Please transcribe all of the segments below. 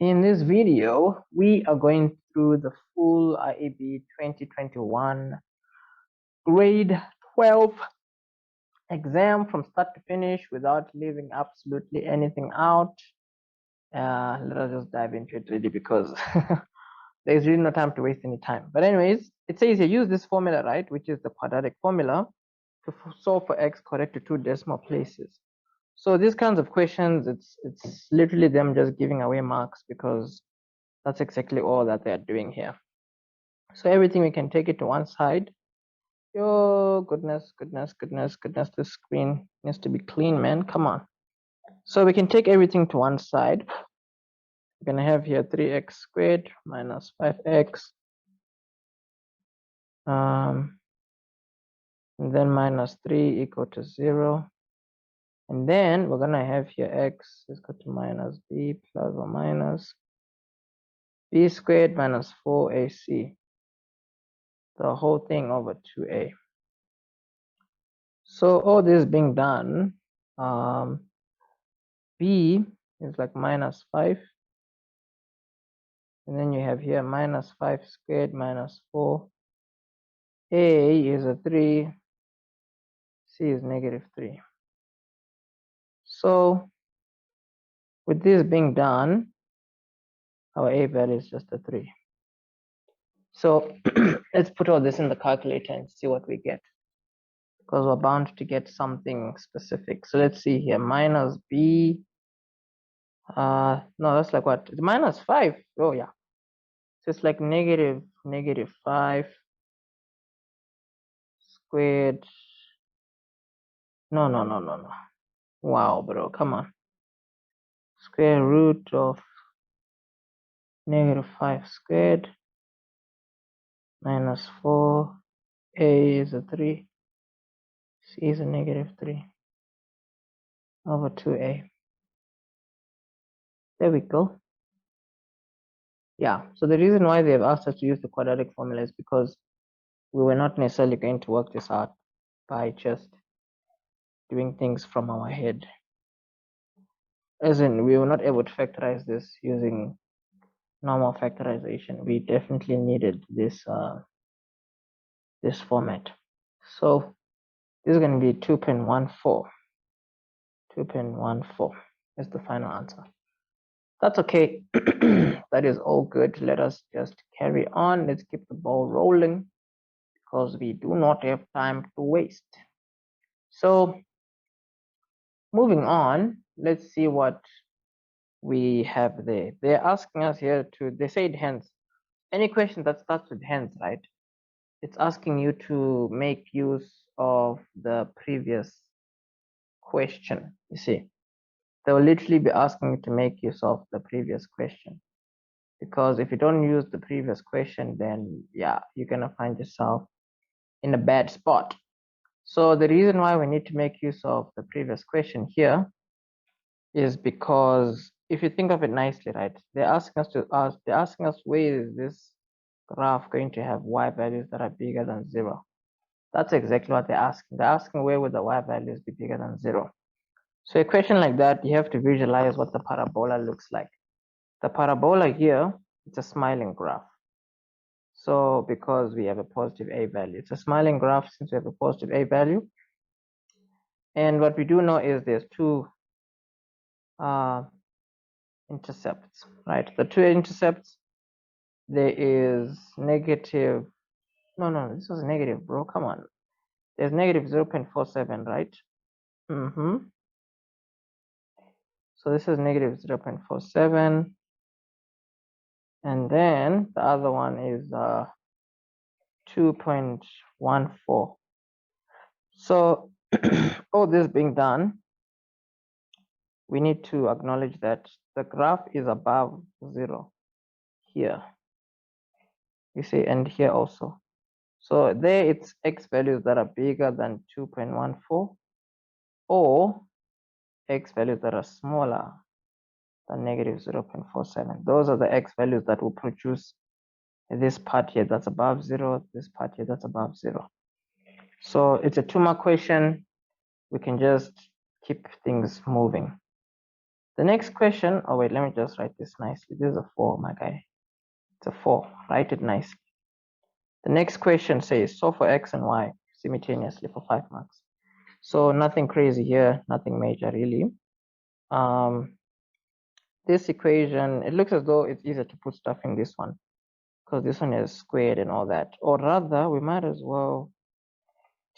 In this video, we are going through the full IAB 2021 grade 12 exam from start to finish without leaving absolutely anything out. Let us just dive into it really because there's really no time to waste any time. But anyways, it says you use this formula, right, which is the quadratic formula to solve for x correct to 2 decimal places. So these kinds of questions, it's literally them just giving away marks because that's exactly all that they're doing here. So everything we can take it to one side. Yo, goodness, the screen needs to be clean, man. Come on. So we can take everything to one side. We're gonna have here 3x squared minus 5x. And then minus 3 equal to 0. And then we're gonna have here x is equal to minus b plus or minus b squared minus 4ac. The whole thing over 2a. So all this being done, b is like minus 5. And then you have here minus 5 squared minus 4. A is a 3. C is negative 3. So with this being done, our A value is just a 3. So let's put all this in the calculator and see what we get, because we're bound to get something specific. So let's see here, minus b. No, that's like what? It's minus 5. Oh yeah. So it's like negative 5 squared. No. Wow, bro, come on. Square root of negative 5 squared minus 4. A is a 3. C is a negative 3 over 2a. There we go. Yeah, so the reason why they've asked us to use the quadratic formula is because we were not necessarily going to work this out by just doing things from our head. As in, we were not able to factorize this using normal factorization. We definitely needed this this format. So this is going to be 2.14. 2.14 is the final answer. That's okay. That is all good. Let us just carry on. Let's keep the ball rolling because we do not have time to waste. So moving on, let's see what we have there. They're asking us here to, they said hence. Any question that starts with hence, right? It's asking you to make use of the previous question. You see, they will literally be asking you to make use of the previous question, because if you don't use the previous question, then yeah, you're gonna find yourself in a bad spot. So the reason why we need to make use of the previous question here is because if you think of it nicely, right, they're asking us where is this graph going to have y values that are bigger than 0. That's exactly what they're asking. They're asking where would the y values be bigger than 0. So a question like that, you have to visualize what the parabola looks like. The parabola here, it's a smiling graph. So because we have a positive a value, it's a smiling graph since we have a positive a value. And what we do know is there's two intercepts, right? The two intercepts, there is negative, no, this was negative, bro, come on. There's negative 0.47, right? So this is negative 0.47. And then the other one is 2.14. So all this being done, we need to acknowledge that the graph is above 0 here, you see, and here also. So there it's x values that are bigger than 2.14 or x values that are smaller than negative 0.47. Those are the x values that will produce this part here that's above 0, this part here that's above 0. So it's a 2-mark question. We can just keep things moving. The next question, oh wait, let me just write this nicely. This is a 4, my guy. It's a 4. Write it nicely. The next question says solve for x and y simultaneously for 5 marks. So nothing crazy here, nothing major really. This equation, it looks as though it's easier to put stuff in this one because this one is squared and all that. Or rather, we might as well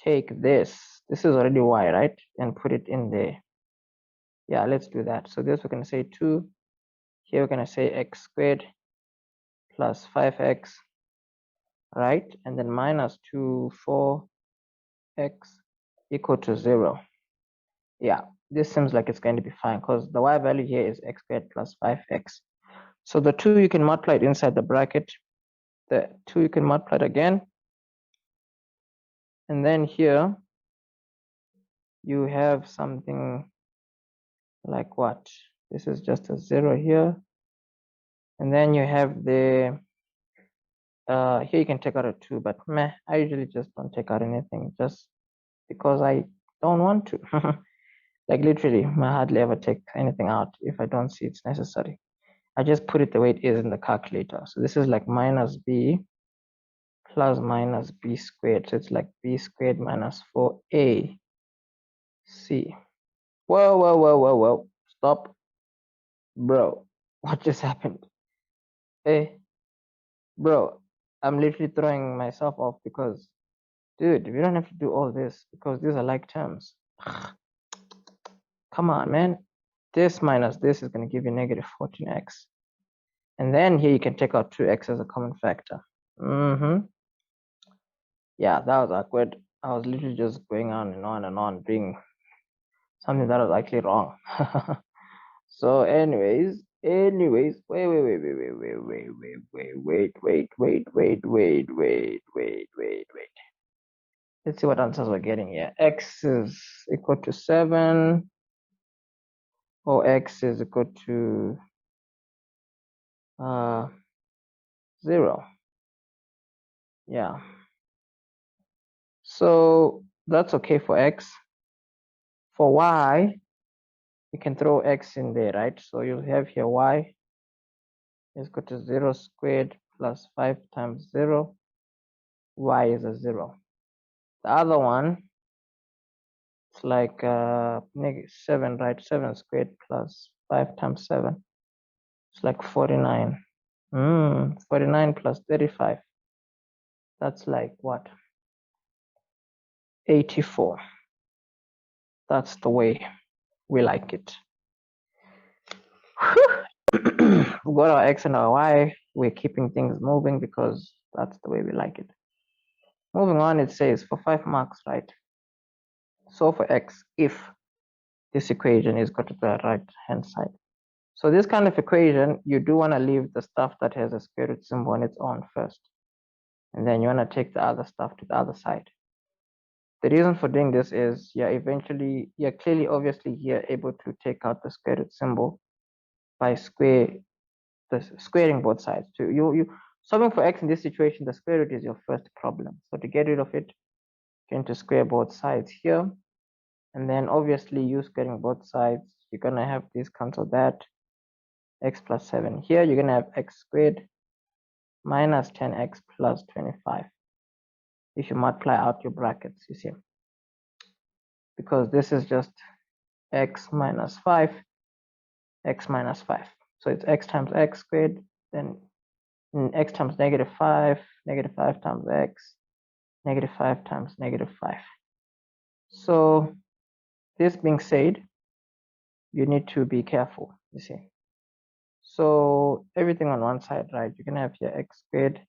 take this. This is already y, right? And put it in there. Yeah, let's do that. So this we're going to say 2. Here we're going to say x squared plus 5x, right? And then minus 2, 4x equal to 0. Yeah, this seems like it's going to be fine because the y value here is x squared plus 5x. So the 2 you can multiply it inside the bracket. The 2 you can multiply it again. And then here you have something like what? This is just a 0 here. And then you have the here you can take out a 2, but meh, I usually just don't take out anything just because I don't want to. Like literally, I hardly ever take anything out if I don't see it's necessary. I just put it the way it is in the calculator. So this is like minus b plus minus b squared. So it's like b squared minus 4ac. Whoa. Stop. Bro, what just happened? Hey, bro, I'm literally throwing myself off because, dude, we don't have to do all this because these are like terms. Come on, man. This minus this is going to give you negative 14x. And then here you can take out 2x as a common factor. Yeah, that was awkward. I was literally just going on and on doing something that was actually wrong. So anyways, wait. Let's see what answers we're getting here. X is equal to 7, or x is equal to 0. Yeah. So that's okay for x. For y, you can throw x in there, right? So you'll have here y is equal to 0 squared plus 5 times 0. Y is a 0. The other one, it's like negative 7, right? 7 squared plus 5 times 7. It's like 49. 49 plus 35. That's like what? 84. That's the way we like it. We got our x and our y. We're keeping things moving because that's the way we like it. Moving on, it says for 5 marks, right? So for x, if this equation is equal to the right hand side. So this kind of equation, you do want to leave the stuff that has a square root symbol on its own first. And then you want to take the other stuff to the other side. The reason for doing this is you're clearly, obviously here able to take out the square root symbol by squaring both sides. So you solving for x in this situation, the square root is your first problem. So to get rid of it, you're going to square both sides here. And then obviously you squaring both sides, you're gonna have this cancel that, x plus 7. Here you're gonna have x squared minus 10x plus 25. If you multiply out your brackets, you see, because this is just x minus 5, x minus 5. So it's x times x squared, then x times negative 5 times x, negative 5 times negative 5. So this being said, you need to be careful, you see. So everything on one side, right? You can have here x squared,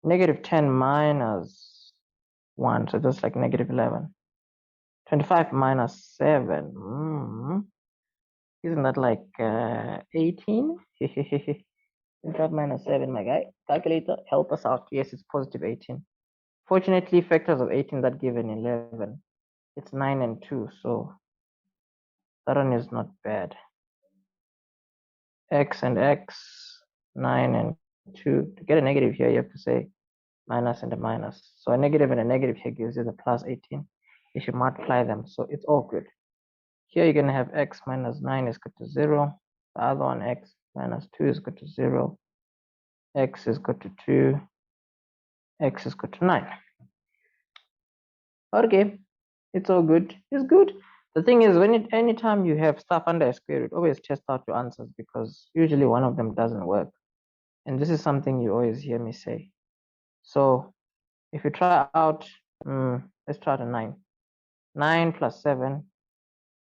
negative 10 minus 1, so just like negative 11. 25 minus 7, isn't that like 18? 25 minus 7, my guy. Calculator, help us out. Yes, it's positive 18. Fortunately, factors of 18 that give an 11. It's 9 and 2, so that one is not bad. X and x, 9 and 2. To get a negative here, you have to say minus and a minus. So a negative and a negative here gives you the plus 18 if you multiply them. So it's all good. Here you're going to have x minus 9 is equal to 0. The other one, x minus 2 is equal to 0. X is equal to 2. X is equal to 9. Okay, it's all good. It's good. The thing is, anytime you have stuff under a square root, always test out your answers, because usually one of them doesn't work. And this is something you always hear me say. So if you try out, let's try the 9. 9 plus 7,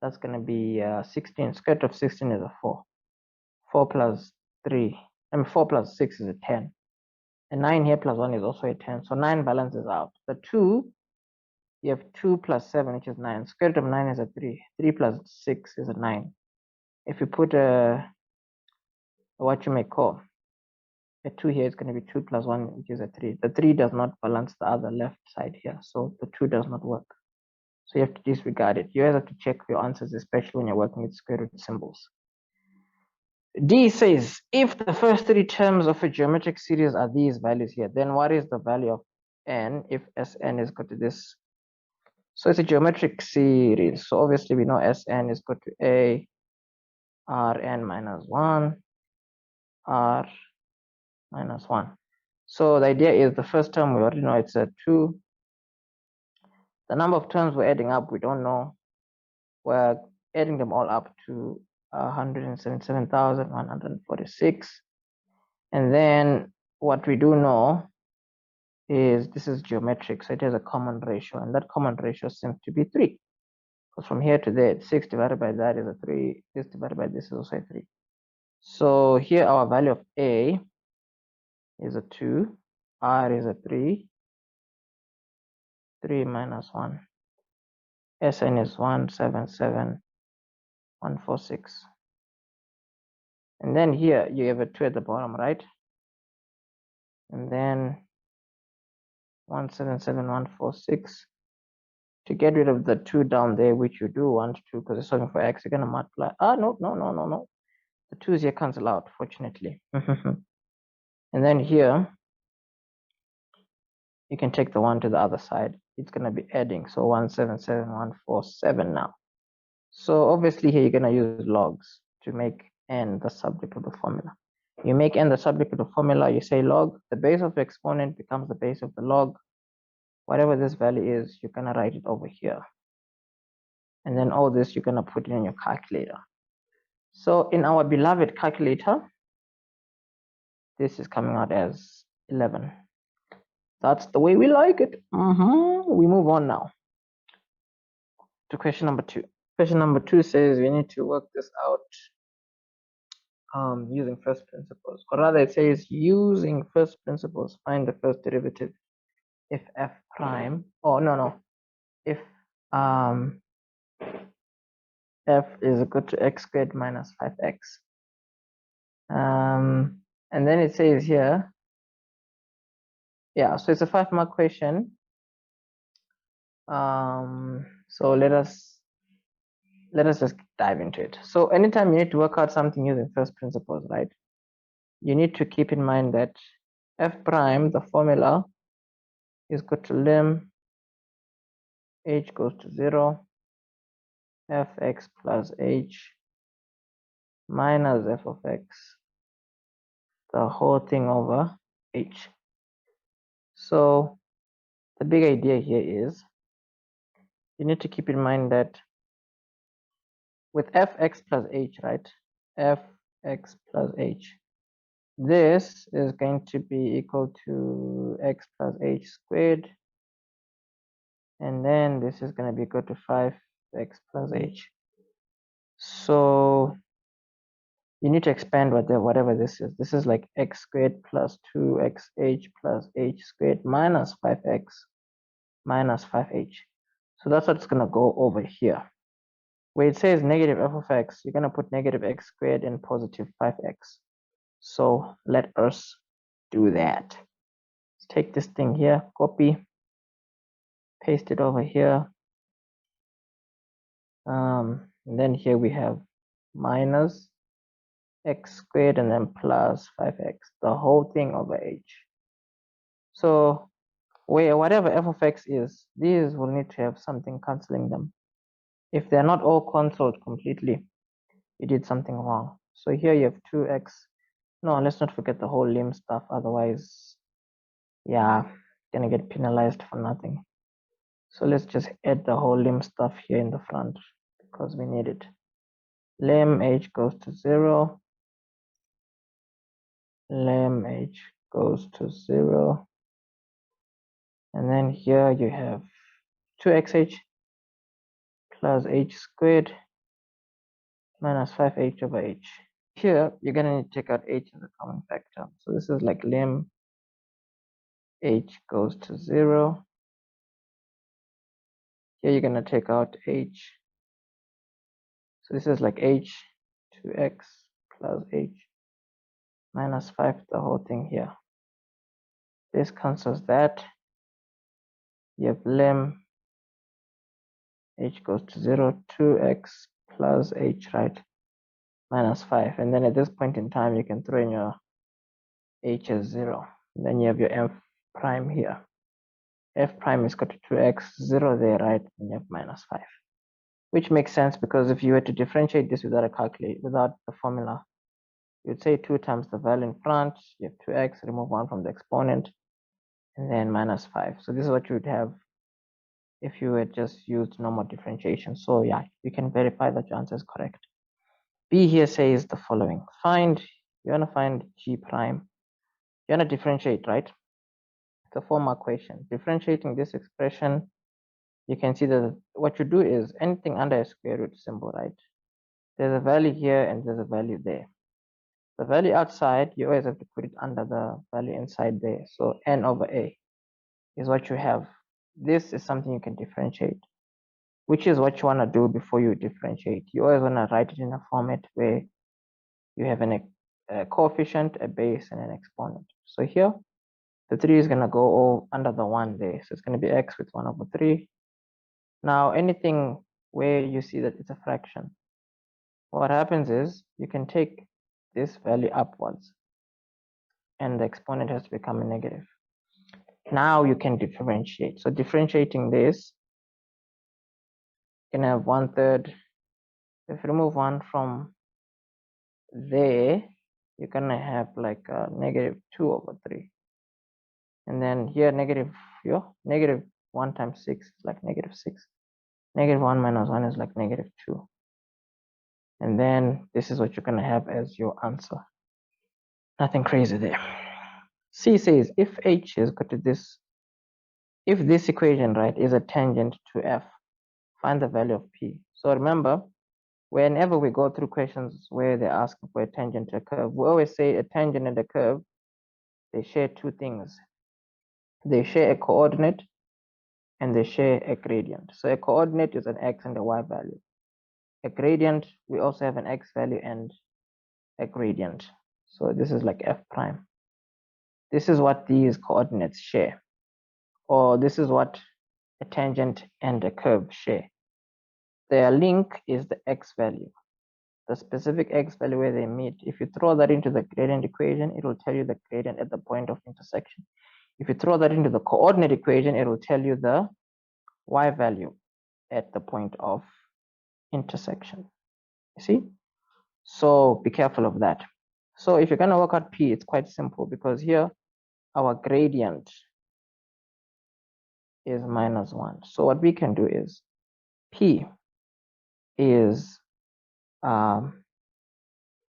that's going to be 16. Square root of 16 is a 4. 4 plus 3, 4 plus 6 is a 10. And 9 here plus 1 is also a 10. So 9 balances out. The 2, you have 2 plus 7, which is 9. Square root of 9 is a 3. 3 plus 6 is a 9. If you put what you may call a 2 here, it's going to be 2 plus 1, which is a 3. The 3 does not balance the other left side here. So the 2 does not work. So you have to disregard it. You always have to check your answers, especially when you're working with square root symbols. D says, if the first 3 terms of a geometric series are these values here, then what is the value of n if Sn is equal to this? So it's a geometric series. So obviously we know Sn is equal to A Rn minus 1, R minus 1. So the idea is the first term we already know it's a 2. The number of terms we're adding up, we don't know. We're adding them all up to 177,146. And then what we do know is this is geometric, so it has a common ratio, and that common ratio seems to be 3. Because from here to there, 6 divided by that is a 3. This divided by this is also a 3. So here our value of A is a 2, R is a 3, 3 minus 1. Sn is 177,146. And then here you have a 2 at the bottom, right? And then 177,146. To get rid of the 2 down there, which you do want to, because it's solving for x, you're going to multiply. No. The 2's here cancel out, fortunately. And then here, you can take the 1 to the other side. It's going to be adding. So 177,147 now. So obviously here, you're going to use logs to make n the subject of the formula. You make n the subject of the formula, you say log. The base of the exponent becomes the base of the log. Whatever this value is, you're going to write it over here. And then all this, you're going to put it in your calculator. So in our beloved calculator, this is coming out as 11. That's the way we like it. We move on now to question number 2. Question number 2 says we need to work this out using first principles. Or rather, it says using first principles, find the first derivative if f prime, if f is equal to x squared minus 5x. And then it says here, so it's a 5-mark question. So let us just dive into it. So anytime you need to work out something using first principles, right, you need to keep in mind that f prime, the formula, is equal to lim h goes to 0, fx plus h minus f of x, the whole thing over h. So the big idea here is you need to keep in mind that with fx plus h, right, fx plus h, this is going to be equal to x plus h squared, and then this is going to be equal to 5x plus h. So you need to expand whatever this is. This is like x squared plus 2xh plus h squared minus 5x minus 5h. So that's what's going to go over here. Where it says negative f of x, you're going to put negative x squared and positive 5x. So let us do that. Let's take this thing here, copy, paste it over here. And then here we have minus x squared and then plus 5x, the whole thing over h. So where whatever f of x is, these will need to have something canceling them. If they're not all consoled completely, you did something wrong. So here you have 2x. No, let's not forget the whole lim stuff. Otherwise, yeah, gonna get penalized for nothing. So let's just add the whole lim stuff here in the front because we need it. Lim h goes to 0. Lim h goes to 0. And then here you have 2xh plus h squared minus 5h over h. Here, you're going to need to take out h as a common factor. So this is like lim h goes to 0. Here, you're going to take out h. So this is like h 2x plus h minus 5, the whole thing here. This cancels that. You have lim h goes to 0, 2x plus h, right? Minus 5. And then at this point in time, you can throw in your h as 0. And then you have your f prime here. F prime is equal to 2x, 0 there, right? And you have minus 5. Which makes sense because if you were to differentiate this without a calculator, without the formula, you'd say 2 times the value in front, you have 2x, remove 1 from the exponent, and then minus 5. So this is what you would have if you had just used normal differentiation. So yeah, you can verify that your answer is correct. B here says the following. You want to find G prime. You want to differentiate, right? It's a 4-mark question. Differentiating this expression, you can see that what you do is anything under a square root symbol, right? There's a value here and there's a value there. The value outside, you always have to put it under the value inside there. So n over a is what you have. This is something you can differentiate, which is what you want to do before you differentiate. You always want to write it in a format where you have a coefficient, a base, and an exponent. So here, the 3 is going to go all under the 1 there. So it's going to be x with 1 over 3. Now, anything where you see that it's a fraction, what happens is you can take this value upwards and the exponent has to become a negative. Now you can differentiate. So differentiating this, you can have 1/3. If you remove 1 from there, you're going to have like a negative 2 over 3. And then here, negative 1 times 6 is like negative 6. Negative 1 minus 1 is like negative 2. And then this is what you're going to have as your answer. Nothing crazy there. C says if h is equal to this, if this equation, right, is a tangent to f, find the value of p. So remember, whenever we go through questions where they ask for a tangent to a curve, we always say a tangent and a curve, they share two things. They share a coordinate and they share a gradient. So a coordinate is an x and a y value. A gradient, we also have an x value and a gradient. So this is like f prime. This is what these coordinates share, or this is what a tangent and a curve share. Their link is the x value, the specific x value where they meet. If you throw that into the gradient equation, it will tell you the gradient at the point of intersection. If you throw that into the coordinate equation, it will tell you the y value at the point of intersection. You see? So be careful of that. So if you're going to work out p, it's quite simple because here our gradient is minus 1. So what we can do is p is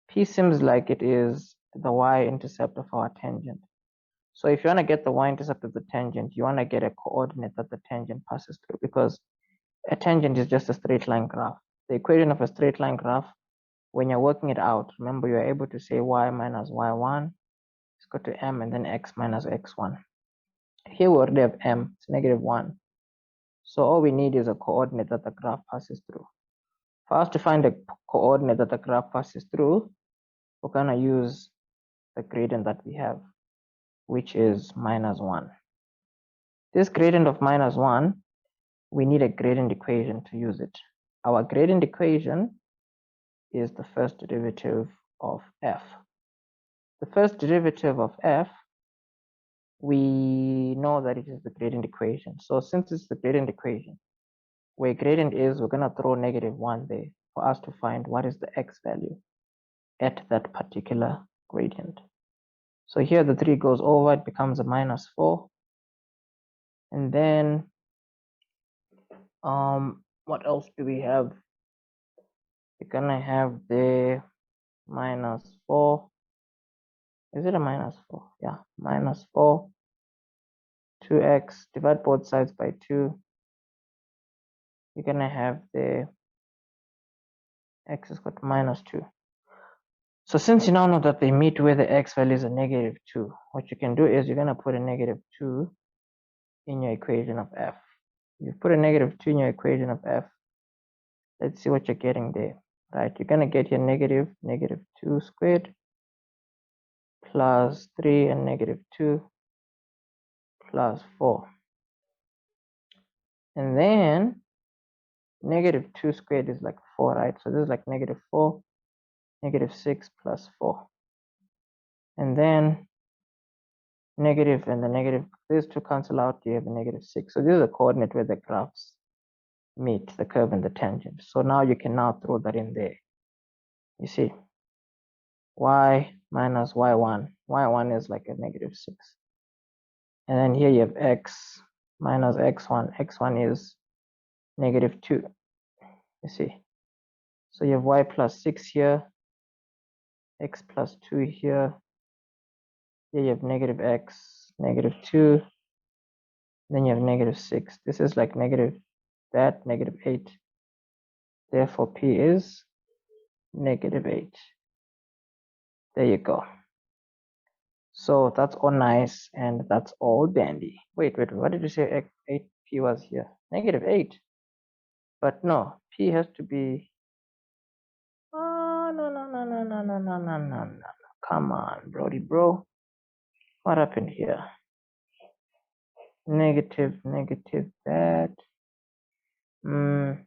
p seems like it is the y-intercept of our tangent. So if you want to get the y-intercept of the tangent, you want to get a coordinate that the tangent passes through, because a tangent is just a straight line graph. The equation of a straight line graph, when you're working it out, remember you're able to say y minus y1 is equal to m and then x minus x1. Here we already have m, it's negative 1. So all we need is a coordinate that the graph passes through. For us to find a coordinate that the graph passes through, we're going to use the gradient that we have, which is minus 1. This gradient of minus 1, we need a gradient equation to use it. Our gradient equation is the first derivative of f. The first derivative of f, we know that it is the gradient equation. So since it's the gradient equation, where gradient is, we're going to throw -1 there for us to find what is the x value at that particular gradient. So here the 3 goes over, it becomes a -4. And then what else do we have? We're gonna have the -4. Is it a -4? Yeah, -4. 2x, divide both sides by 2. You're gonna have the x is equal to -2. So since you now know that they meet where the x value is a -2, what you can do is you're gonna put a -2 in your equation of f. You put a -2 in your equation of f. Let's see what you're getting there, right? You're gonna get your -2 squared plus 3 and -2 plus 4. And then -2 squared is like 4, right? So this is like -4, -6 plus 4. And then negative and the negative, these two cancel out, you have a -6. So this is a coordinate where the graphs meet, the curve and the tangent. So now you can now throw that in there. You see, y minus y1. y1 is like a -6. And then here you have x minus x1. x1 is -2. You see. So you have y plus 6 here, x plus 2 here. Here you have -x, -2. Then you have -6. This is like -8. Therefore, P is -8. There you go. So that's all nice and that's all dandy. Wait, what did you say 8P was here? -8. But no, P has to be, oh, no. Come on, Brody bro. What happened here? Negative that. -2.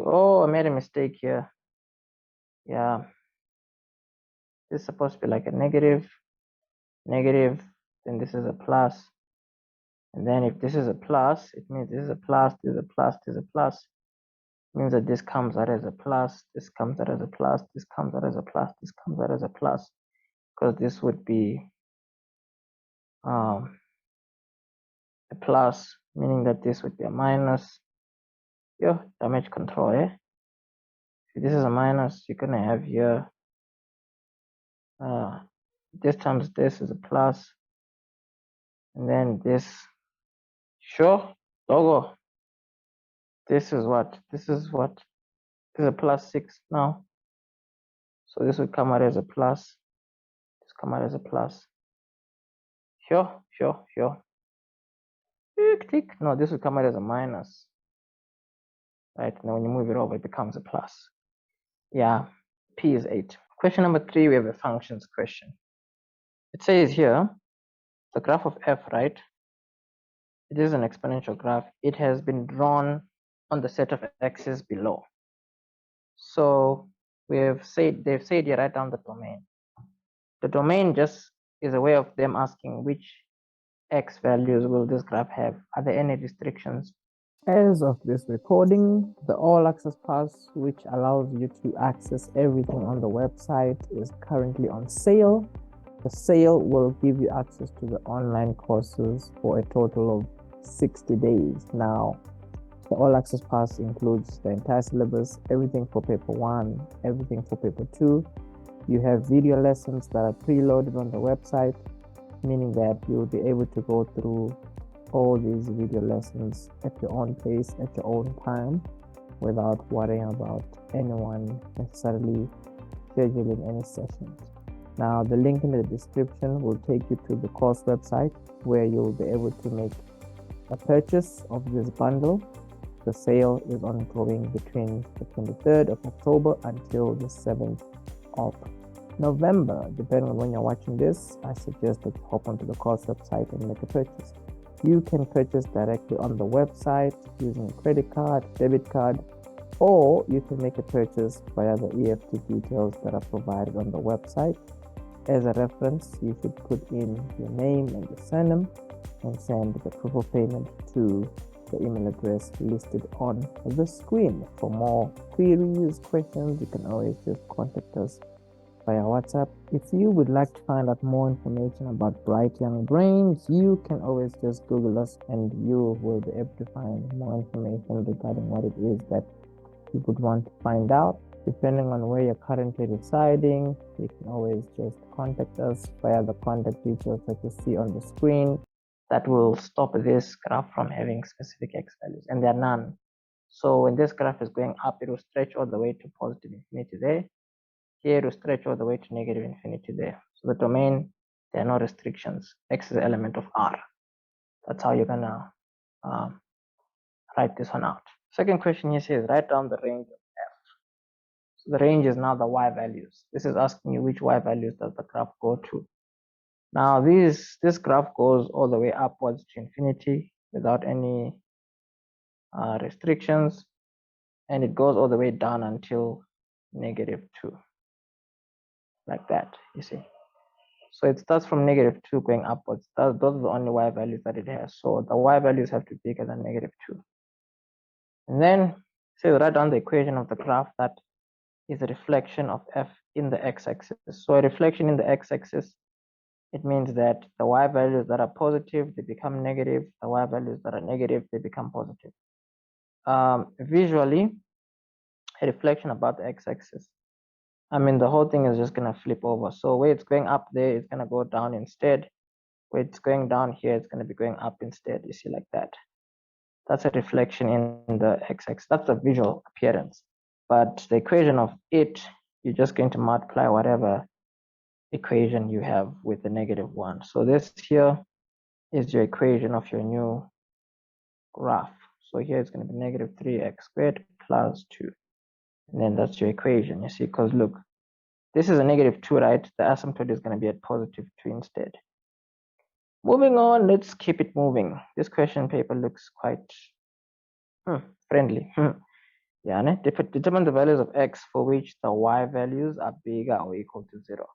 Oh, I made a mistake here. Yeah. This is supposed to be like a negative, then this is a plus. And then if this is a plus, it means this is a plus, this is a plus, this is a plus. It means that this comes out as a plus, this comes out as a plus, this comes out as a plus, this comes out as a plus. Because this would be a plus, meaning that this would be a minus. Yeah, damage control, eh? If this is a minus, you're gonna have here this times this is a plus, and then this, sure, logo. This is what? This is a +6 now. So this would come out as a plus. This come out as a plus. Sure. Click. No, this would come out as a minus. Right, now when you move it over, it becomes a plus. Yeah, P is 8. Question number 3, we have a functions question. It says here, the graph of f, right? It is an exponential graph. It has been drawn on the set of axes below. So they've said you write down the domain. The domain just is a way of them asking which x values will this graph have. Are there any restrictions? As of this recording, the all access pass, which allows you to access everything on the website, is currently on sale. The sale will give you access to the online courses for a total of 60 days. Now, the all access pass includes the entire syllabus, everything for paper 1, everything for paper 2. You have video lessons that are preloaded on the website, meaning that you'll be able to go through all these video lessons at your own pace, at your own time, without worrying about anyone necessarily scheduling any sessions. Now, the link in the description will take you to the course website where you'll be able to make a purchase of this bundle. The sale is ongoing between the 23rd of October until the 7th of November. Depending on when you're watching this, I suggest that you hop onto the course website and make a purchase. You can purchase directly on the website using a credit card, debit card, or you can make a purchase via the EFT details that are provided on the website. As a reference, you should put in your name and your surname and send the proof of payment to the email address listed on the screen. For more queries, questions, you can always just contact us via WhatsApp. If you would like to find out more information about Bright Young Brains, you can always just Google us and you will be able to find more information regarding what it is that you would want to find out. Depending on where you're currently residing, you can always just contact us via the contact details that you see on the screen. That will stop this graph from having specific x values, and there are none. So when this graph is going up, it will stretch all the way to positive infinity there. Here it will stretch all the way to negative infinity there. So the domain, there are no restrictions. X is an element of R. That's how you're gonna write this one out. Second question here says, write down the range of f. So the range is now the y values. This is asking you which y values does the graph go to. Now this graph goes all the way upwards to infinity without any restrictions, and it goes all the way down until -2, like that, you see. So it starts from -2 going upwards. Those are the only y values that it has. So the y values have to be bigger than -2. And then say write down the equation of the graph that is a reflection of f in the x-axis. So a reflection in the x-axis, it means that the y values that are positive, they become negative. The y values that are negative, they become positive. Visually, a reflection about the x-axis, I mean, the whole thing is just going to flip over. So where it's going up there, it's going to go down instead. Where it's going down here, it's going to be going up instead. You see, like that. That's a reflection in the x-axis. That's the visual appearance. But the equation of it, you're just going to multiply whatever equation you have with the -1. So this here is your equation of your new graph. So here it's going to be -3x² plus 2. And then that's your equation, you see, because look, this is a -2, right? The asymptote is going to be at +2 instead. Moving on, let's keep it moving. This question paper looks quite friendly. Yeah, determine the values of x for which the y values are bigger or equal to 0.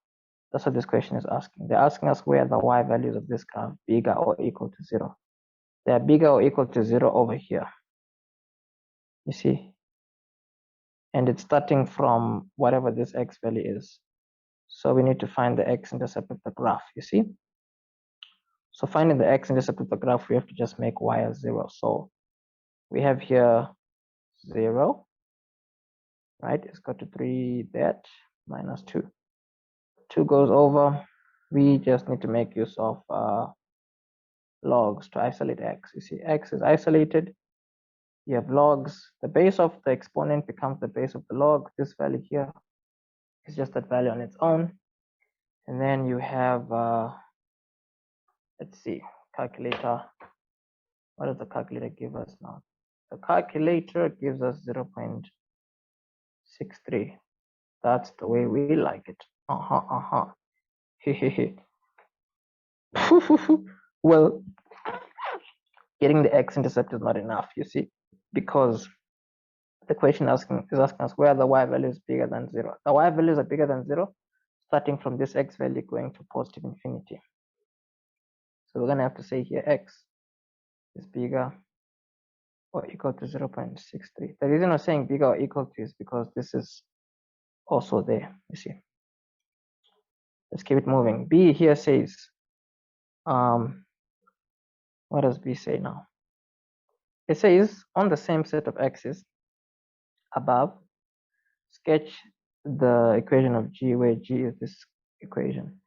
That's what this question is asking. They're asking us where the y values of this graph bigger or equal to 0. They are bigger or equal to 0 over here. You see? And it's starting from whatever this x value is. So we need to find the x-intercept of the graph, you see? So finding the x-intercept of the graph, we have to just make y as 0. So we have here 0, right? It's got to 3 that minus 2. 2 goes over. We just need to make use of logs to isolate x. You see, x is isolated. You have logs. The base of the exponent becomes the base of the log. This value here is just that value on its own. And then you have, let's see, calculator. What does the calculator give us now? The calculator gives us 0.63. That's the way we like it. Well, getting the x-intercept is not enough, you see, because the question is asking us where the y value is bigger than 0. The y values are bigger than 0, starting from this x value going to positive infinity. So we're going to have to say here x is bigger or equal to 0.63. The reason we're saying bigger or equal to is because this is also there, you see. Let's keep it moving. B here says, what does B say now? It says on the same set of x's above, sketch the equation of G, where G is this equation.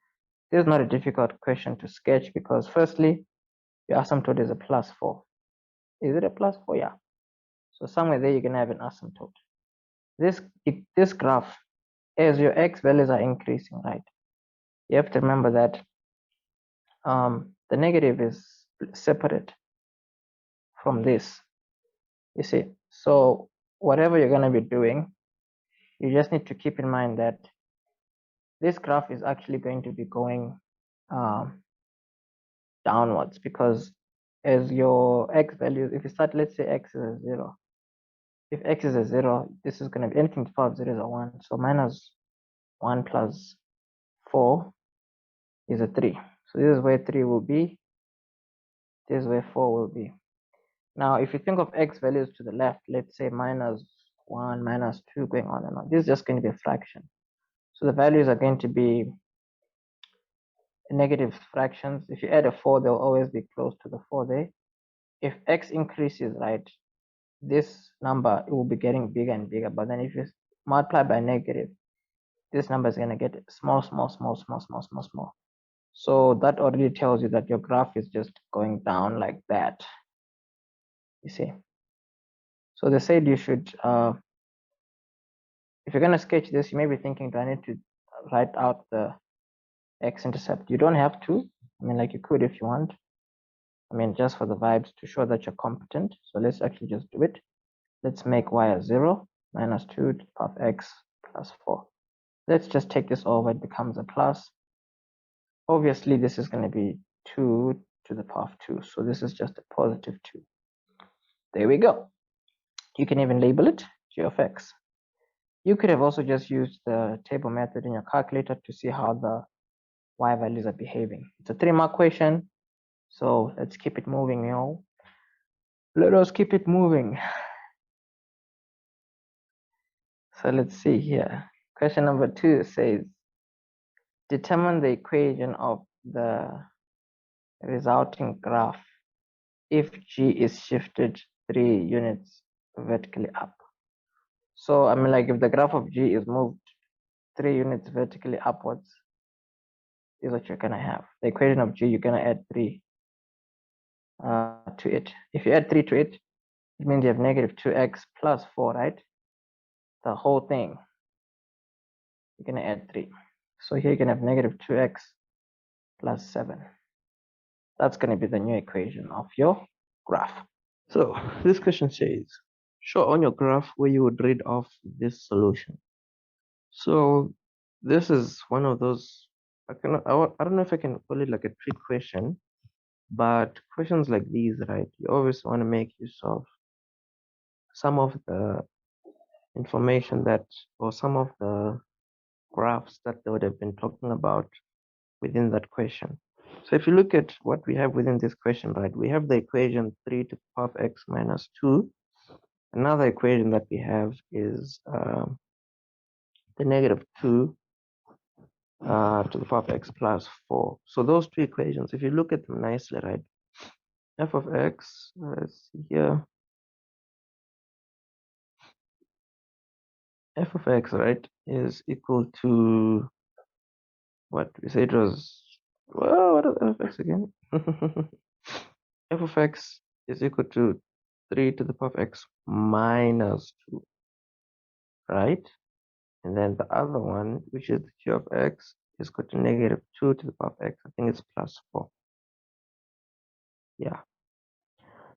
This is not a difficult question to sketch because firstly, your asymptote is a +4. Is it a +4? Yeah. So somewhere there you're gonna have an asymptote. This graph, as your x values are increasing, right? You have to remember that the negative is separate from this. You see, so whatever you're gonna be doing, you just need to keep in mind that this graph is actually going to be going downwards, because as your x values, if you start, let's say x is a 0. If x is a 0, this is going to be anything to the power of 0 is a 1. So -1 plus 4 is a 3. So this is where 3 will be. This is where 4 will be. Now, if you think of x values to the left, let's say -1, -2, going on and on. This is just going to be a fraction. So the values are going to be negative fractions. If you add a 4, they'll always be close to the 4 there. If x increases, right, this number, it will be getting bigger and bigger. But then if you multiply by negative, this number is going to get small. So that already tells you that your graph is just going down like that. You see. So they said you should, if you're going to sketch this, you may be thinking, do I need to write out the x-intercept? You don't have to. I mean, like, you could if you want. I mean, just for the vibes, to show that you're competent. So let's actually just do it. Let's make y a 0, -2 to the power of x plus 4. Let's just take this over, it becomes a plus. Obviously, this is going to be 2 to the power of 2. So this is just a positive 2. There we go. You can even label it g of x. You could have also just used the table method in your calculator to see how the y values are behaving. It's a 3-mark question. So let's keep it moving, yo. Let us keep it moving. So let's see here. Question number 2 says, determine the equation of the resulting graph if g is shifted 3 units vertically up. So I mean, like, if the graph of g is moved 3 units vertically upwards, is what you're gonna have. The equation of g, you're gonna add 3 to it. If you add 3 to it, it means you have -2x plus 4, right? The whole thing, you're gonna add 3. So here you can have -2x plus 7. That's gonna be the new equation of your graph. So this question says, show on your graph where you would read off this solution. So this is one of those, I don't know if I can call it like a trick question, but questions like these, right, you always want to make use of some of the information that, or some of the graphs that they would have been talking about within that question. So if you look at what we have within this question, right, we have the equation 3 to the power of x minus 2. Another equation that we have is the -2 to the power of x plus 4. So those two equations, if you look at them nicely, right, f of x, let's see here, f of x, right, is equal to what we say it was. Well, what is f of x again? F of x is equal to 3 to the power of x minus 2, right? And then the other one, which is the g of x, is equal to -2 to the power of x. I think it's plus 4. Yeah.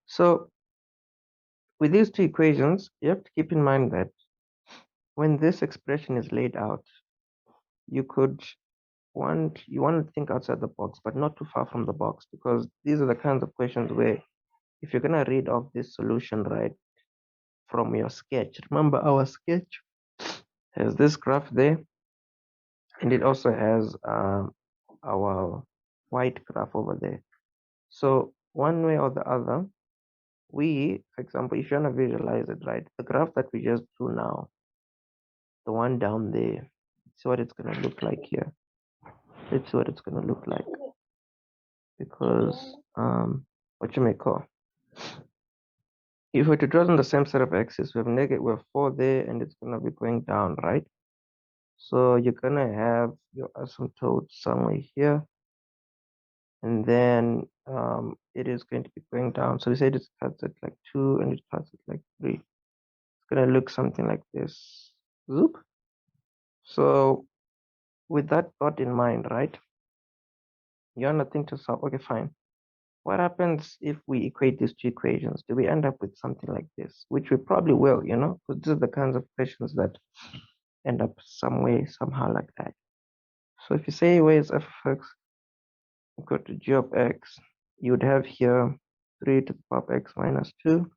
So with these two equations, you have to keep in mind that when this expression is laid out, you want to think outside the box, but not too far from the box, because these are the kinds of questions where if you're gonna read off this solution, right, from your sketch, remember our sketch has this graph there, and it also has our white graph over there. So one way or the other, we, for example, if you want to visualize it, right, the graph that we just drew now, the one down there, see what it's going to look like here. Let's see what it's going to look like, because what you may call, if we were to draw on the same set of axes, we have 4 there, and it's going to be going down, right? So you're going to have your asymptote somewhere here, and then it is going to be going down. So we said it starts at like 2 and it starts at like 3. It's going to look something like this. Zoop. So with that thought in mind, right, you want to think to yourself, okay, fine, what happens if we equate these two equations? Do we end up with something like this? Which we probably will, you know, because these are the kinds of questions that end up some way, somehow like that. So if you say where is f of x equal to g of x, you would have here 3 to the power of x minus 2,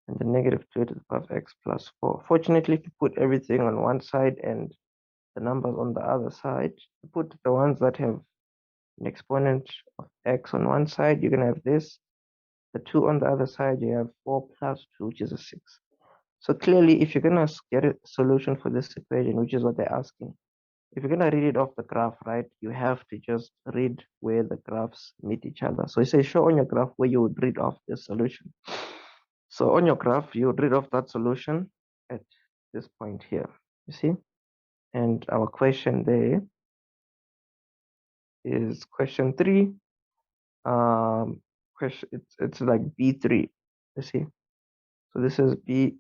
and the -2 to the power of x plus 4. Fortunately, if you put everything on one side and the numbers on the other side. You put the ones that have an exponent of x on one side, you're gonna have this. The 2 on the other side, you have 4 plus 2, which is a 6. So clearly, if you're gonna get a solution for this equation, which is what they're asking, if you're gonna read it off the graph, right, you have to just read where the graphs meet each other. So it says show on your graph where you would read off this solution. So on your graph, you would read off that solution at this point here, you see? And our question there is question 3. Question it's like B3, you see? So this is B3.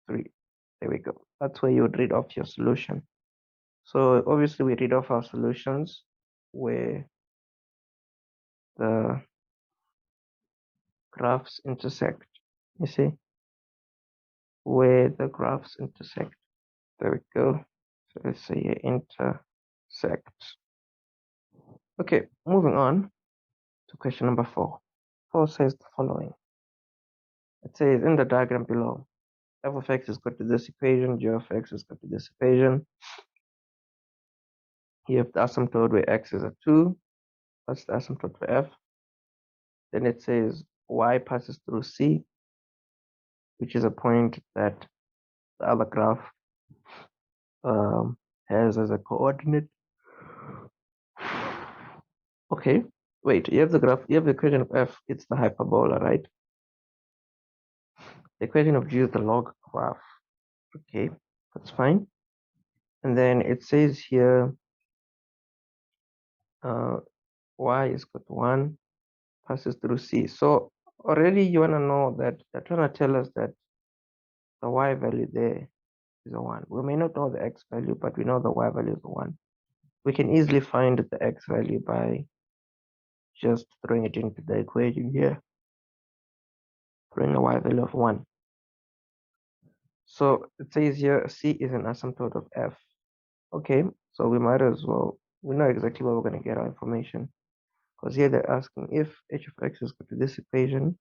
There we go. That's where you would read off your solution. So obviously we read off our solutions where the graphs intersect. You see? Where the graphs intersect. There we go. So let's say here intersect. Okay, moving on to question number 4. 4 says the following. It says in the diagram below, f of x is equal to this equation, g of x is equal to this equation. Here, if the asymptote where x is a 2, that's the asymptote for f. Then it says y passes through c, which is a point that the other graph has as a coordinate. Okay, wait, you have the graph, you have the equation of f, it's the hyperbola, right? The equation of g is the log graph. Okay, that's fine. And then it says here y is equal to 1 passes through c. So already you want to know that they're trying to tell us that the y value there is a 1. We may not know the x value, but we know the y value is a 1. We can easily find the x value by just throwing it into the equation here, throwing a y value of 1. So it says here c is an asymptote of f. Okay, so we might as well, we know exactly where we're going to get our information. Because here they're asking if h of x is equal to this equation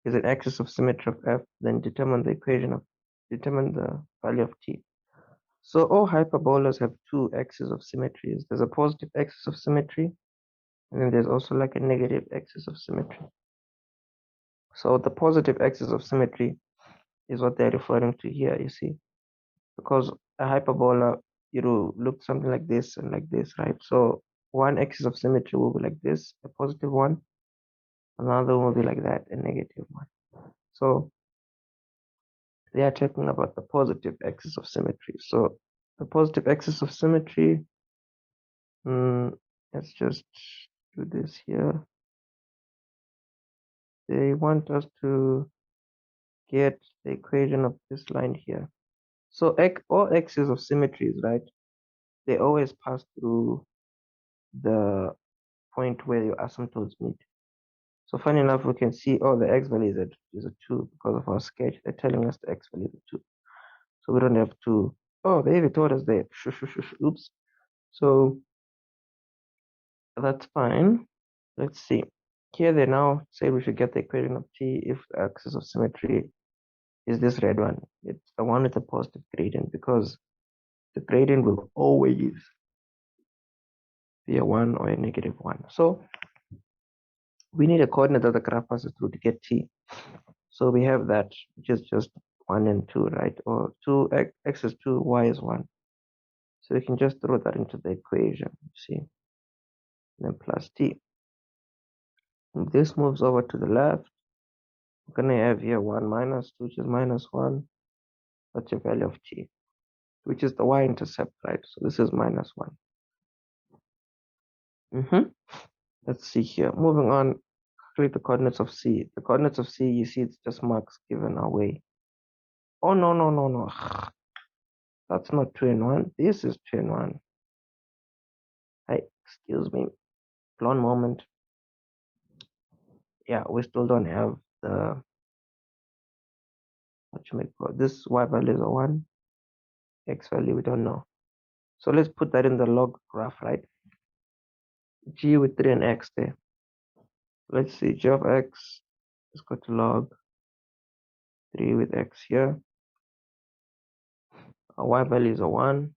is an axis of symmetry of f, then determine the value of t. So all hyperbolas have 2 axes of symmetries. There's a positive axis of symmetry, and then there's also like a negative axis of symmetry. So the positive axis of symmetry is what they're referring to here, you see, because a hyperbola, it will look something like this and like this, right? So one axis of symmetry will be like this, a positive one, another will be like that, a negative one. So they are talking about the positive axis of symmetry. So the positive axis of symmetry, let's just do this here. They want us to get the equation of this line here. So all axes of symmetries, right, they always pass through the point where your asymptotes meet. So funny enough, we can see, oh, the x value is a 2 because of our sketch. They're telling us the x value is a 2. So we don't have to, oh, they even told us there. Oops. So that's fine. Let's see. Here they now say we should get the equation of t if the axis of symmetry is this red one. It's the one with the positive gradient because the gradient will always be a 1 or a negative 1. So we need a coordinate that the graph passes through to get t. So we have that, which is just 1 and 2, right? Or 2, x is 2, y is 1. So we can just throw that into the equation, see? And then plus t. If this moves over to the left, we're going to have here 1 minus 2, which is minus 1. That's your value of t, which is the y-intercept, right? So this is minus 1. Let's see here. Moving on, create the coordinates of c. The coordinates of c, you see it's just marks given away. Oh, no. That's not 2 and 1. This is 2 and 1. Hey, excuse me. One moment. Yeah, we still don't have the, what you may call this y value is a 1. X value, we don't know. So let's put that in the log graph, right? G with 3 and x there. Let's see, g of x is equal to log 3 with x here. Our y value is a 1.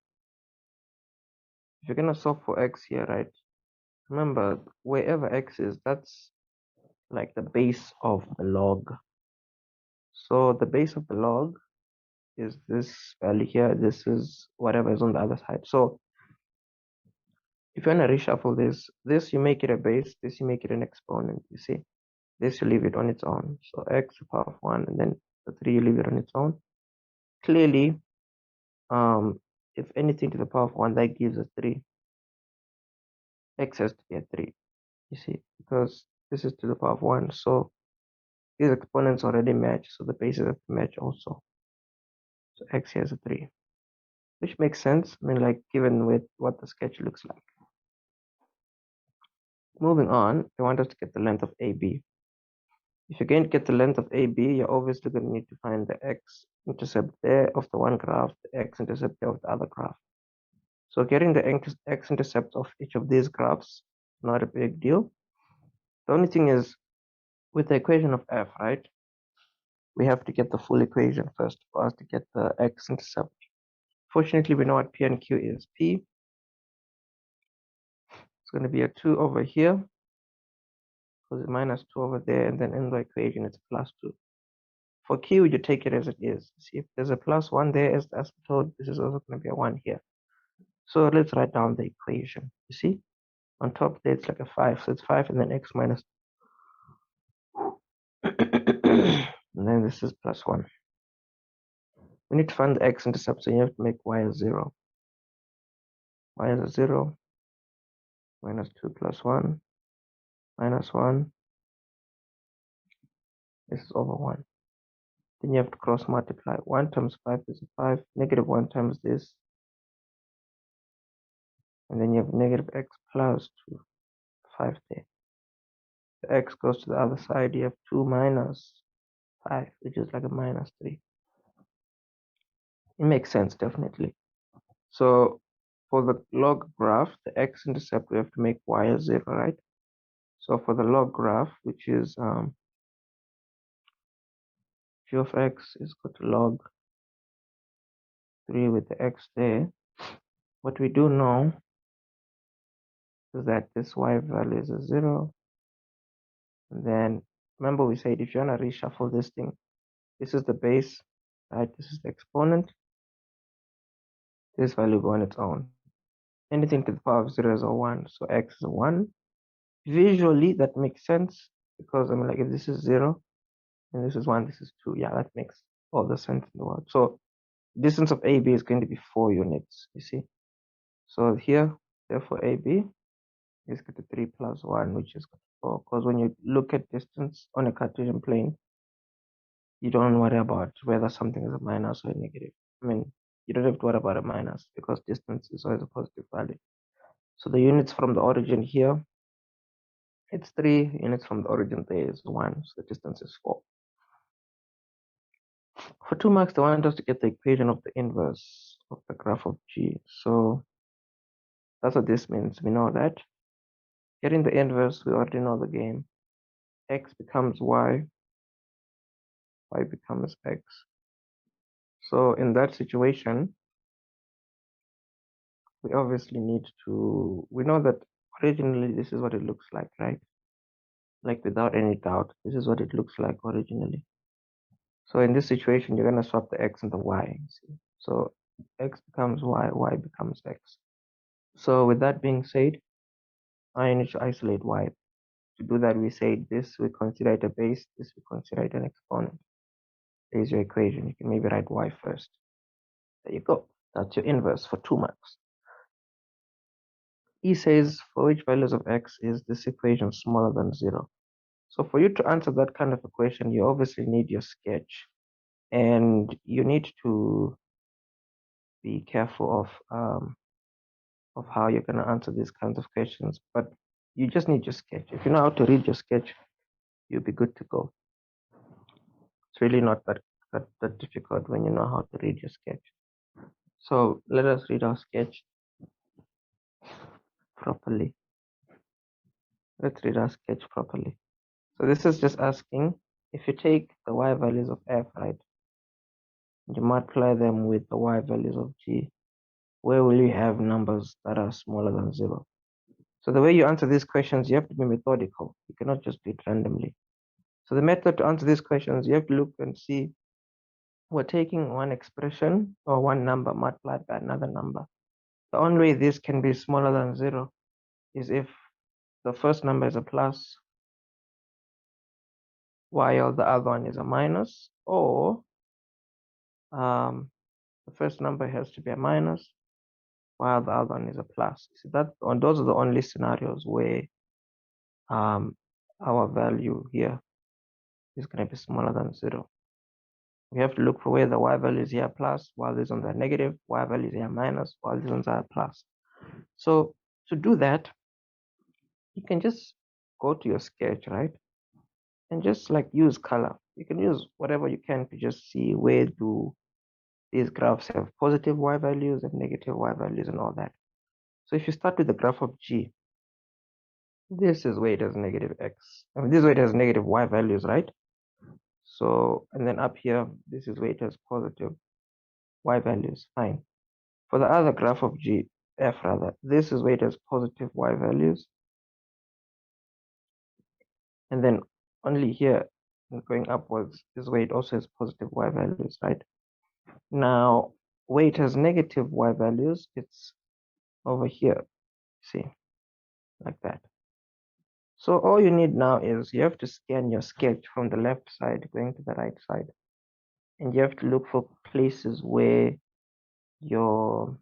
if you're gonna solve for x here, right? Remember, wherever x is, that's like the base of the log. So the base of the log is this value here. This is whatever is on the other side. So if you want to reshuffle this you make it a base, this you make it an exponent. You see, this you leave it on its own. So x to the power of 1, and then the 3 you leave it on its own. Clearly, if anything to the power of 1, that gives us 3. X has to be a 3. You see, because this is to the power of 1. So these exponents already match, so the bases have to match also. So x here is a 3, which makes sense. I mean, like, given with what the sketch looks like. Moving on, they want us to get the length of AB. If you're going to get the length of AB, you're obviously going to need to find the x-intercept there of the one graph, the x-intercept there of the other graph. So getting the x-intercept of each of these graphs, not a big deal. The only thing is, with the equation of f, right, we have to get the full equation first for us to get the x-intercept. Fortunately, we know what P and Q is. P is going to be a 2 over here, because it's minus 2 over there, and then in the equation it's plus 2. For Q, you take it as it is. See, if there's a plus 1 there as the asymptote, this is also going to be a 1 here. So let's write down the equation. You see, on top there it's like a 5. So it's 5 and then x minus and then this is plus 1. We need to find the x-intercept, so you have to make y a 0. Y is a 0, minus 2 plus 1, minus 1. This is over 1. Then you have to cross multiply. 1 times 5 is a 5. Negative 1 times this. And then you have negative x plus 2. 5 there. The x goes to the other side. You have 2 minus 5, which is like a minus 3. It makes sense, definitely. So for the log graph, the x-intercept, we have to make y a 0, right? So for the log graph, which is g of x is equal to log 3 with the x there, what we do know is that this y value is a 0. And then remember we said if you want to reshuffle this thing, this is the base, right? This is the exponent. This value go on its own. Anything to the power of 0 is a 1, so x is a 1. Visually, that makes sense because, I mean, like, if this is 0 and this is 1, this is 2, yeah, that makes all the sense in the world. So distance of AB is going to be 4 units, you see. So here, therefore, AB is equal to 3 plus 1, which is 4. Because when you look at distance on a Cartesian plane, you don't worry about whether something is a minus or a negative. I mean, you don't have to worry about a minus because distance is always a positive value. So the units from the origin here, it's 3. Units from the origin there is 1. So the distance is 4. For 2 marks, they want us to get the equation of the inverse of the graph of G. So that's what this means. We know that. Getting the inverse, we already know the game. X becomes Y, Y becomes X. So in that situation, we obviously need to, we know that originally this is what it looks like, right? Like without any doubt, this is what it looks like originally. So in this situation, you're gonna swap the X and the Y, see? So X becomes Y, Y becomes X. So with that being said, I need to isolate Y. To do that, we say this, we consider it a base, this we consider it an exponent. There's your equation. You can maybe write Y first. There you go. That's your inverse for 2 marks. E says for which values of x is this equation smaller than 0? So for you to answer that kind of a question, you obviously need your sketch. And you need to be careful of how you're going to answer these kinds of questions. But you just need your sketch. If you know how to read your sketch, you'll be good to go. It's really not that difficult when you know how to read your sketch. So let us read our sketch properly. Let's read our sketch properly. So this is just asking, if you take the y values of f, right, and you multiply them with the y values of g, where will you have numbers that are smaller than 0? So the way you answer these questions, you have to be methodical. You cannot just do it randomly. So the method to answer these questions, you have to look and see, we're taking one expression or one number multiplied by another number. The only way this can be smaller than 0 is if the first number is a plus while the other one is a minus, or the first number has to be a minus while the other one is a plus. So those are the only scenarios where our value here is going to be smaller than 0. We have to look for where the y value is here plus, while these ones are negative, y value is here minus, while these ones are plus. So to do that, you can just go to your sketch, right? And just like use color. You can use whatever you can to just see where do these graphs have positive y values and negative y values and all that. So if you start with the graph of G, this is where it has negative x. I mean, this is where it has negative y values, right? So, and then up here, this is where it has positive y values, fine. For the other graph of G, F rather, this is where it has positive y values. And then only here, going upwards, is where it also has positive y values, right? Now, where it has negative y values, it's over here, see, like that. So all you need now is you have to scan your sketch from the left side going to the right side. And you have to look for places where your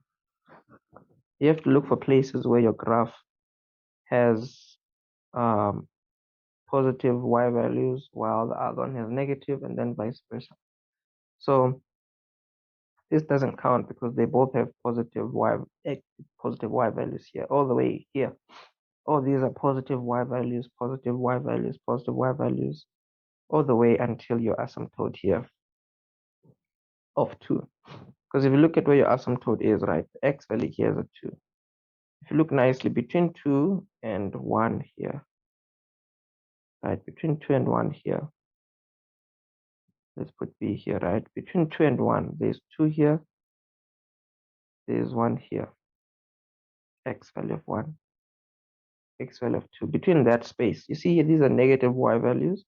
graph has positive y values while the other one has negative, and then vice versa. So this doesn't count because they both have positive y values here, all the way here. All these are positive y values, positive y values, positive y values, all the way until your asymptote here of 2. Because if you look at where your asymptote is, right, the x value here is a 2. If you look nicely, between 2 and 1 here, right, between 2 and 1 here, let's put b here, right, between 2 and 1, there's 2 here, there's 1 here, x value of 1, x value of 2. Between that space, you see here, these are negative y values,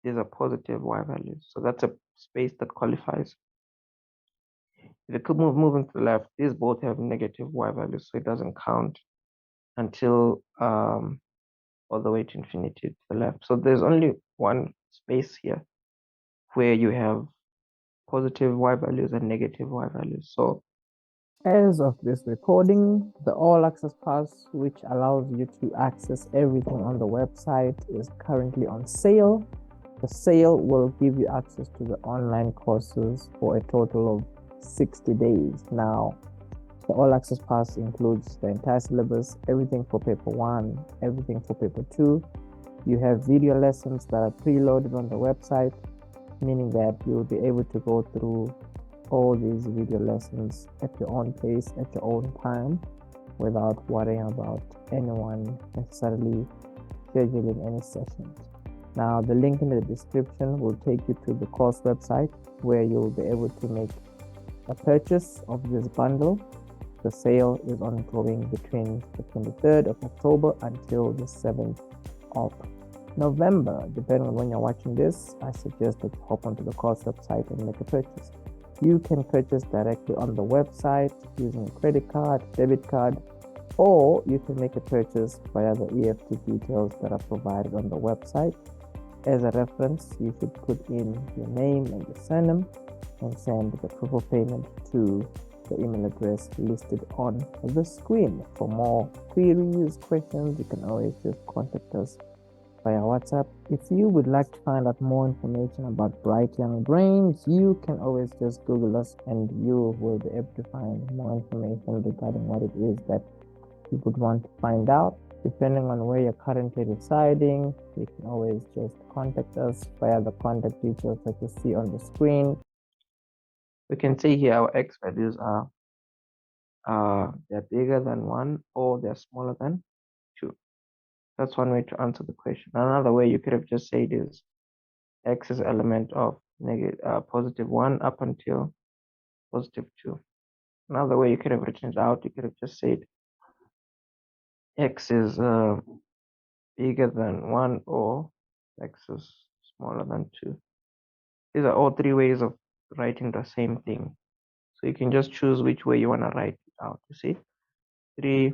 these are positive y values. So that's a space that qualifies. If you could moving to the left, these both have negative y values, so it doesn't count until all the way to infinity to the left. So there's only one space here where you have positive y values and negative y values. So as of this recording, the all access pass, which allows you to access everything on the website, is currently on sale. The sale will give you access to the online courses for a total of 60 days. Now, the all access pass includes the entire syllabus, everything for paper 1, everything for paper 2. You have video lessons that are preloaded on the website, meaning that you'll be able to go through all these video lessons at your own pace, at your own time, without worrying about anyone necessarily scheduling any sessions. Now, the link in the description will take you to the course website where you'll be able to make a purchase of this bundle. The sale is ongoing between the 23rd of October until the 7th of November. Depending on when you're watching this, I suggest that you hop onto the course website and make a purchase. You can purchase directly on the website using a credit card, debit card, or you can make a purchase via the EFT details that are provided on the website. As a reference, you should put in your name and your surname and send the proof of payment to the email address listed on the screen. For more queries, questions, you can always just contact us via WhatsApp. If you would like to find out more information about Bright Young Brains, you can always just Google us and you will be able to find more information regarding what it is that you would want to find out. Depending on where you're currently residing, you can always just contact us via the contact details that you see on the screen. we can see here our x values are they're bigger than 1 or they're smaller than 2. That's one way to answer the question. Another way you could have just said is x is element of positive 1 up until positive 2. Another way you could have written it out, you could have just said x is bigger than 1 or x is smaller than 2. These are all three ways of writing the same thing. So you can just choose which way you want to write it out. You see, three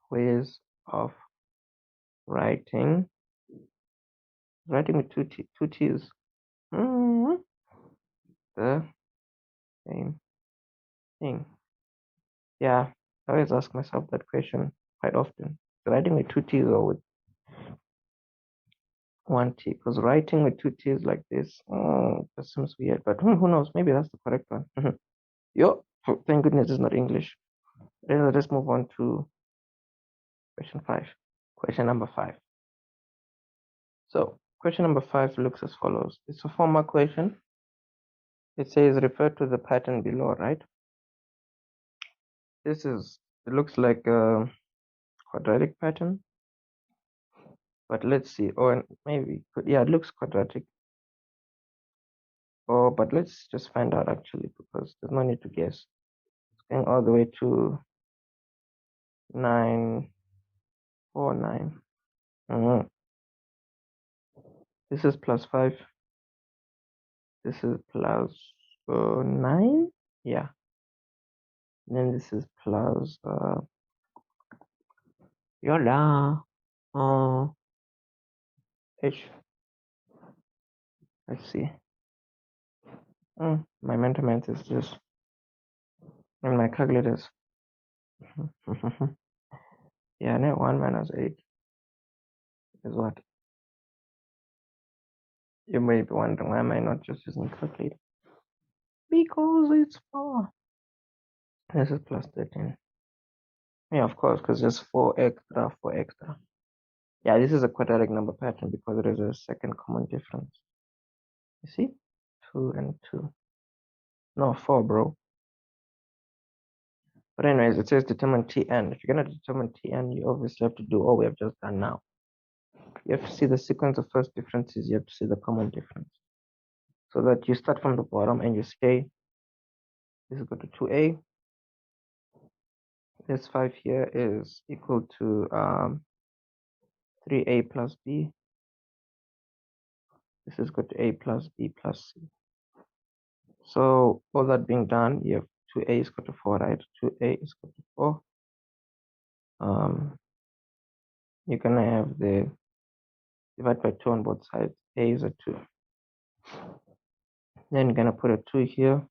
ways of writing with two t's the same thing. Yeah, I always ask myself that question quite often. Writing with two t's or with one t? Because writing with two t's like this, that seems weird. But who knows? Maybe that's the correct one. Yo, thank goodness it's not English. Let's move on to question 5. Question number 5. So question number 5 looks as follows. It's a formal question. It says refer to the pattern below, right? It looks like a quadratic pattern, but let's see. Or maybe, yeah, it looks quadratic. Oh, but let's just find out actually, because there's no need to guess. It's going all the way to 9, 4, 9. This is plus 5. This is plus 9. Yeah. And then this is plus yola h. Let's see. My mental math is just in my calculators. Yeah, net 1 minus 8 is what? You may be wondering, why am I not just using calculator? Because it's 4. This is plus 13. Yeah, of course, because just 4 extra, 4 extra. Yeah, this is a quadratic number pattern because there is a second common difference. You see? 2 and 2. No, 4, bro. But anyways, it says determine Tn. If you're going to determine Tn, you obviously have to do all we have just done now. You have to see the sequence of first differences. You have to see the common difference. So that you start from the bottom and you say, this is equal to 2a. This 5 here is equal to 3a plus b. This is equal to a plus b plus c. So all that being done, you have 2a is equal to 4, right? 2a is equal to 4. You're going to have the divide by 2 on both sides. A is a 2. Then you're going to put a 2 here.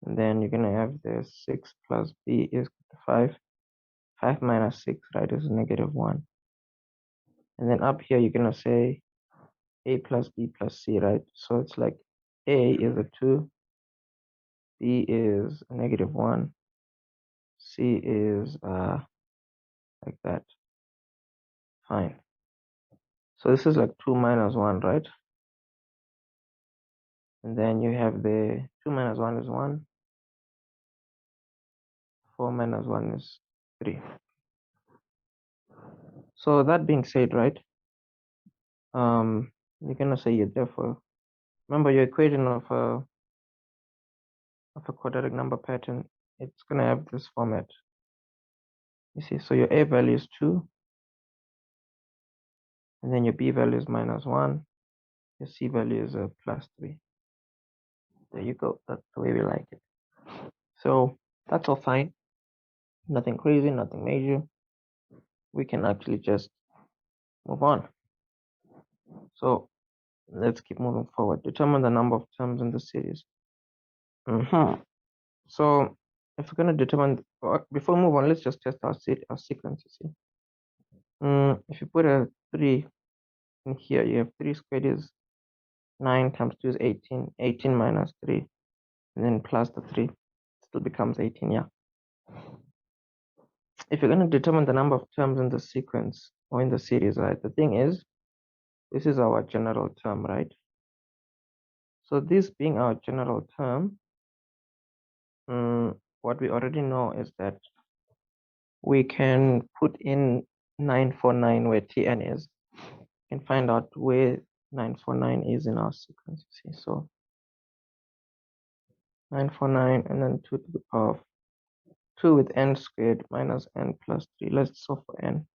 And then you're going to have the 6 plus b is equal to 5. 5 minus 6, right, is negative 1. And then up here, you're going to say a plus b plus c, right? So it's like a is a 2, b is a negative 1, c is like that. Fine. So this is like 2 minus 1, right? And then you have the 2 minus 1 is 1. 4 minus 1 is 3. So that being said, right, you're gonna say you therefore remember your equation of a quadratic number pattern. It's gonna have this format. You see, so your a value is 2, and then your b value is minus 1. Your c value is a plus 3. There you go. That's the way we like it. So that's all fine. Nothing crazy, nothing major. We can actually just move on. So let's keep moving forward. Determine the number of terms in the series. So if we're going to determine, before we move on, let's just test our sequence. You see, if you put a 3 in here, you have 3 squared is 9 times 2 is 18. 18 minus 3, and then plus the 3 still becomes 18. Yeah. If you're going to determine the number of terms in the sequence or in the series, right, the thing is, this is our general term, right? So this being our general term, what we already know is that we can put in 949 where Tn is and find out where 949 is in our sequence. You see, so 949, and then 2 to the power of 2 with n squared minus n plus 3. Let's solve for n.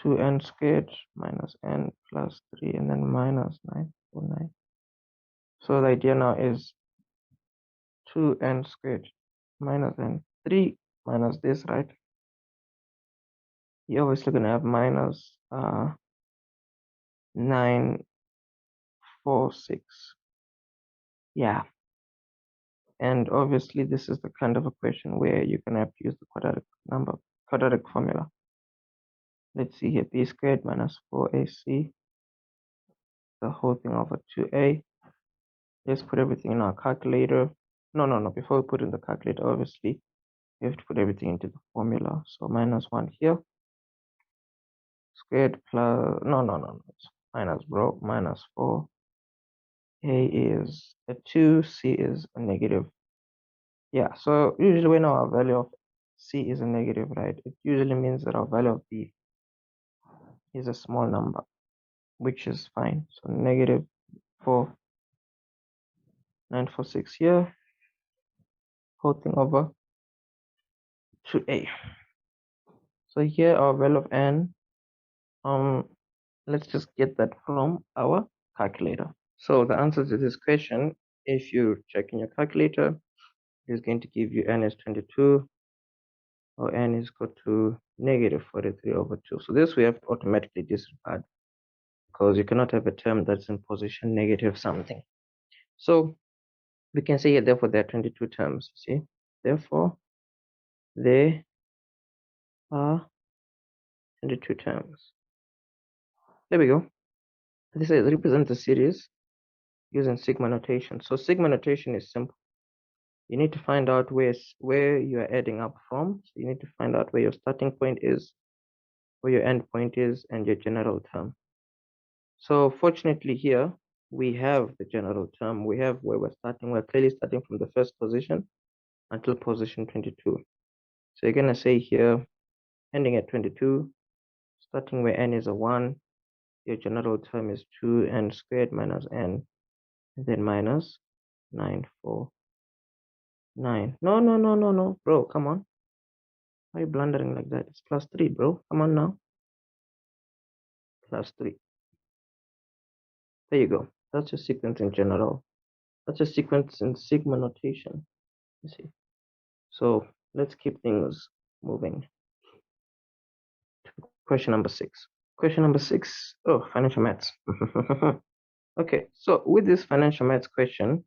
2n squared minus n plus 3, and then minus 949. So the idea now is 2n squared minus n 3 minus this, right? You're obviously going to have minus 946. Yeah. And obviously this is the kind of equation where you're going to have to use the quadratic formula. Let's see here, b squared minus 4ac, the whole thing over 2a. Let's put everything in our calculator. No, before we put in the calculator, obviously we have to put everything into the formula. So minus 1 here, squared plus, no, it's minus, bro, minus 4. A is a 2, C is a negative. Yeah, so usually when our value of C is a negative, right, it usually means that our value of B is a small number, which is fine. So negative 4946 here, whole thing over 2A. So here our value of N, let's just get that from our calculator. So the answer to this question, if you check in your calculator, is going to give you N is 22, or N is equal to negative 43 over 2. So this we have to automatically disregard, because you cannot have a term that's in position negative something. So we can say here, therefore, there are 22 terms. See, therefore, there are 22 terms. There we go. This is represent the series using sigma notation. So sigma notation is simple. You need to find out where you are adding up from. So you need to find out where your starting point is, where your end point is, and your general term. So fortunately here, we have the general term. We have where we're starting. We're clearly starting from the first position until position 22. So you're going to say here, ending at 22, starting where n is a 1, your general term is 2n squared minus n, and then minus 949. No, bro, come on. Why are you blundering like that? It's plus 3, bro. Come on now. Plus 3. There you go. That's your sequence in general. That's a sequence in sigma notation. You see. So let's keep things moving. Question number 6. Question number 6. Oh, financial maths. Okay, so with this financial maths question,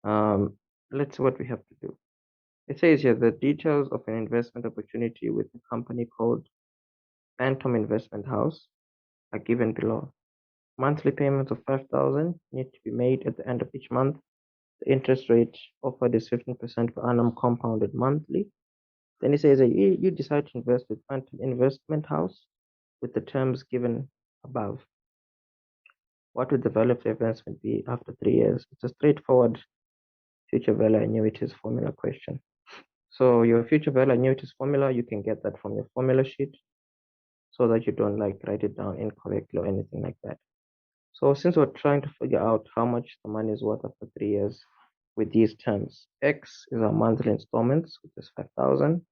let's see what we have to do. It says here the details of an investment opportunity with a company called Phantom Investment House are given below. Monthly payments of 5,000 need to be made at the end of each month. The interest rate offered is 15% per annum compounded monthly. Then it says that you decide to invest with Phantom Investment House with the terms given above. What would the value of the investment be after 3 years? It's a straightforward future value annuities formula question. So your future value annuities formula, you can get that from your formula sheet so that you don't like write it down incorrectly or anything like that. So since we're trying to figure out how much the money is worth after 3 years with these terms, X is our monthly installments, which is 5,000.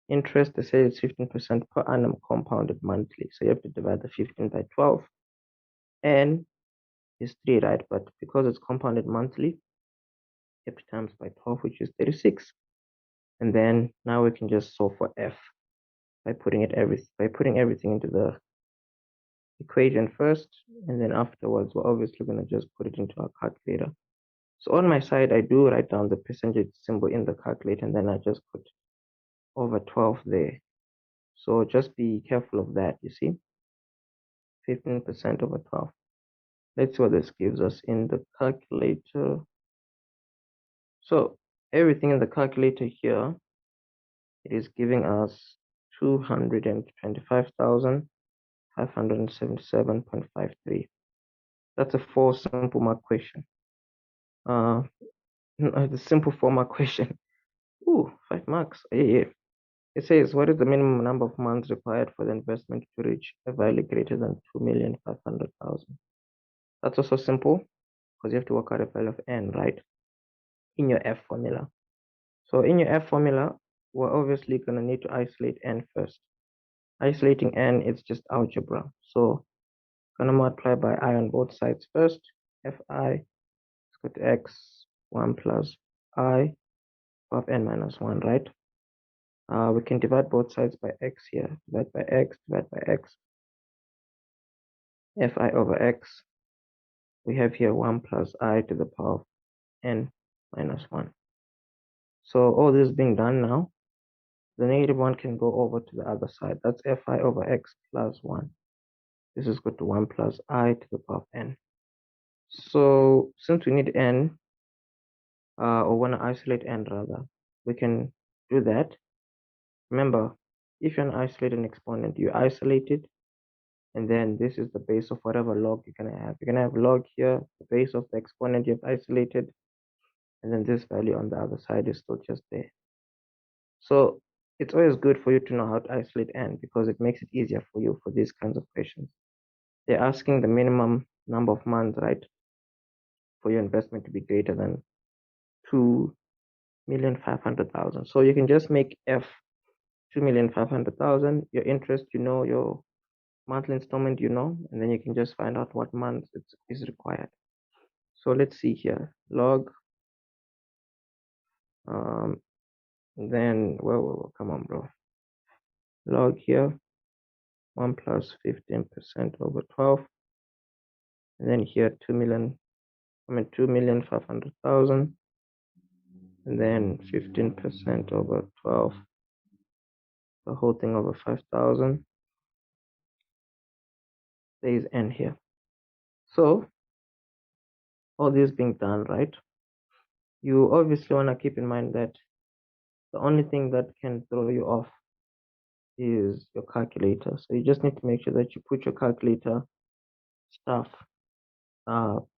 Interest, they say it's 15% per annum compounded monthly. So you have to divide the 15 by 12. N is 3, right? But because it's compounded monthly, you have to times by 12, which is 36. And then now we can just solve for F by putting everything into the equation first, and then afterwards we're obviously going to just put it into our calculator. So on my side, I do write down the percentage symbol in the calculator, and then I just put over 12 there. So just be careful of that, you see. 15% over 12. Let's see what this gives us in the calculator. So everything in the calculator here, it is giving us 225,577.53. That's a 4 simple mark question. The simple 4 mark question. Ooh, 5 marks. Yeah. It says, what is the minimum number of months required for the investment to reach a value greater than 2,500,000? That's also simple because you have to work out a value of n, right? in your F formula. So in your F formula, we're obviously going to need to isolate n first. Isolating n is just algebra. So going to multiply by I on both sides first. Fi is equal to x 1 plus I of n minus 1, right? We can divide both sides by x here. Divide by x, divide by x. Fi over x, we have here 1 plus I to the power of n minus 1. So all this being done now, the negative 1 can go over to the other side. That's Fi over x plus 1. This is equal to 1 plus I to the power of n. So since we need n, or want to isolate n rather, we can do that. Remember, if you want to isolate an exponent, you isolate it, and then this is the base of whatever log you're going to have. You're going to have log here, the base of the exponent you've isolated, and then this value on the other side is still just there. So it's always good for you to know how to isolate n because it makes it easier for you for these kinds of questions. They're asking the minimum number of months, right, for your investment to be greater than 2,500,000. So you can just make F 2,500,000. Your interest, you know, your monthly installment, you know, and then you can just find out what months it is required. So let's see here, log, then, well, come on, bro. Log here, 1 plus 15% over 12, and then here 2,500,000, and then 15% over 12, the whole thing over 5,000. There is n here. So all this being done, right? You obviously want to keep in mind that the only thing that can throw you off is your calculator. So you just need to make sure that you put your calculator stuff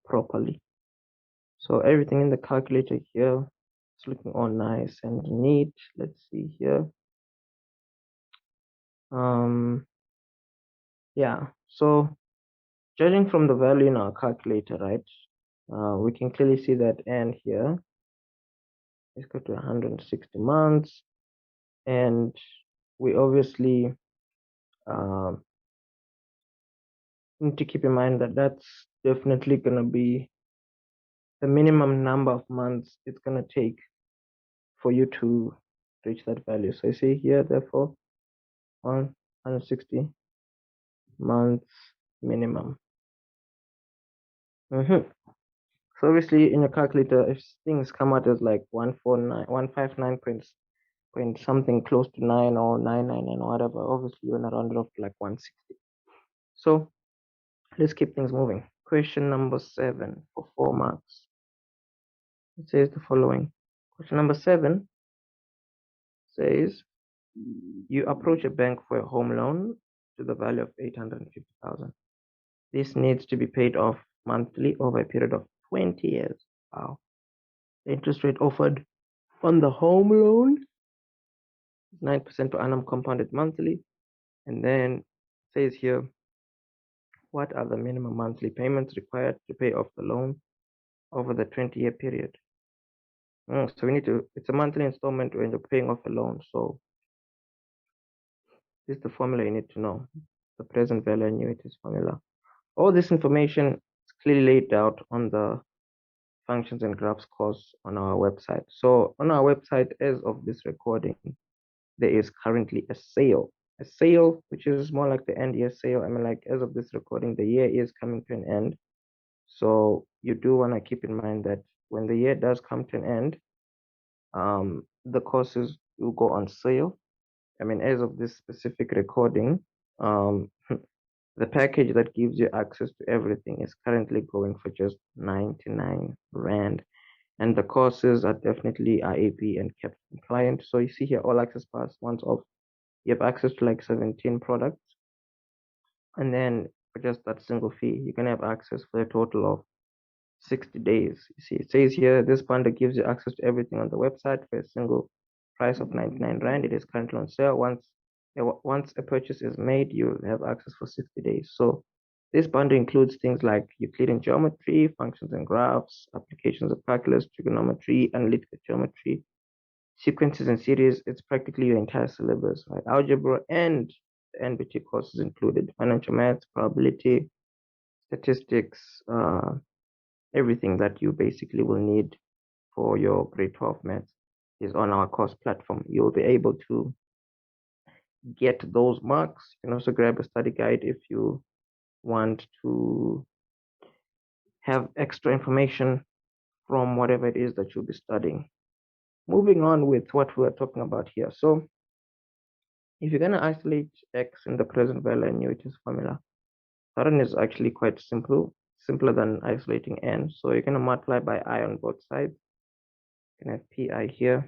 properly. So everything in the calculator here is looking all nice and neat. Let's see here. Yeah, so judging from the value in our calculator, right, we can clearly see that n here is equal to 160 months, and we obviously need to keep in mind that that's definitely going to be the minimum number of months it's going to take for you to reach that value. So I say here, therefore, 160 months minimum. So obviously in your calculator, if things come out as like 159 point something close to 9 or 99 or whatever, obviously you're gonna round it off to like 160. So let's keep things moving. Question number 7 for 4 marks. It says the following. Question number 7 says you approach a bank for a home loan to the value of 850,000. This needs to be paid off monthly over a period of 20 years. Wow. The interest rate offered on the home loan is 9% per annum compounded monthly. And then it says here, what are the minimum monthly payments required to pay off the loan over the 20-year period? So we need to, it's a monthly installment when you're paying off a loan. So this is the formula you need to know, the present value annuities formula. All this information is clearly laid out on the functions and graphs course on our website. So on our website, as of this recording, there is currently a sale, which is more like the end year sale. I mean, like as of this recording, the year is coming to an end. So you do want to keep in mind that when the year does come to an end, the courses will go on sale. I mean, as of this specific recording, the package that gives you access to everything is currently going for just 99 Rand. And the courses are definitely IAP and kept compliant. So you see here, all access pass, once off, you have access to like 17 products. And then for just that single fee, you can have access for a total of 60 days. You see, it says here, this bundle gives you access to everything on the website for a single price of 99 Rand. It is currently on sale. Once a purchase is made, you'll have access for 60 days. So This bundle includes things like Euclidean geometry, functions and graphs, applications of calculus, trigonometry, analytical geometry, sequences and series. It's practically your entire syllabus, right? Algebra and the NBT courses included, financial maths, probability, statistics, everything that you basically will need for your grade 12 maths is on our course platform. You'll be able to get those marks. You can also grab a study guide if you want to have extra information from whatever it is that you'll be studying. Moving on with what we're talking about here. So if you're going to isolate x in the present value annuities formula, that one is actually quite simple, simpler than isolating n. So you're going to multiply by I on both sides. You can have pi here,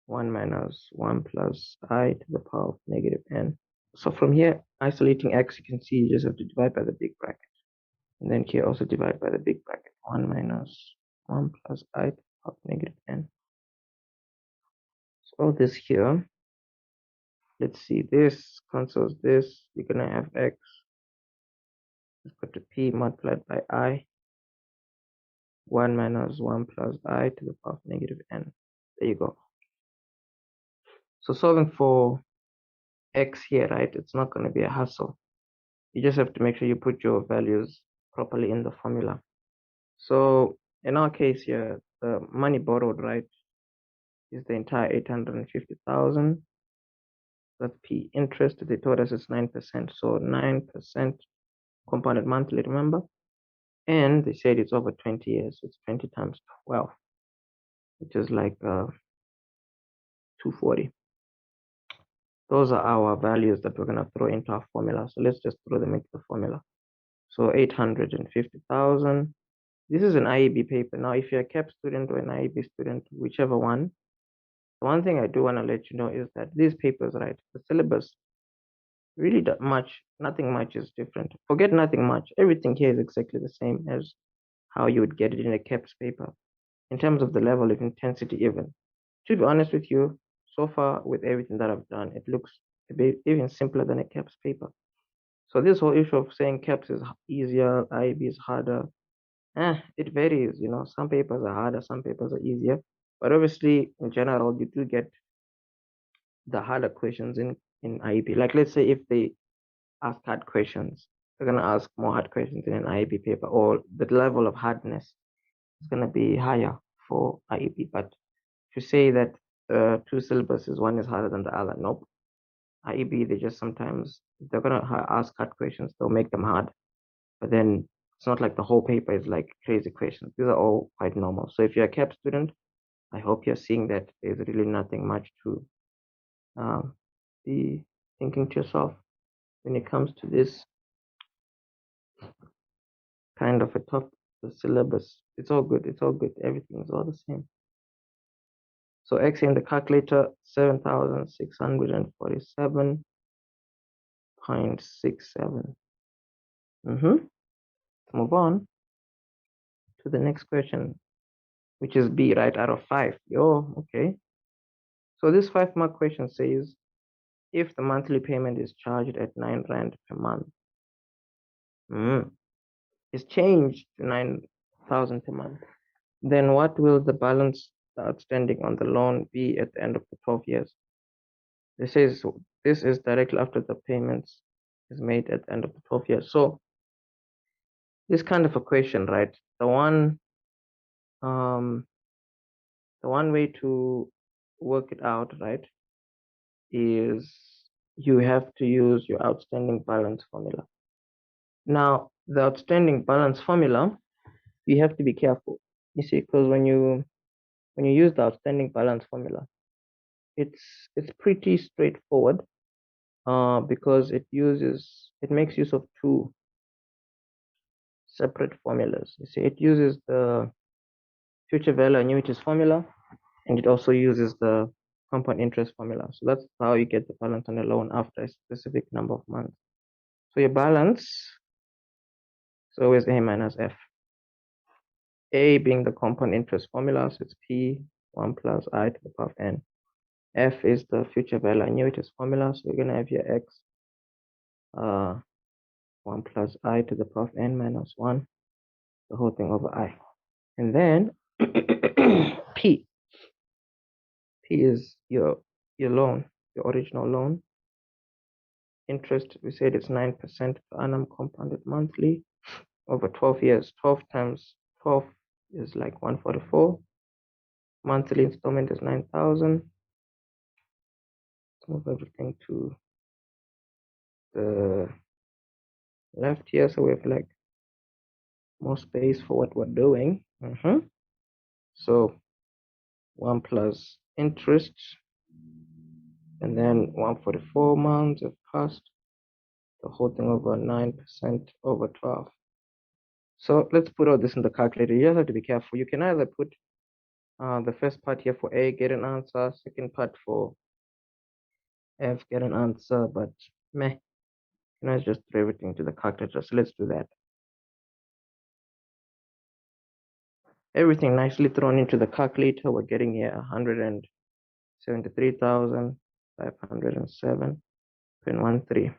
1 minus 1 plus I to the power of negative n. So from here, isolating x, you can see you just have to divide by the big bracket. And then here also divide by the big bracket, 1 minus 1 plus I to the power of negative n. So all this here, let's see, this cancels this. You're going to have x is equal to p multiplied by I, 1 minus 1 plus I to the power of negative n. There you go. So solving for x here, right, it's not going to be a hassle. You just have to make sure you put your values properly in the formula. So in our case here, the money borrowed, right, is the entire 850,000. That's P. Interest, they told us it's 9%. So 9% compounded monthly, remember? And they said it's over 20 years. It's 20 times 12, which is like 240. Those are our values that we're going to throw into our formula. So let's just throw them into the formula. So 850,000. This is an IEB paper. Now, if you're a CAP student or an IEB student, whichever one, the one thing I do want to let you know is that these papers, right, the syllabus, really nothing much is different. Forget nothing much. Everything here is exactly the same as how you would get it in a CAPS paper in terms of the level of intensity even. To be honest with you, so far with everything that I've done, it looks a bit even simpler than a CAPS paper. So this whole issue of saying CAPS is easier, IB is harder, it varies, you know. Some papers are harder, some papers are easier. But obviously, in general, you do get the harder questions in IB. Like let's say if they ask hard questions, they're gonna ask more hard questions in an IB paper, or the level of hardness is gonna be higher for IB. But to say that two syllabuses, one is harder than the other, nope. IEB, they just sometimes, they're gonna ask hard questions, they'll make them hard, but then it's not like the whole paper is like crazy questions. These are all quite normal. So if you're a CAP student, I hope you're seeing that there's really nothing much to be thinking to yourself when it comes to this kind of a tough syllabus. It's all good. It's all good. Everything is all the same. So X in the calculator, 7,647.67. Let's move on to the next question, which is B, right, out of 5. Okay. So this 5-mark question says, if the monthly payment is charged at 9 Rand per month, is changed to 9,000 per month, then what will the balance outstanding on the loan be at the end of the 12 years? This is directly after the payments is made at the end of the 12 years. So this kind of a question, right? The one way to work it out, right, is you have to use your outstanding balance formula. Now, the outstanding balance formula, you have to be careful. You see, because when you use the outstanding balance formula, it's pretty straightforward, because it makes use of two separate formulas. You see, it uses the future value annuities formula, and it also uses the compound interest formula. So that's how you get the balance on a loan after a specific number of months. So your balance is always A minus F. A being the compound interest formula, so it's P 1 plus I to the power of N. F is the future value annuities formula, so you're gonna have your X 1 plus I to the power of n minus 1, the whole thing over I. And then P is your loan, your original loan. Interest, we said it's 9% per annum compounded monthly over 12 years. 12 times 12 is like 144. Monthly installment is 9,000. Let's move everything to the left here so we have like more space for what we're doing. So 1 plus interest, and then 144 months have passed, the whole thing over 9% over 12. So let's put all this in the calculator. You just have to be careful. You can either put the first part here for A, get an answer, second part for F, get an answer, but meh, you know, just throw everything to the calculator. So let's do that. Everything nicely thrown into the calculator. We're getting here 173,507.13.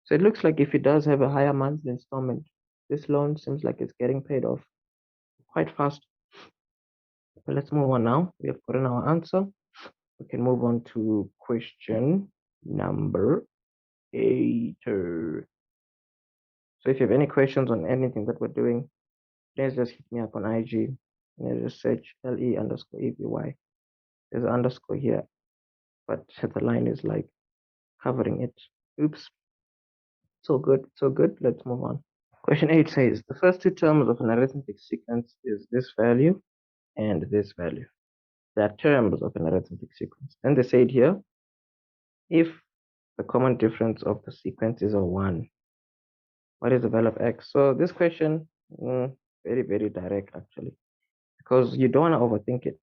So it looks like if it does have a higher monthly installment, this loan seems like it's getting paid off quite fast. But let's move on now. We have gotten our answer. We can move on to question number 8. So if you have any questions on anything that we're doing, please just hit me up on IG and just search LE_EVY. There's an underscore here, but the line is like covering it. Oops. So good, so good. Let's move on. Question 8 says the first two terms of an arithmetic sequence is this value and this value. They are terms of an arithmetic sequence. Then they said here, if the common difference of the sequence is a 1, what is the value of x? So this question, very, very direct actually, because you don't want to overthink it.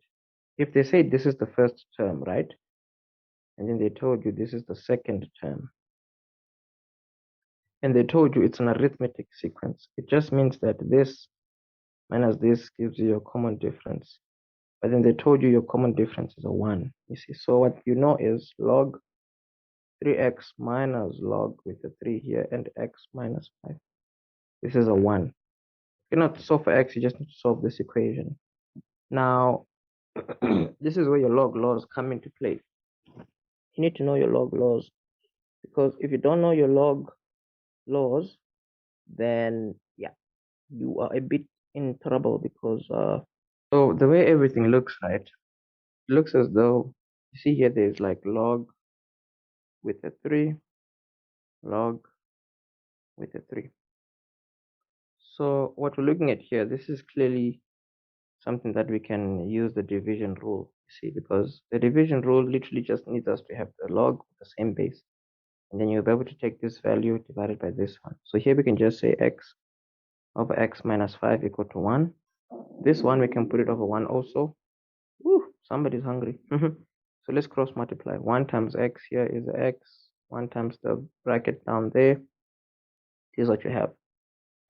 If they say this is the first term, right? And then they told you this is the second term, and they told you it's an arithmetic sequence, it just means that this minus this gives you a common difference. But then they told you your common difference is a 1. You see, so what you know is log 3x minus log with the 3 here and x minus 5. This is a 1. You cannot solve for x, you just need to solve this equation. Now, this is where your log laws come into play. You need to know your log laws, because if you don't know your log laws, then yeah, you are a bit in trouble, because so the way everything looks, right, it looks as though, you see here, there's like log with a 3, log with a 3. So what we're looking at here, this is clearly something that we can use the division rule, you see, because the division rule literally just needs us to have the log with the same base, and then you'll be able to take this value divided by this one. So here we can just say x over x minus 5 equal to 1. This one we can put it over 1 also. Woo, somebody's hungry. So let's cross multiply. 1 times x here is x, 1 times the bracket down there. Here's what you have.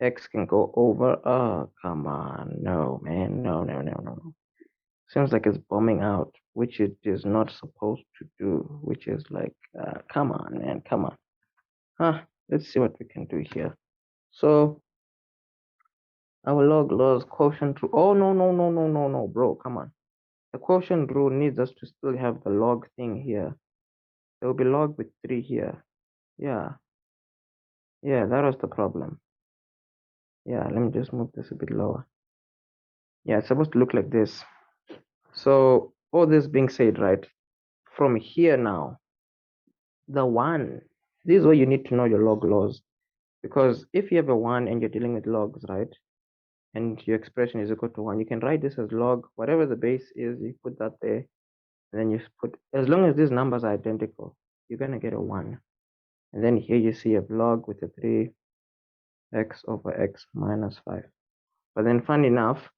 X can go over. Oh, come on. No, man. No. Seems like it's bombing out, which it is not supposed to do, which is like, come on, man. Come on. Let's see what we can do here. So our log laws quotient rule. Oh, no, bro. Come on. The quotient rule needs us to still have the log thing here. There will be log with 3 here. Yeah, that was the problem. Yeah, let me just move this a bit lower. Yeah, it's supposed to look like this. So all this being said, right, from here now, the 1, this is where you need to know your log laws, because if you have a 1 and you're dealing with logs, right, and your expression is equal to 1, you can write this as log, whatever the base is, you put that there, and then you put, as long as these numbers are identical, you're going to get a 1. And then here you see a log with a 3, x over x minus 5. But then fun enough,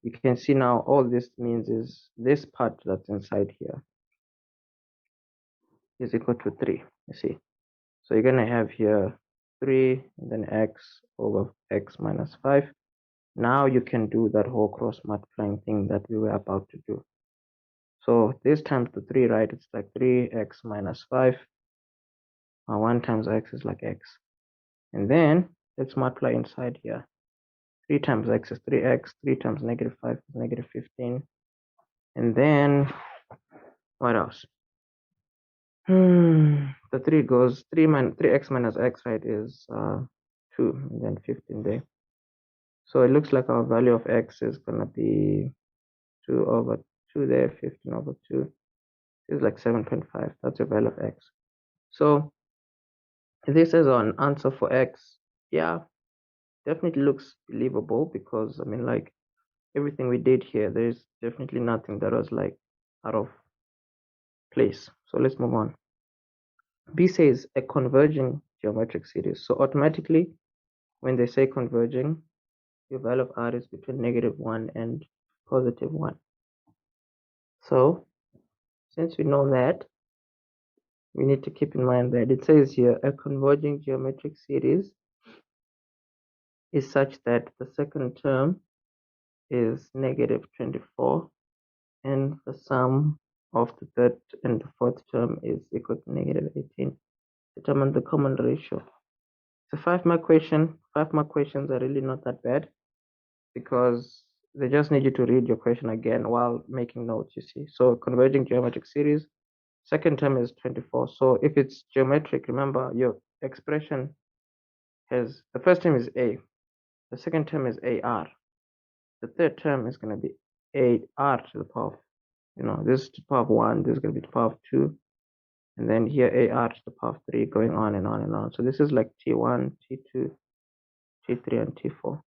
you can see now all this means is this part that's inside here is equal to 3, you see. So you're going to have here 3 and then x over x minus 5. Now you can do that whole cross multiplying thing that we were about to do. So this times the 3, right, it's like 3x minus 5. 1 times x is like x. And then let's multiply inside here. 3 times x is 3x, 3 times negative 5 is negative 15. And then what else? The 3 goes 3x minus x, right, is 2, and then 15 there. So it looks like our value of x is gonna be 2 over 2 there, 15 over 2 is like 7.5. That's your value of x. So this is an answer for x. Yeah, definitely looks believable, because I mean, like, everything we did here, there's definitely nothing that was like out of place. So let's move on. B says a converging geometric series. So automatically, when they say converging, your value of r is between -1 and +1. So since we know that, we need to keep in mind that it says here a converging geometric series is such that the second term is -24 and the sum of the third and the fourth term is equal to -18. Determine the common ratio. It's a 5-mark question. 5-mark questions are really not that bad, because they just need you to read your question again while making notes, you see. So converging geometric series, second term is 24. So if it's geometric, remember your expression has, the first term is a, the second term is ar, the third term is going to be ar to the power of, this is to the power of 1, this is going to be to the power of 2, and then here ar to the power of 3, going on and on and on. So this is like t1, t2, t3, and t4,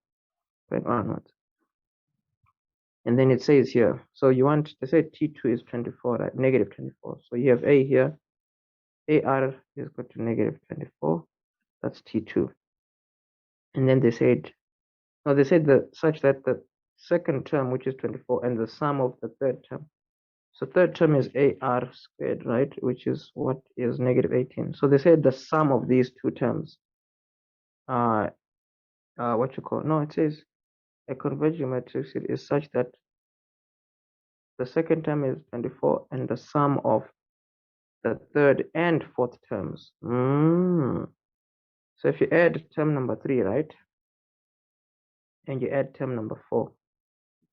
going onwards. And then it says here, so you want, they say t2 is 24, right? -24. So you have a here, ar is equal to -24, that's t2. And then they said, no, they said that such that the second term, which is 24, and the sum of the third term. So third term is ar squared, right? Which is what is -18. So they said the sum of these two terms, what you call, no, it says a converging matrix is such that the second term is 24 and the sum of the third and fourth terms. So if you add term number 3, right, and you add term number 4,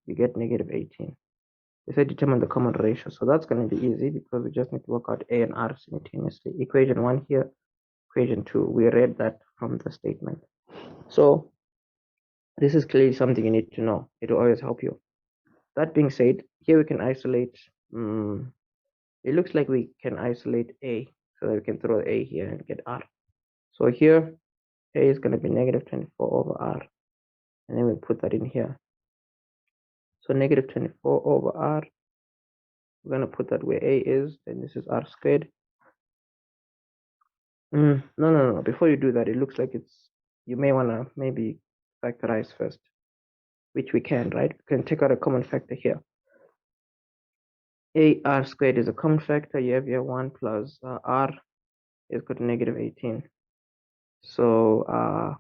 you get -18. They said determine the common ratio. So that's going to be easy, because we just need to work out a and r simultaneously. Equation 1 here, equation 2. We read that from the statement. So this is clearly something you need to know. It will always help you. That being said, here we can isolate. It looks like we can isolate a, so that we can throw a here and get r. So here, a is going to be -24 over r, and then we put that in here. So -24 over r, we're going to put that where a is, and this is r squared. No. Before you do that, it looks like you may want to maybe factorize first, which we can, right? We can take out a common factor here. ar squared is a common factor. You have here 1 plus r is equal to -18. So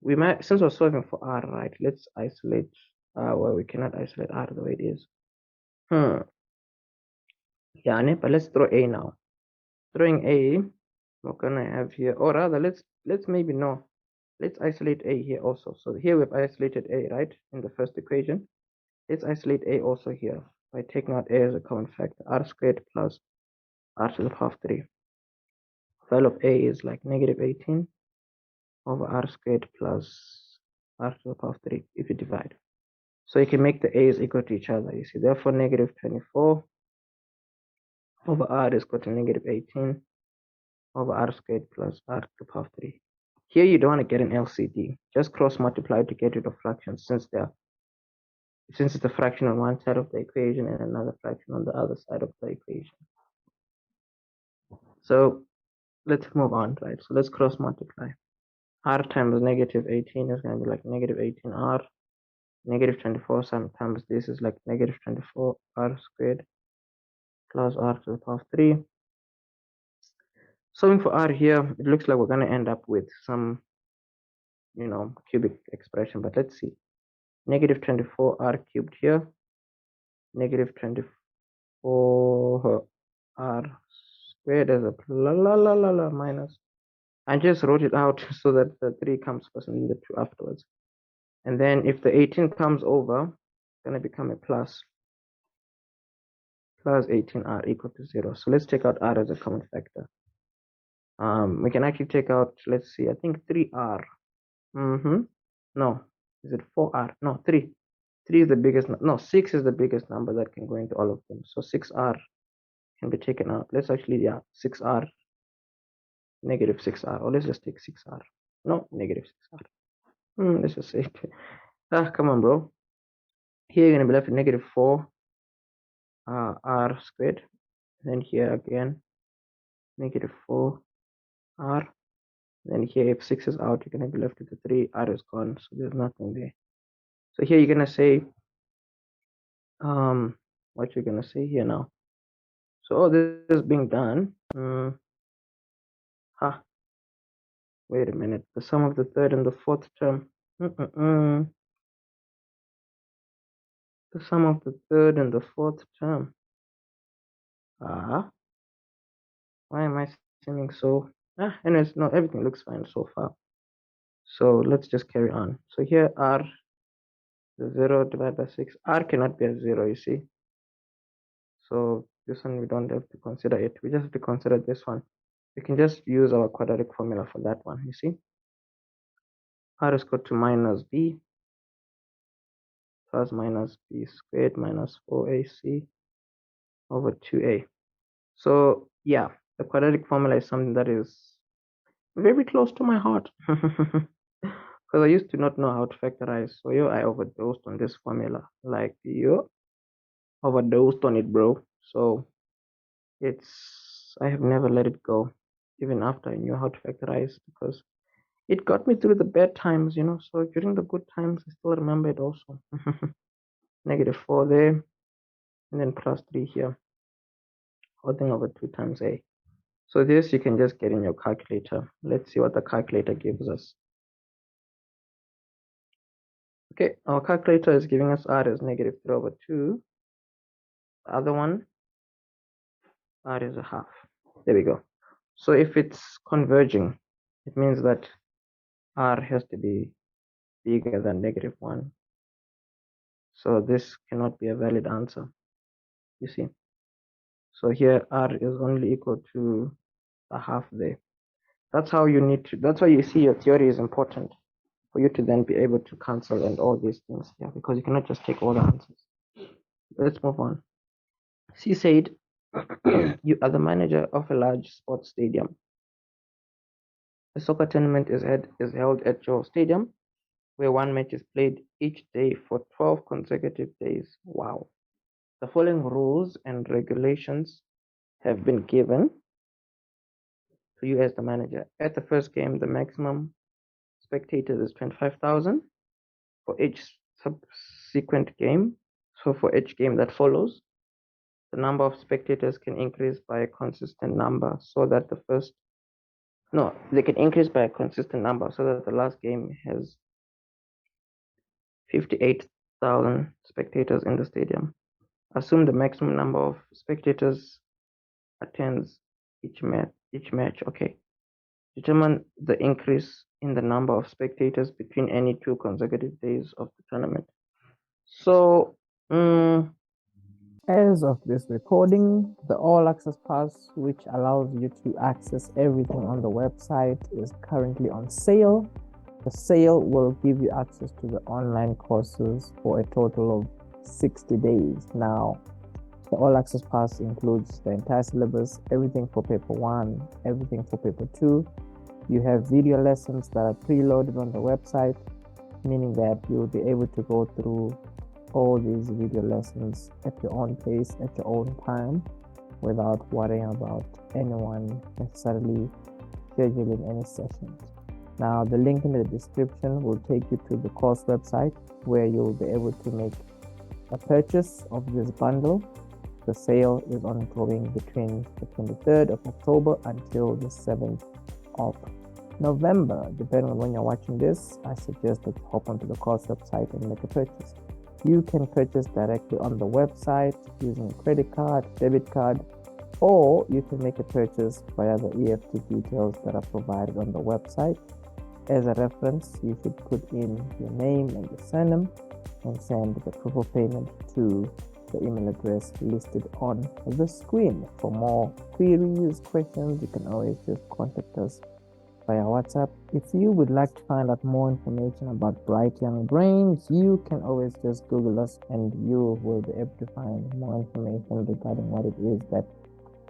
we might, since we're solving for r, right, let's isolate, well, we cannot isolate r the way it is. Yeah, but let's throw a now. Throwing a, we're gonna have here, or rather, let's maybe no, let's isolate a here also. So here we've isolated a, right, in the first equation. Let's isolate a also here by taking out a as a common factor. R squared plus r to the power of 3. Value of a is like -18 over r squared plus r to the power of 3 if you divide. So you can make the a's equal to each other, you see. Therefore, -24 over r is equal to -18 over r squared plus r to the power of 3. Here you don't want to get an LCD. Just cross multiply to get rid of fractions, since it's a fraction on one side of the equation and another fraction on the other side of the equation. So let's move on, right? So let's cross multiply. R times -18 is going to be like -18r. -24 sometimes this is like -24 r squared plus r to the power of 3. Solving for r here, it looks like we're going to end up with some, cubic expression, but let's see. -24r cubed here, -24 r squared as a minus I just wrote it out so that the 3 comes first and the 2 afterwards. And then if the 18 comes over, it's going to become a plus 18r equal to 0. So let's take out r as a common factor. We can actually take out, let's see, I think 3r. No, is it 4r? No, 3. 3 is the biggest, no, 6 is the biggest number that can go into all of them. So 6r can be taken out. Let's actually, 6r, negative 6r, or let's just take 6r. No, negative 6r. Let's just say, come on, bro. Here you're going to be left with negative 4 r squared. And then here again, negative 4 r. Then here, if 6 is out, you're going to be left with the 3, r is gone, so there's nothing there. So here you're going to say, what you're going to say here now. So all this is being done. Wait a minute. The sum of the third and the fourth term. The sum of the third and the fourth term. Why am I seeming so? Anyways, no, everything looks fine so far. So let's just carry on. So here r, the 0 divided by 6. R cannot be a 0, you see. So this one we don't have to consider it. We just have to consider this one. We can just use our quadratic formula for that one, you see. R is equal to minus b plus minus b squared minus 4ac over 2a. So yeah, the quadratic formula is something that is very close to my heart because I used to not know how to factorize. So I overdosed on this formula. Like overdosed on it, bro. So I have never let it go, even after I knew how to factorize, because it got me through the bad times, So during the good times, I still remember it also. Negative 4 there, and then plus 3 here. Whole thing over 2 times a. So this you can just get in your calculator. Let's see what the calculator gives us. Okay, our calculator is giving us r as negative 3 over 2. The other one, r is a half. There we go. So if it's converging, it means that r has to be bigger than negative 1. So this cannot be a valid answer, you see. So here r is only equal to a half there. That's how that's why you see your theory is important, for you to then be able to cancel and all these things here, because you cannot just take all the answers. Let's move on. She said, you are the manager of a large sports stadium. A soccer tournament is held at your stadium, where one match is played each day for 12 consecutive days. Wow. The following rules and regulations have been given to you as the manager. At the first game, the maximum spectators is 25,000 for each subsequent game. So for each game that follows, the number of spectators can increase by a consistent number so that they can increase by a consistent number so that the last game has 58,000 spectators in the stadium. Assume the maximum number of spectators attends each match. Okay. Determine the increase in the number of spectators between any 2 consecutive days of the tournament. So, as of this recording, the All Access Pass, which allows you to access everything on the website, is currently on sale. The sale will give you access to the online courses for a total of 60 days. Now, the All Access Pass includes the entire syllabus, everything for paper 1, everything for paper 2. You have video lessons that are preloaded on the website, meaning that you'll be able to go through all these video lessons at your own pace, at your own time, without worrying about anyone necessarily scheduling any sessions. Now, the link in the description will take you to the course website where you'll be able to make a purchase of this bundle. The sale is ongoing between the 23rd of October until the 7th of November. Depending on when you're watching this, I suggest that you hop onto the course website and make a purchase. You can purchase directly on the website using credit card, debit card, or you can make a purchase via the EFT details that are provided on the website. As a reference, you should put in your name and your surname and send the proof of payment to the email address listed on the screen. For more queries, questions, you can always just contact us via WhatsApp. If you would like to find out more information about Bright Young Brains, you can always just Google us and you will be able to find more information regarding what it is that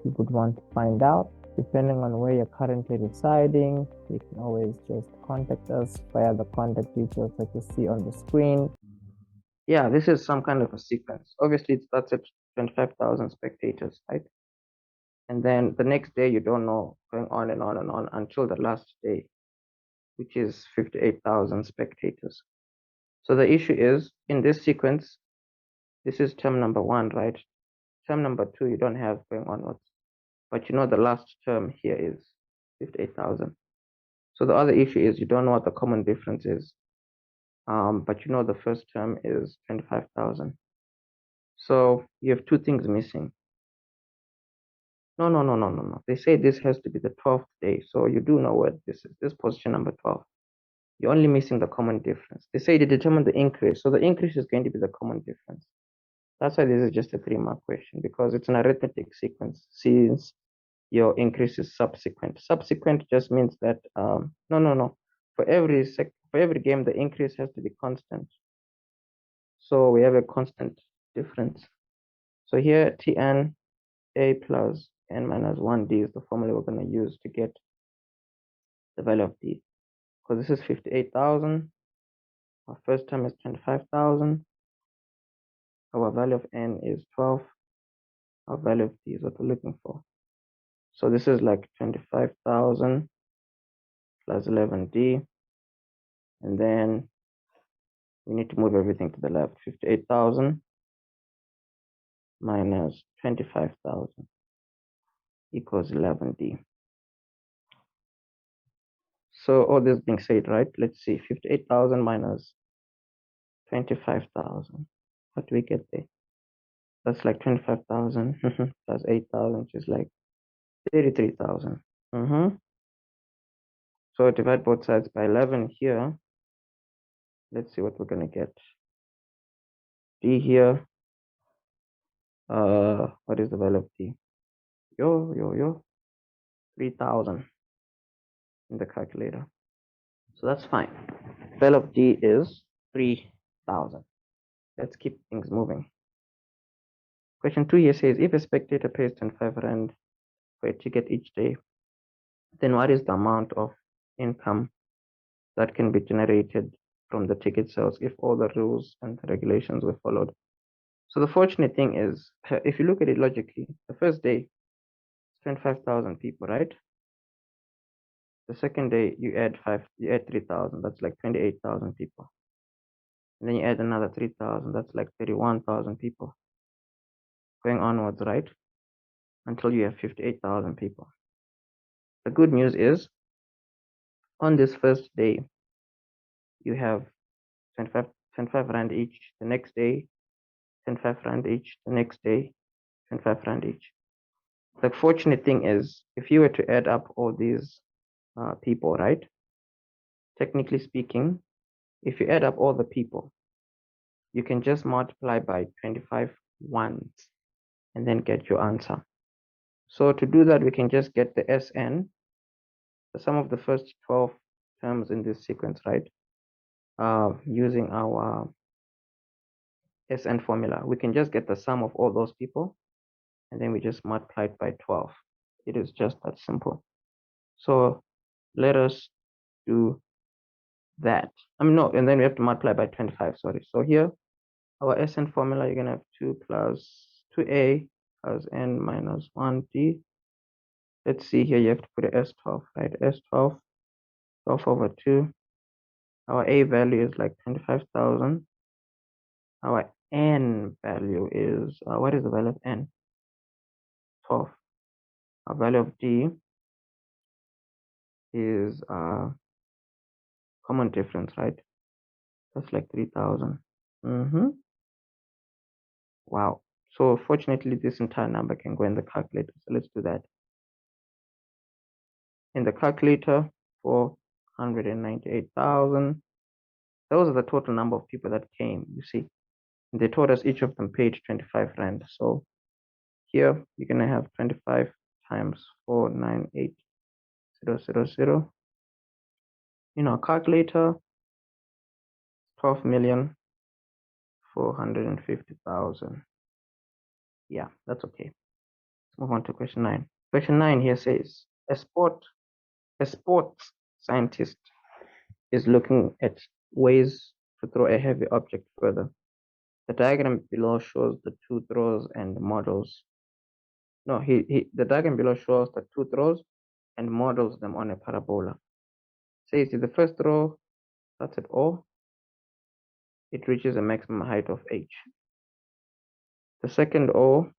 you would want to find out. Depending on where you're currently residing, you can always just contact us via the contact details that you see on the screen. Yeah, this is some kind of a sequence. Obviously, it starts at 25,000 spectators, right? And then the next day, you don't know, going on and on and on until the last day, which is 58,000 spectators. So the issue is, in this sequence, this is term number 1, right? Term number 2, you don't have going onwards. But you know the last term here is 58,000. So the other issue is you don't know what the common difference is. But you know the first term is 25,000. So you have two things missing. No. They say this has to be the 12th day. So you do know what this is. This position number 12. You're only missing the common difference. They say to determine the increase. So the increase is going to be the common difference. That's why this is just a 3-mark question, because it's an arithmetic sequence since your increase is subsequent. Subsequent just means that no. For every game, the increase has to be constant. So we have a constant difference. So here Tn a plus n minus 1d is the formula we're going to use to get the value of d. Because this is 58,000. Our first term is 25,000. Our value of n is 12. Our value of d is what we're looking for. So this is like 25,000 plus 11d. And then we need to move everything to the left. 58,000 minus 25,000 equals 11d. So all this being said, right? Let's see, 58,000 minus 25,000. What do we get there? That's like 25,000 plus 8,000, which is like 33,000. So divide both sides by 11 here. Let's see what we're gonna get. D here. What is the value of D? 3,000 in the calculator. So that's fine. Value of D is 3,000. Let's keep things moving. Question 2 here says, if a spectator pays 25 Rand for a ticket each day, then what is the amount of income that can be generated from the ticket sales if all the rules and the regulations were followed? So the fortunate thing is, if you look at it logically, the first day, 25,000 people, right? The second day, you add 3,000. That's like 28,000 people. And then you add another 3,000. That's like 31,000 people. Going onwards, right? Until you have 58,000 people. The good news is, on this first day, you have 25 Rand each. The next day, 25 Rand each. The next day, 25 Rand each. The fortunate thing is, if you were to add up all these people, right? Technically speaking, if you add up all the people, you can just multiply by 25 once and then get your answer. So to do that, we can just get the Sn, the sum of the first 12 terms in this sequence, right? Using our Sn formula, we can just get the sum of all those people, and then we just multiply it by 12. It is just that simple. So let us do that. No, and then we have to multiply by 25, sorry. So here, our Sn formula, you're gonna have 2 plus 2a plus n minus 1d. Let's see here, you have to put a S12, right? S12, 12 over 2. Our a value is like 25,000. Our n value is, what is the value of n? 12. Our value of d is common difference, right? That's like 3,000. Wow. So fortunately, this entire number can go in the calculator. So let's do that. In the calculator, 498,000. Those are the total number of people that came, you see. They told us each of them paid 25 Rand. So here you're going to have 25 times 498,000. In our calculator, 12,450,000. Yeah, that's okay. Let's move on to question 9. Question 9 here says a sports scientist is looking at ways to throw a heavy object further. The diagram below shows the two throws and models. No, the diagram below shows the two throws and models them on a parabola. Says if the first throw starts at O, it reaches a maximum height of H. The second O,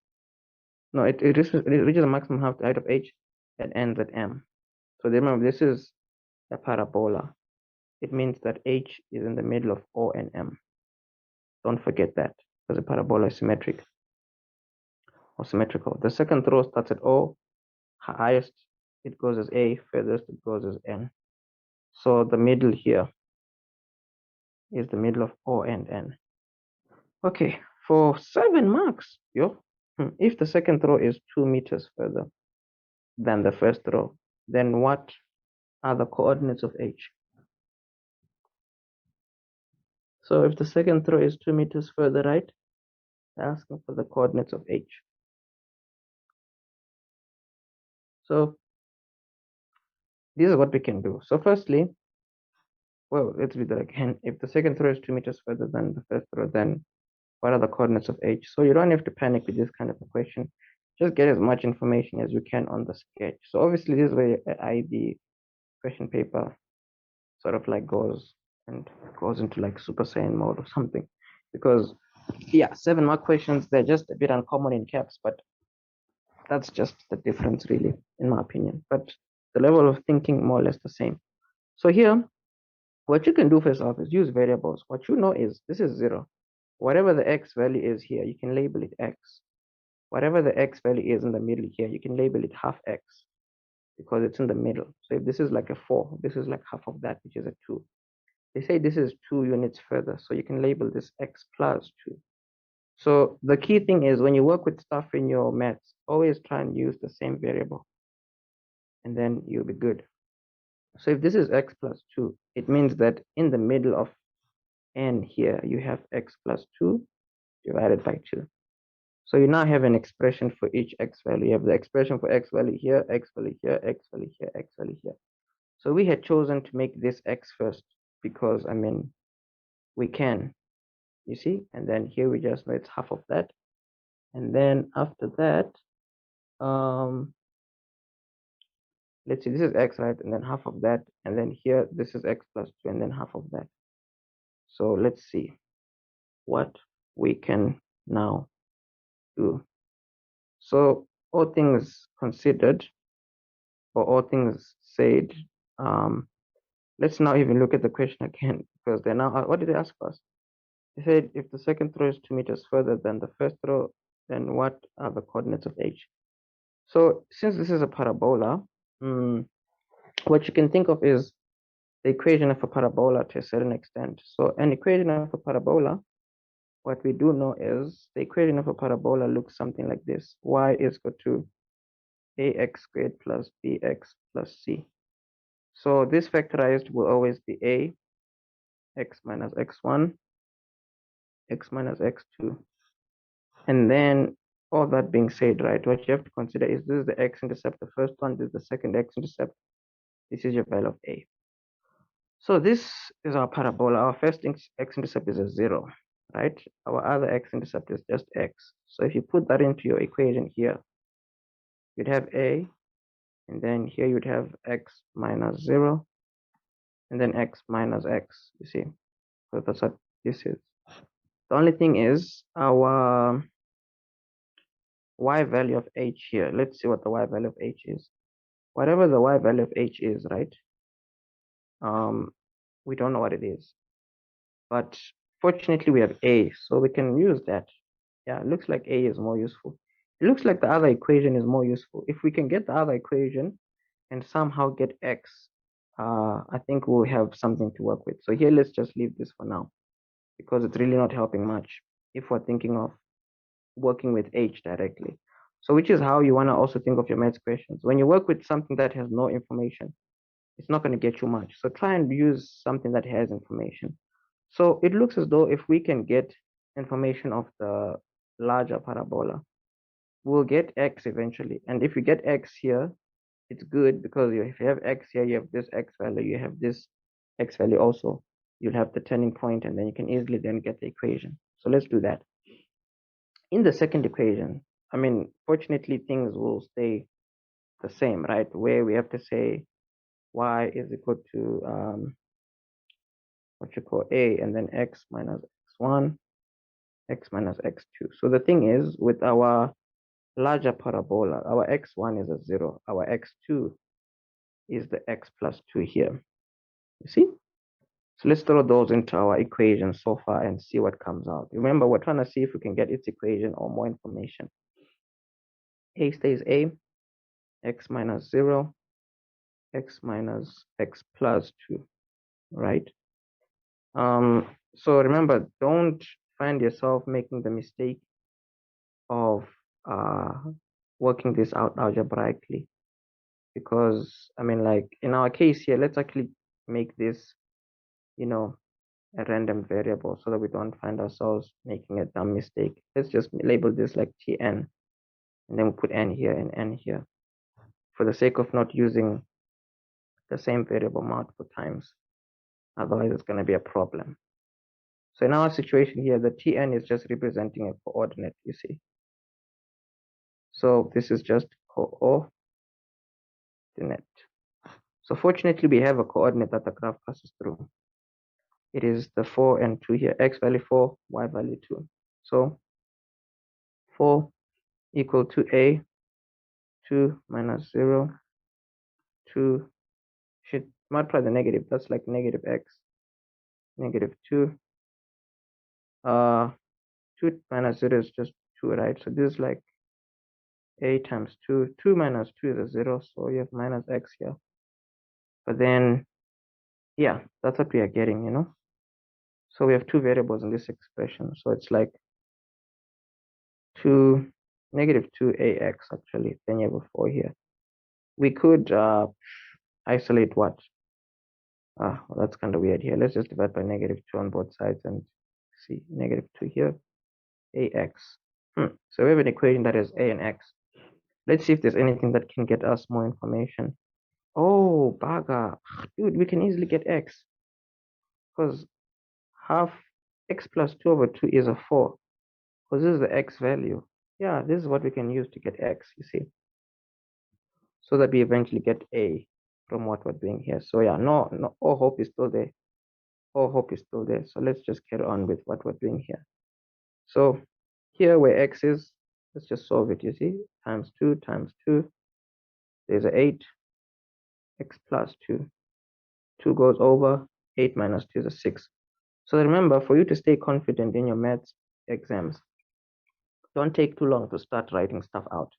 no, it reaches a maximum height of H and ends at M. So remember, this is a parabola. It means that H is in the middle of O and M. Don't forget that, because a parabola is symmetric or symmetrical. The second throw starts at O, highest it goes as A, furthest it goes as N. So the middle here is the middle of O and N. Okay, for 7 marks, if the second throw is 2 meters further than the first throw, then what are the coordinates of H? So if the second throw is 2 meters further right, asking for the coordinates of H. So this is what we can do. So firstly, well, let's read that again. If the second throw is 2 meters further than the first throw, then what are the coordinates of H? So you don't have to panic with this kind of a question. Just get as much information as you can on the sketch. So obviously this is where IB question paper sort of like goes into like Super Saiyan mode or something. Because yeah, 7 mark questions, they're just a bit uncommon in caps, but that's just the difference really, in my opinion. But the level of thinking more or less the same. So here, what you can do first off is use variables. What you know is this is 0. Whatever the x value is here, you can label it x. Whatever the x value is in the middle here, you can label it half x because it's in the middle. So if this is like a 4, this is like half of that, which is a 2. They say this is 2 units further, so you can label this x plus 2. So the key thing is when you work with stuff in your maths, always try and use the same variable, and then you'll be good. So if this is x plus 2, it means that in the middle of n here, you have x plus 2 divided by 2. So you now have an expression for each x value. You have the expression for x value here, x value here, x value here, x value here. So we had chosen to make this x first because, I mean, we can, you see? And then here we just know it's half of that. And then after that, let's see, this is x, right? And then half of that. And then here, this is x plus 2 and then half of that. So let's see what we can now do. So all things considered, or all things said, let's now even look at the question again, because they're now, what did they ask us? They said if the second throw is 2 meters further than the first throw, then what are the coordinates of H? So since this is a parabola, what you can think of is the equation of a parabola to a certain extent. So an equation of a parabola, what we do know is the equation of a parabola looks something like this. Y is equal to ax squared plus bx plus c. So this factorized will always be a x minus x1, x minus x2. And then all that being said, right, what you have to consider is this is the x-intercept, the first one, this is the second x-intercept, this is your value of a. So this is our parabola. Our first x-intercept is a 0, right? Our other x-intercept is just x. So if you put that into your equation here, you'd have a, and then here you'd have x minus 0, and then x minus x, you see? So that's what this is. The only thing is our y value of h here. Let's see what the y value of h is. Whatever the y value of h is, right? We don't know what it is. But fortunately, we have a, so we can use that. Yeah, it looks like A is more useful. It looks like the other equation is more useful. If we can get the other equation and somehow get X, I think we'll have something to work with. So here, let's just leave this for now because it's really not helping much if we're thinking of working with H directly. So which is how you want to also think of your maths questions. When you work with something that has no information, it's not going to get you much. So try and use something that has information. So it looks as though if we can get information of the larger parabola, we'll get X eventually. And if you get X here, it's good because if you have X here, you have this X value, you have this X value also. You'll have the turning point, and then you can easily then get the equation. So let's do that. In the second equation, I mean, fortunately, things will stay the same, right? Where we have to say y is equal to what you call a, and then x minus x1, x minus x2. So the thing is, with our larger parabola, our x1 is a 0, our x2 is the x plus 2 here. You see? So let's throw those into our equation so far and see what comes out. Remember, we're trying to see if we can get its equation or more information. A stays a, x minus 0, x minus x plus 2, right? So remember, don't find yourself making the mistake of working this out algebraically, because I mean, like in our case here, let's actually make this, you know, a random variable so that we don't find ourselves making a dumb mistake. Let's just label this like Tn, and then we put n here and n here for the sake of not using the same variable multiple times. Otherwise, it's going to be a problem. So in our situation here, the Tn is just representing a coordinate, you see. So this is just coordinate. So fortunately, we have a coordinate that the graph passes through. It is the 4 and 2 here, x value 4, y value 2. So 4 equal to a, 2 minus 0, 2 should multiply the negative. That's like negative x, negative 2. 2 minus 0 is just 2, right? So this is like a times 2. 2 minus 2 is a 0, so you have minus x here. But then, yeah, that's what we are getting, you know? So we have two variables in this expression. So it's like 2, negative 2ax actually. Then you have a 4 here. We could isolate what? Well, that's kind of weird here. Let's just divide by negative 2 on both sides and see negative 2 here, ax. So we have an equation that is a and x. Let's see if there's anything that can get us more information. Oh, baga. Dude, we can easily get x because half x plus 2 over 2 is a 4. Because this is the x value. Yeah, this is what we can use to get x, you see. So that we eventually get a from what we're doing here. So yeah, no, all hope is still there. All hope is still there. So let's just carry on with what we're doing here. So here where x is, let's just solve it, you see. Times 2 times 2. There's a 8. X plus 2. 2 goes over. 8 minus 2 is a 6. So remember, for you to stay confident in your maths exams, don't take too long to start writing stuff out.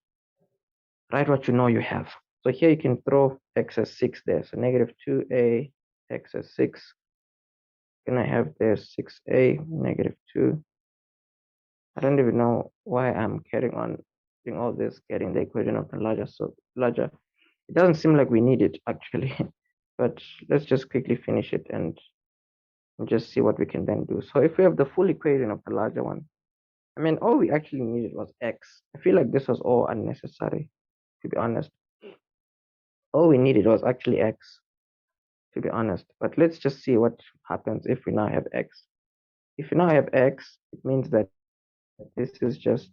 Write what you know you have. So here you can throw x as 6 there. So negative 2a, x as 6. Then I have there 6a, negative 2. I don't even know why I'm carrying on doing all this, getting the equation of the larger. So larger, it doesn't seem like we need it actually, but let's just quickly finish it and just see what we can then do. So if we have the full equation of the larger one, I mean, all we actually needed was x. I feel like this was all unnecessary, to be honest. All we needed was actually x, to be honest. But let's just see what happens if we now have x. If we now have x, it means that this is just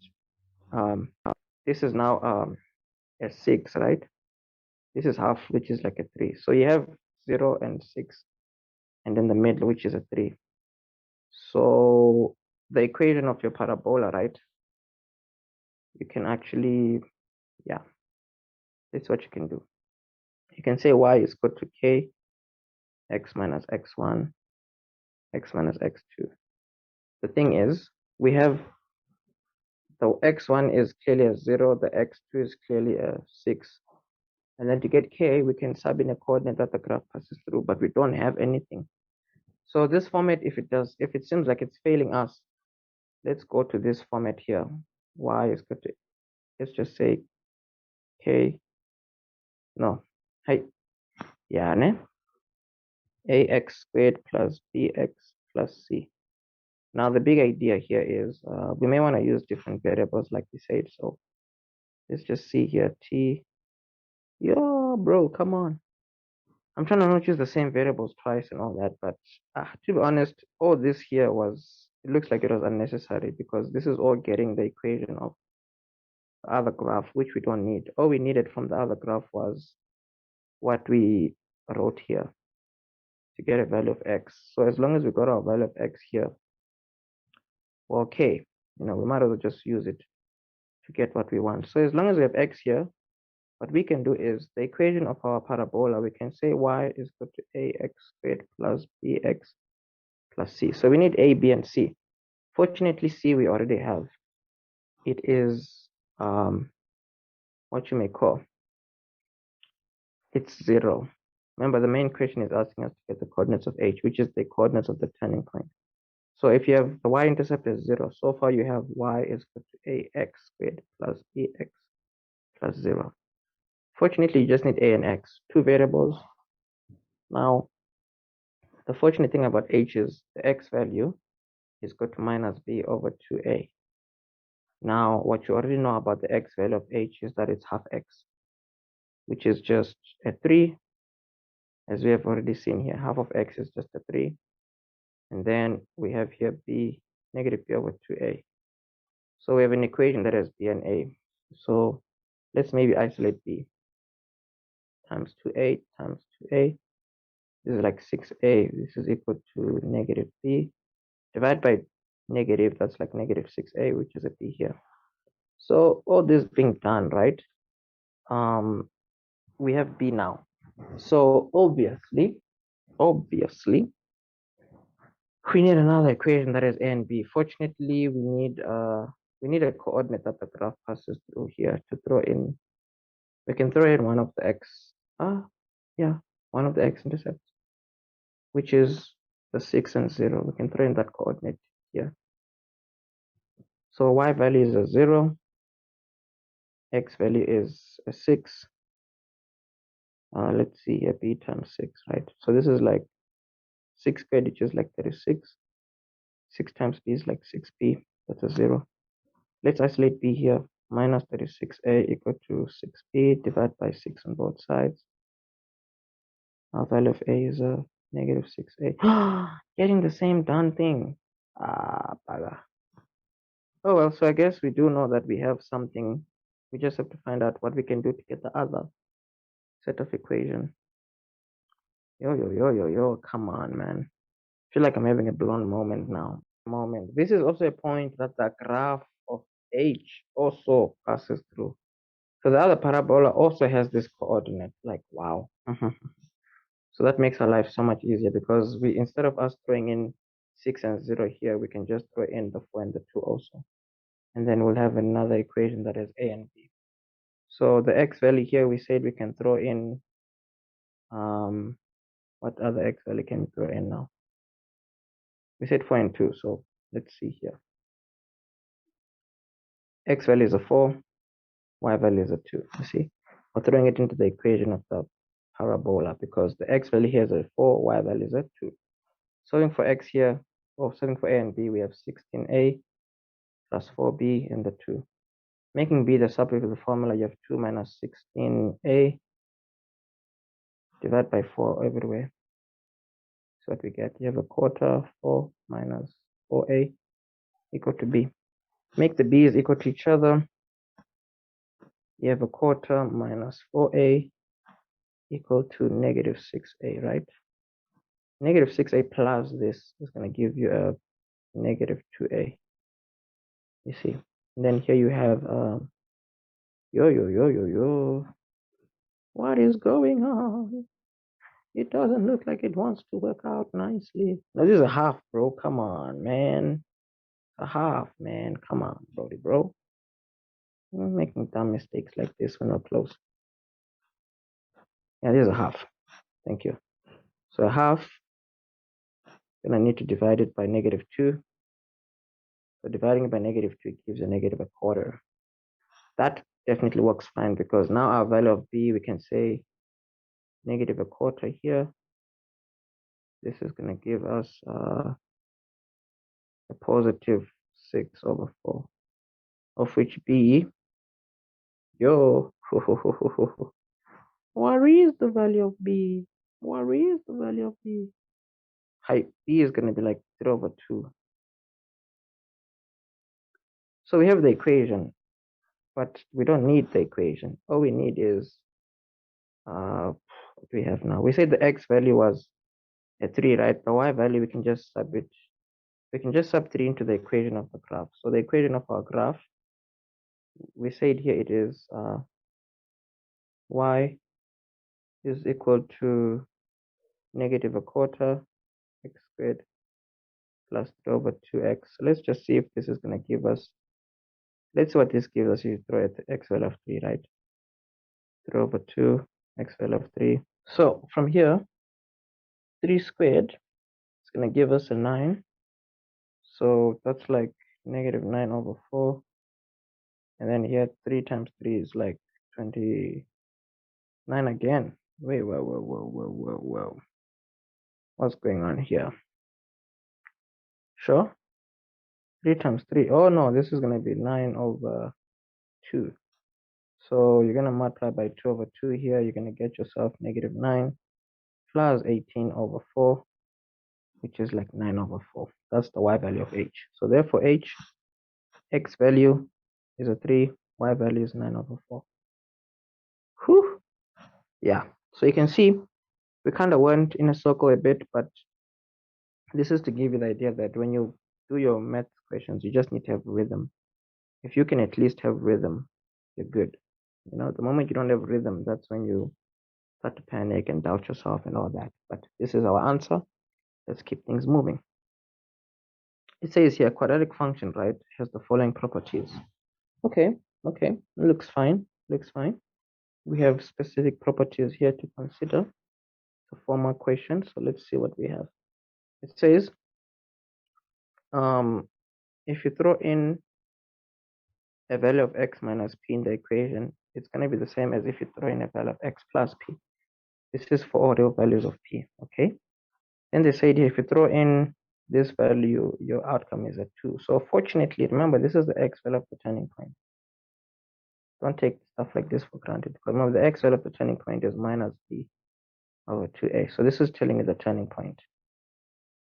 this is now a 6, right? This is half, which is like a 3. So you have 0 and 6, and then the middle, which is a 3. So the equation of your parabola, right? You can actually, yeah, this is what you can do. You can say y is equal to k, x minus x1, x minus x2. The thing is, we have the x1 is clearly a 0, the x2 is clearly a 6. And then to get k, we can sub in a coordinate that the graph passes through, but we don't have anything. So this format, if it seems like it's failing us, let's go to this format here. Y is equal to, let's just say k, no, hey, yeah, ne? Ax squared plus bx plus c. Now the big idea here is we may want to use different variables like we said. So let's just see here, t, yo, bro, come on. I'm trying to not use the same variables twice and all that, but to be honest, all this here it looks like it was unnecessary because this is all getting the equation of the other graph, which we don't need. All we needed from the other graph was what we wrote here to get a value of x. So as long as we got our value of x here, well, okay, we might as well just use it to get what we want. So as long as we have x here, what we can do is the equation of our parabola, we can say y is equal to ax squared plus bx plus c. So we need a, b, and c. Fortunately, c we already have. It is what you may call, it's 0. Remember, the main question is asking us to get the coordinates of h, which is the coordinates of the turning point. So if you have the y-intercept is 0, so far you have y is equal to ax squared plus bx plus 0. Fortunately, you just need a and x, two variables. Now, the fortunate thing about h is the x value is equal to minus b over 2a. Now, what you already know about the x value of h is that it's half x, which is just a 3, as we have already seen here. Half of x is just a 3. And then we have here b, negative b over 2a. So we have an equation that has b and a. So let's maybe isolate b. Times 2a times 2a. This is like 6a. This is equal to negative b. Divide by negative, that's like negative 6a, which is a b here. So all this being done, right? We have b now. So obviously, we need another equation that is a and b. Fortunately, we need a coordinate that the graph passes through here to throw in. We can throw in one of the x. One of the x-intercepts, which is the 6 and 0. We can throw in that coordinate here. So y value is a 0, x value is a 6. Let's see here, b times 6, right? So this is like 6 squared, which is like 36. 6 times b is like 6b. That's a 0. Let's isolate b here. Minus 36a equal to 6b. Divide by 6 on both sides. Our value of a is a negative 6a. Getting the same darn thing. Bugger. Oh well, so I guess we do know that we have something. We just have to find out what we can do to get the other set of equation. Yo, come on, man. I feel like I'm having a blown moment now. This is also a point that the graph of h also passes through. So the other parabola also has this coordinate. Like, wow. So that makes our life so much easier because we, instead of us throwing in 6 and 0 here, we can just throw in the 4 and the 2 also. And then we'll have another equation that is a and b. So the x value here, we said we can throw in, what other x value can we throw in now? We said 4 and 2, so let's see here. X value is a 4, y value is a 2. You see, we're throwing it into the equation of the parabola because the x value here is a 4, y value is a 2. Solving for x here, or solving for a and b, we have 16a plus 4b and the 2. Making b the subject of the formula, you have 2 minus 16a divided by 4 everywhere. So what we get, you have a quarter, 4 minus 4a equal to b. Make the b's equal to each other. You have a quarter minus 4a equal to negative 6a, right? Negative 6a plus this is going to give you a negative 2a. You see. And then here you have yo. What is going on? It doesn't look like it wants to work out nicely. Now this is a half, bro. Come on, man. A half, man. Come on, bro. I'm making dumb mistakes like this when we're close. Yeah, this is a half. Thank you. So a half, then I need to divide it by -2. So dividing it by -2 gives a -1/4. That definitely works fine because now our value of b, we can say -1/4 here. This is going to give us a +6/4, of which b, yo, what is the value of b? What is the value of b? Hi, b is going to be like 3/2. So we have the equation, but we don't need the equation. All we need is, what do we have now? We said the x value was a 3, right? The y value, we can just sub 3 into the equation of the graph. So the equation of our graph, we said here it is y is equal to -1/4 x squared plus 3/2x. So let's just see if this is going to give us, let's see what this gives us. You throw at the x value of 3, right? 3/2 x value of 3. So from here, 3 squared is going to give us a 9. So that's like -9/4. And then here 3 times 3 is like 29 again. Wait, whoa. What's going on here? Sure. 3 times 3. Oh no, this is going to be 9/2. So you're going to multiply by 2/2 here. You're going to get yourself -9 plus 18/4, which is like 9/4. That's the y value of h. So therefore h, x value is a 3, y value is 9/4. Whew. Yeah. So you can see we kind of went in a circle a bit, but this is to give you the idea that when you do your math questions, you just need to have rhythm. If you can at least have rhythm, you're good. You know, the moment you don't have rhythm, that's when you start to panic and doubt yourself and all that. But this is our answer. Let's keep things moving. It says here quadratic function, right, has the following properties. Okay, looks fine. We have specific properties here to consider to form our question. So let's see what we have. It says if you throw in a value of x minus p in the equation, it's going to be the same as if you throw in a value of x plus p. This is for all real values of p, okay? Then they said here, if you throw in this value, your outcome is a 2. So fortunately, remember, this is the x value of the turning point. Don't take stuff like this for granted. Because remember, the x value of the turning point is minus b over 2a. So this is telling me the turning point.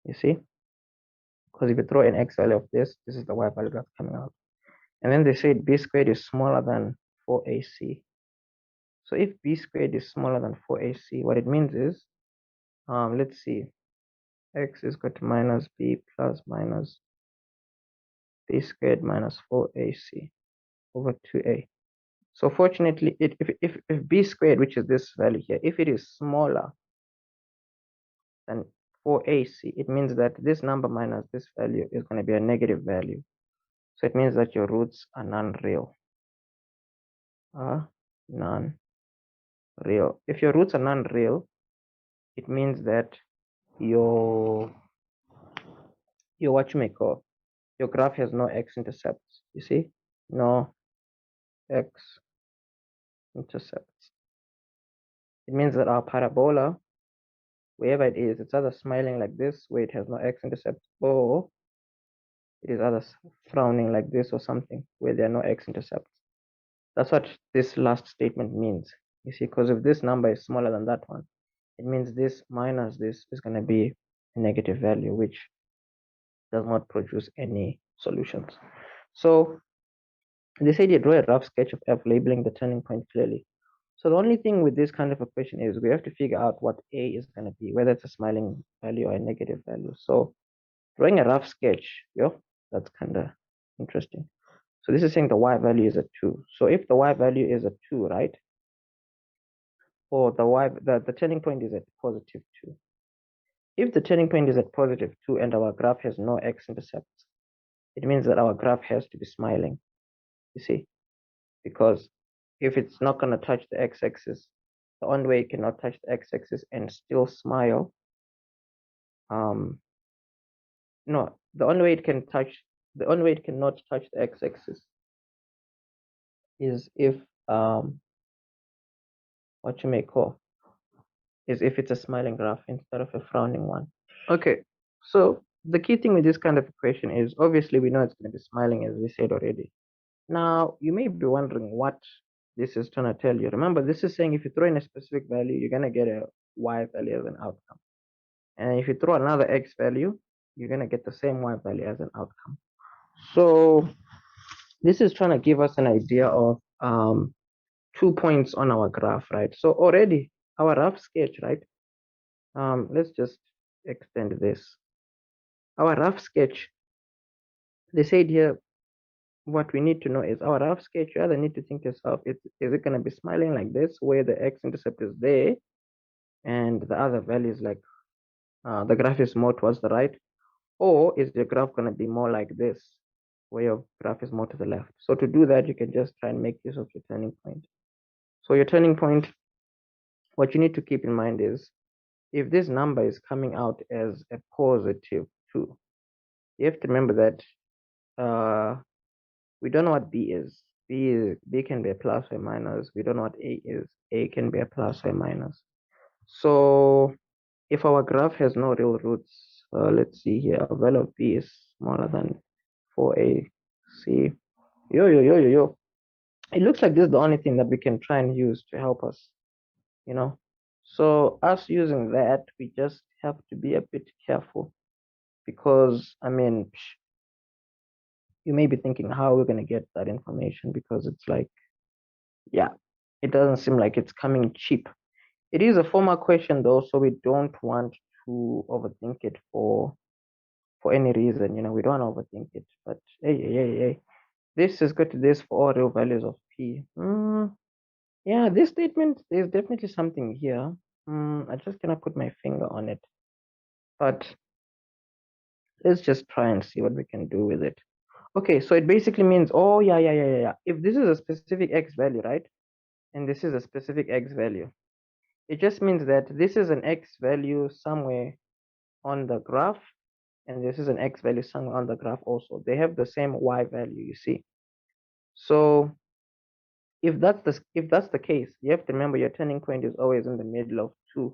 You see? Because if you throw in x value of this is the y value that's coming out. And then they said b squared is smaller than 4ac. So if b squared is smaller than 4ac, what it means is, let's see, x is equal to minus b plus minus b squared minus 4ac over 2a. So fortunately, if b squared, which is this value here, if it is smaller than 4ac, it means that this number minus this value is going to be a negative value. So it means that your roots are non-real. Non-real. If your roots are non-real, it means that your your graph has no x-intercepts. You see, no x-intercepts. It means that our parabola, wherever it is, it's either smiling like this, where it has no x-intercepts, or it is either frowning like this or something, where there are no x-intercepts. That's what this last statement means. You see, because if this number is smaller than that one, it means this minus this is going to be a negative value, which does not produce any solutions. So they said you draw a rough sketch of f, labeling the turning point clearly. So the only thing with this kind of a question is we have to figure out what a is going to be, whether it's a smiling value or a negative value. So drawing a rough sketch, that's kind of interesting. So this is saying the y value is a 2. So if the y value is a 2, right? Or the turning point is at positive 2. If the turning point is at positive 2 and our graph has no x-intercepts, it means that our graph has to be smiling. You see? because if it's not going to touch the x-axis, the only way it cannot touch the x-axis and still smile, no, the only way it cannot touch the x-axis is if what you may call is if it's a smiling graph instead of a frowning one. Okay, so the key thing with this kind of equation is obviously we know it's going to be smiling, as we said already. Now you may be wondering what this is trying to tell you. Remember, this is saying if you throw in a specific value, you're going to get a y value as an outcome, and if you throw another x value, you're going to get the same y value as an outcome. So this is trying to give us an idea of 2 points on our graph, right? So already our rough sketch, right? Let's just extend this. Our rough sketch, they said here, what we need to know is our rough sketch. You either need to think yourself, is it going to be smiling like this, where the x-intercept is there, and the other value is like the graph is more towards the right, or is the graph going to be more like this, where your graph is more to the left? So to do that, you can just try and make use of your turning point. So your turning point, what you need to keep in mind is, if this number is coming out as a positive 2, you have to remember that we don't know what b is. B can be a plus or a minus. We don't know what a is. A can be a plus or a minus. So if our graph has no real roots, let's see here, a value of b is smaller than 4a. See, yo. It looks like this is the only thing that we can try and use to help us, you know. So us using that, we just have to be a bit careful, because I mean, you may be thinking how we're going to get that information, because it's like, yeah, it doesn't seem like it's coming cheap. It is a formal question though, so we don't want to overthink it for any reason. You know, we don't overthink it. But hey, this is good to this for all real values of p. Yeah, this statement, there's definitely something here. I just cannot put my finger on it, but let's just try and see what we can do with it. Okay, so it basically means, oh yeah. If this is a specific x value, right, and this is a specific x value, it just means that this is an x value somewhere on the graph, and this is an x value somewhere on the graph also. They have the same y value, you see. So if that's the case, you have to remember your turning point is always in the middle of two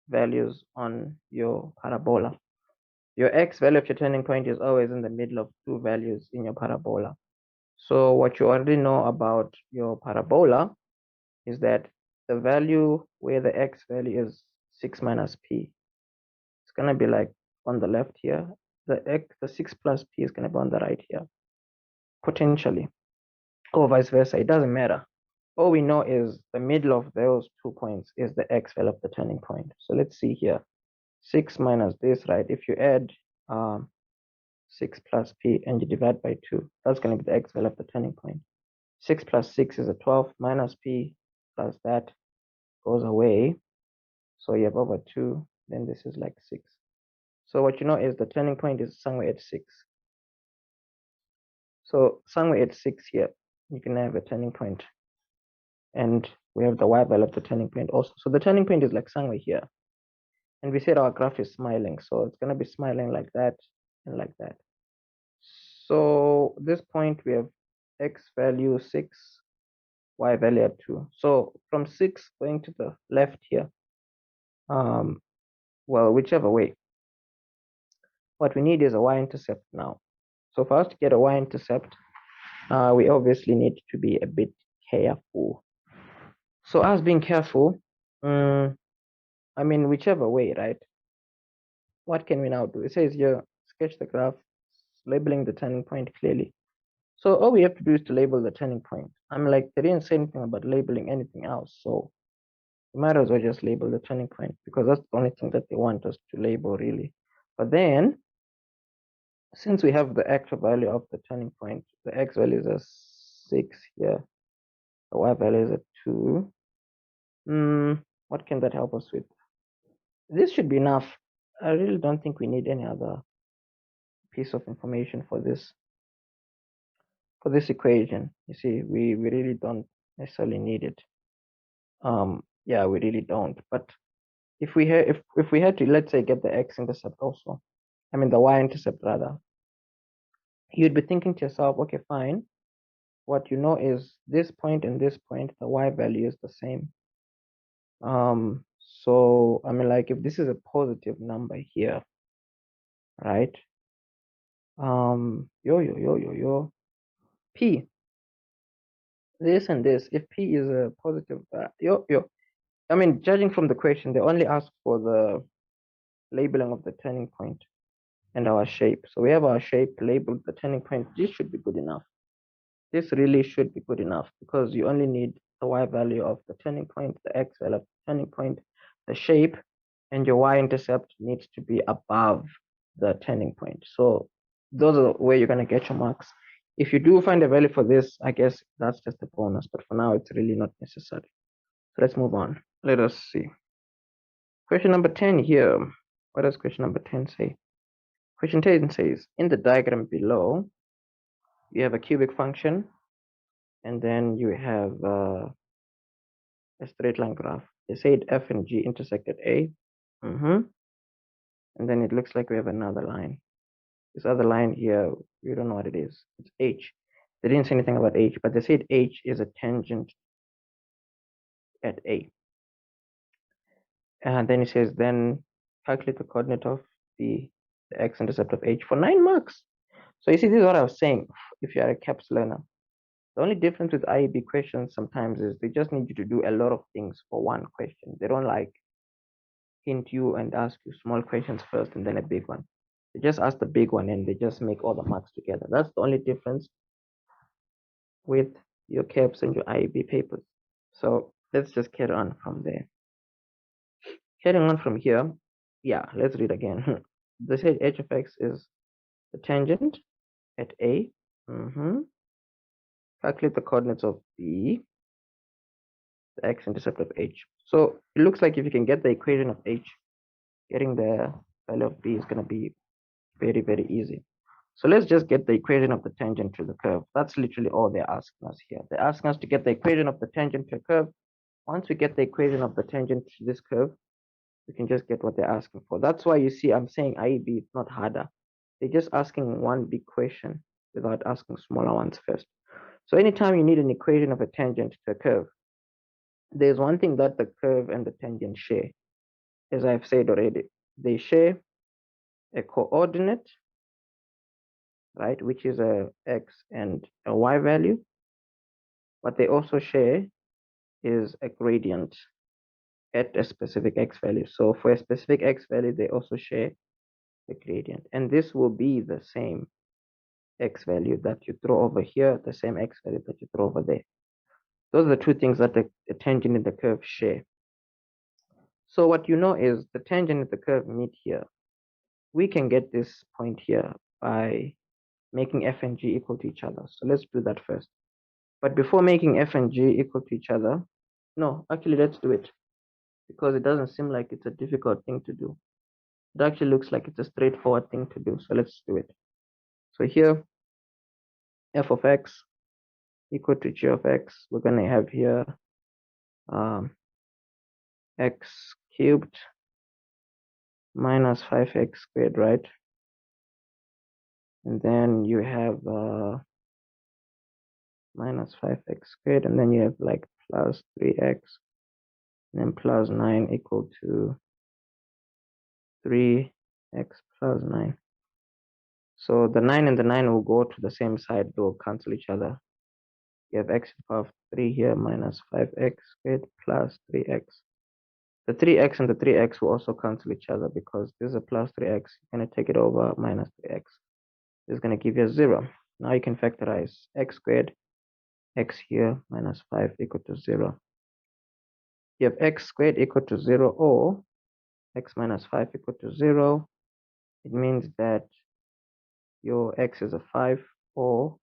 values on your parabola. Your x value of your turning point is always in the middle of two values in your parabola. So what you already know about your parabola is that the value where the x value is 6 minus p, it's going to be like on the left here. The 6 plus p is going to be on the right here, potentially, or vice versa. It doesn't matter. All we know is the middle of those 2 points is the x value of the turning point. So let's see here. 6 minus this, right? If you add 6 plus p and you divide by 2, that's going to be the x value of the turning point. 6 plus 6 is a 12, minus p plus that goes away. So you have over 2, then this is like 6. So what you know is the turning point is somewhere at 6. So somewhere at 6 here, you can have a turning point. And we have the y value of the turning point also. So the turning point is like somewhere here. And we said our graph is smiling. So it's going to be smiling like that and like that. So this point, we have x value 6, y value at 2. So from 6 going to the left here, well, whichever way, what we need is a y-intercept now. So for us to get a y-intercept, we obviously need to be a bit careful. So as being careful, I mean, whichever way, right? What can we now do? It says here, sketch the graph, labeling the turning point clearly. So all we have to do is to label the turning point. I'm like, they didn't say anything about labeling anything else. So we might as well just label the turning point, because that's the only thing that they want us to label, really. But then, since we have the actual value of the turning point, the x value is a 6 here, the y value is a 2. What can that help us with? This should be enough. I really don't think we need any other piece of information for this. for this equation. You see, we really don't necessarily need it. Yeah, we really don't. But if we had if we had to, let's say, get the x-intercept also, I mean the y-intercept rather, you'd be thinking to yourself, okay, fine. What you know is this point and this point, the y value is the same. So I mean, like if this is a positive number here, right? P, this and this. If P is a positive, I mean, judging from the question, they only ask for the labeling of the turning point and our shape. So we have our shape labeled the turning point. This should be good enough. This really should be good enough because you only need the y value of the turning point, the x value of the turning point, the shape, and your y-intercept needs to be above the turning point. So those are where you're going to get your marks. If you do find a value for this, I guess that's just a bonus, but for now, it's really not necessary. So let's move on. Let us see. Question number 10 here. What does question number 10 say? Question 10 says, in the diagram below, you have a cubic function, and then you have a straight line graph. They said F and G intersect at A. And then it looks like we have another line. This other line here, we don't know what it is. It's H. They didn't say anything about H, but they said H is a tangent at A. And then it says, then calculate the coordinate of the x-intercept of H for 9 marks. So you see, this is what I was saying. If you are a CAPS learner, the only difference with IEB questions sometimes is they just need you to do a lot of things for one question. They don't like hint you and ask you small questions first and then a big one. They just ask the big one and they just make all the marks together. That's the only difference with your CAPS and your IEB papers. So let's just carry on from there. Carrying on from here, yeah, let's read again. They said h of x is the tangent at A. Calculate the coordinates of B, the x-intercept of H. So it looks like if you can get the equation of H, getting the value of B is going to be very, very easy. So let's just get the equation of the tangent to the curve. That's literally all they're asking us here. They're asking us to get the equation of the tangent to a curve. Once we get the equation of the tangent to this curve, we can just get what they're asking for. That's why you see I'm saying IEB, it's not harder. They're just asking one big question without asking smaller ones first. So anytime you need an equation of a tangent to a curve, there's one thing that the curve and the tangent share. As I've said already, they share a coordinate, right, which is a x and a y value. What they also share is a gradient at a specific x value. So for a specific x value, they also share the gradient. And this will be the same x value that you throw over here, the same x value that you throw over there. Those are the two things that the tangent and the curve share. So what you know is the tangent and the curve meet here. We can get this point here by making f and g equal to each other. So let's do that first. But before making f and g equal to each other, no, actually let's do it because it doesn't seem like it's a difficult thing to do. It actually looks like it's a straightforward thing to do. So let's do it. So here, f of x equal to g of x. We're going to have here x cubed minus 5x squared, right? And then you have minus 5x squared, and then you have like plus 3x, and then plus 9 equal to 3x plus 9. So the 9 and the 9 will go to the same side, they'll cancel each other. You have x to the power of 3 here minus 5x squared plus 3x. The 3x and the 3x will also cancel each other because this is a plus 3x. You're going to take it over minus 3x. This is going to give you a 0. Now you can factorize x squared, x here minus 5 equal to 0. You have x squared equal to 0 or x minus 5 equal to 0. It means that your x is a 5 or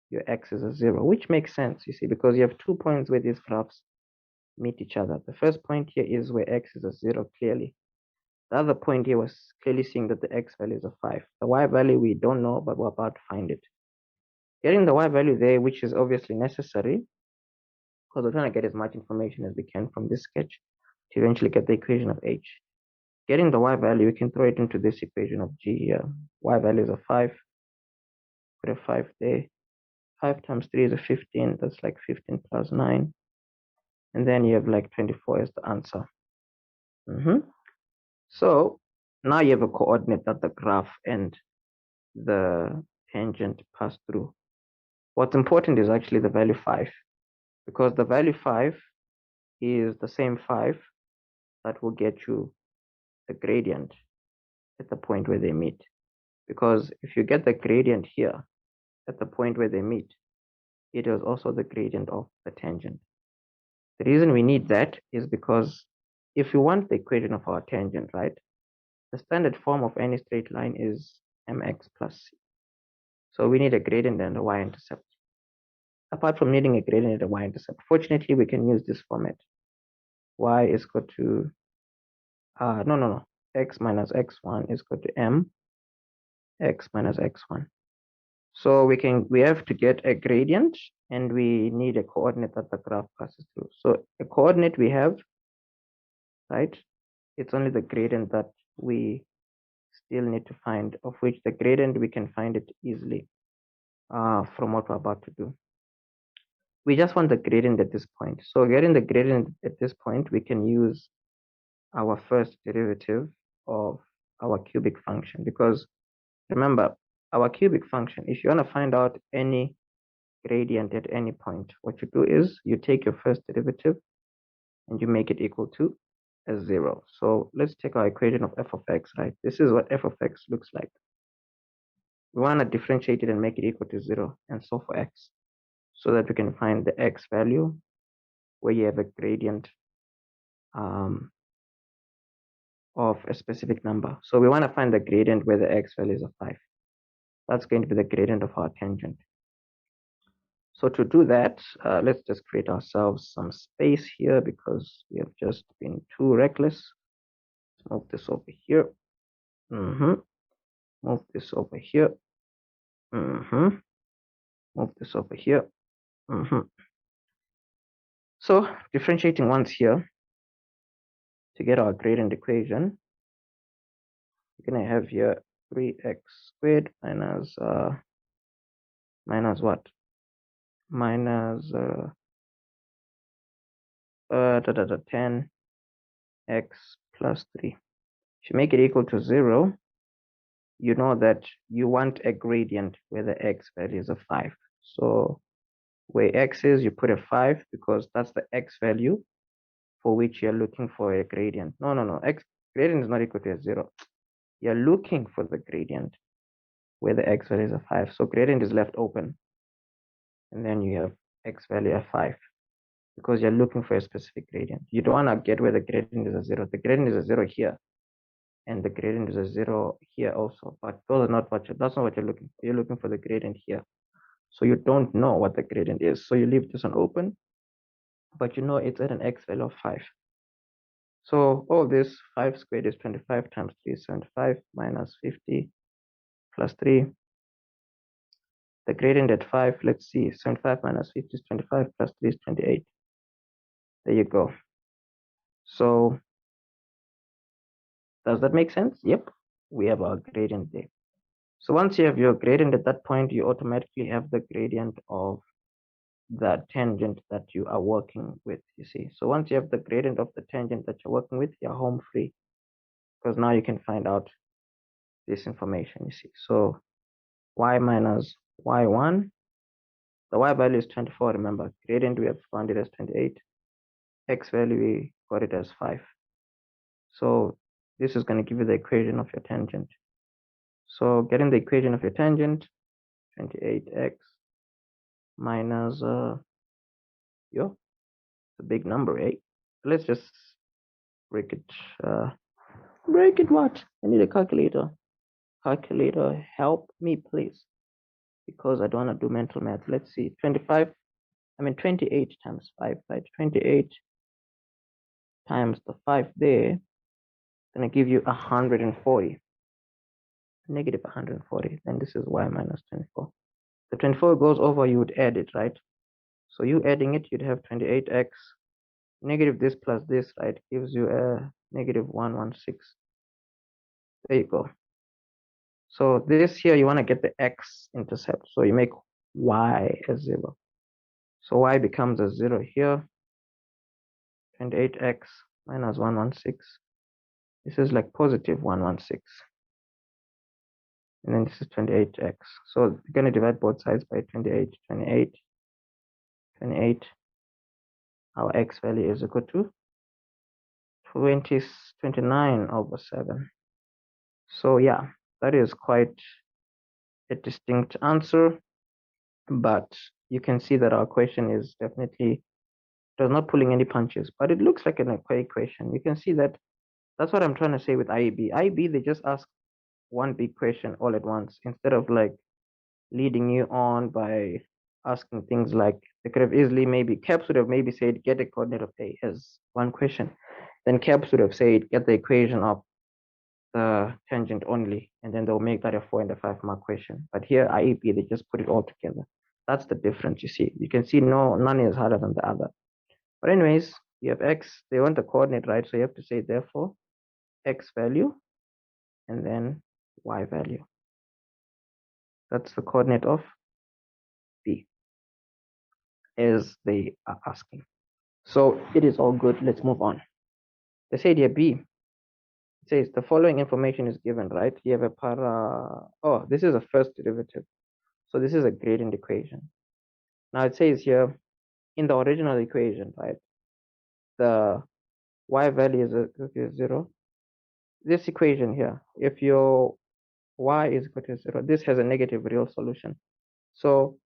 your x is a 0, which makes sense, you see, because you have 2 points where these graphs meet each other. The first point here is where x is a 0 clearly. The other point here was clearly seeing that the x value is a 5. The y value we don't know, but we're about to find it. Getting the y value there, which is obviously necessary, because we're trying to get as much information as we can from this sketch to eventually get the equation of h. Getting the y value, we can throw it into this equation of g here. Y value is a 5, put a 5 there. 5 times 3 is a 15, that's like 15 plus 9. And then you have like 24 as the answer. So now you have a coordinate that the graph and the tangent pass through. What's important is actually the value 5, because the value 5 is the same 5 that will get you the gradient at the point where they meet. Because if you get the gradient here at the point where they meet, it is also the gradient of the tangent. The reason we need that is because if you want the equation of our tangent, right, the standard form of any straight line is mx plus c. So we need a gradient and a y-intercept. Apart from needing a gradient and a y-intercept, fortunately, we can use this format. Y is equal to, x minus x1 is equal to m, x minus x1. So we have to get a gradient and we need a coordinate that the graph passes through. So a coordinate we have, right? It's only the gradient that we still need to find, of which the gradient we can find it easily from what we're about to do. We just want the gradient at this point. So getting the gradient at this point, we can use our first derivative of our cubic function, because remember, our cubic function, if you want to find out any gradient at any point, what you do is you take your first derivative and you make it equal to a 0. So let's take our equation of f of x, right? This is what f of x looks like. We want to differentiate it and make it equal to 0, and so for x, so that we can find the x value where you have a gradient of a specific number. So we want to find the gradient where the x value is a 5. That's going to be the gradient of our tangent. So to do that, let's just create ourselves some space here because we have just been too reckless. Let's move this over here. Move this over here. Move this over here. So differentiating once here to get our gradient equation, we're going to have here 3x squared minus what? Minus 10x plus 3. If you make it equal to 0, you know that you want a gradient where the x value is a 5. So where x is, you put a 5 because that's the x value for which you're looking for a gradient. No. X gradient is not equal to a 0. You're looking for the gradient where the x value is a 5. So gradient is left open. And then you have x value of 5 because you're looking for a specific gradient. You don't want to get where the gradient is a 0. The gradient is a 0 here. And the gradient is a 0 here also. But those are not that's not what you're looking for. You're looking for the gradient here. So you don't know what the gradient is. So you leave this one open. But you know it's at an x value of 5. So all this 5 squared is 25 times 3 is 75 minus 50 plus 3. The gradient at 5, let's see, 75 minus 50 is 25 plus 3 is 28. There you go. So does that make sense? Yep, we have our gradient there. So once you have your gradient at that point, you automatically have the gradient of the tangent that you are working with, you see. So once you have the gradient of the tangent that you're working with, you're home free, because now you can find out this information, you see. So y minus y1, the y value is 24, remember. Gradient, we have found it as 28. X value, we got it as 5. So this is going to give you the equation of your tangent. So getting the equation of your tangent, 28x minus, it's a big number, eh? Let's just break it what? I need a calculator. Calculator, help me please, because I don't want to do mental math. Let's see, 28 times 5, right? 28 times the 5 there, going to give you 140. Negative 140. Then this is y minus 24. the 24 goes over, you would add it, right? So you adding it, you'd have 28x negative this plus this, right, gives you a negative 116. There you go. So this here, you want to get the x-intercept. So you make y a 0. So y becomes a 0 here. 28x minus 116. This is like positive 116. And then this is 28x. So we're going to divide both sides by 28, 28, 28. Our x value is equal to 29 over 7. So yeah, that is quite a distinct answer, but you can see that our question is definitely does not pulling any punches, but it looks like an equation. You can see that that's what I'm trying to say with IEB. IEB, they just ask one big question all at once instead of like leading you on by asking things like they could have easily maybe caps would have maybe said get a coordinate of A as one question. Then caps would have said get the equation of the tangent only, and then they'll make that a 4 and a 5 mark question. But here IEP, they just put it all together. That's the difference. You see, you can see none is harder than the other. But anyways, you have x, they want the coordinate, right? So you have to say therefore x value and then y value. That's the coordinate of B as they are asking. So it is all good. Let's move on. They said here B, it says the following information is given, right? You have this is a first derivative. So this is a gradient equation. Now it says here in the original equation, right? The y value is 0. This equation here, if your y is equal to 0, this has a negative real solution. So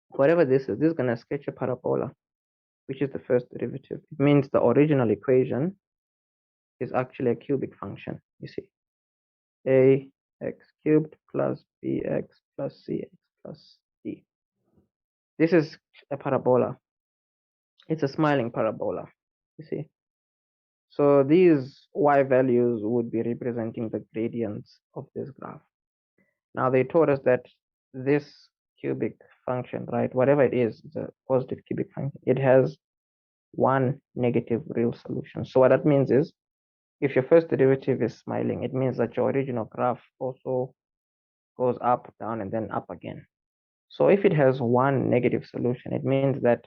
whatever this is going to sketch a parabola, which is the first derivative. It means the original equation is actually a cubic function, you see. Ax cubed plus bx plus cx plus d. This is a parabola. It's a smiling parabola, you see. So these y values would be representing the gradients of this graph. Now they told us that this cubic function, right, whatever it is, it's a positive cubic function. It has one negative real solution. So what that means is if your first derivative is smiling, it means that your original graph also goes up, down, and then up again. So if it has one negative solution, it means that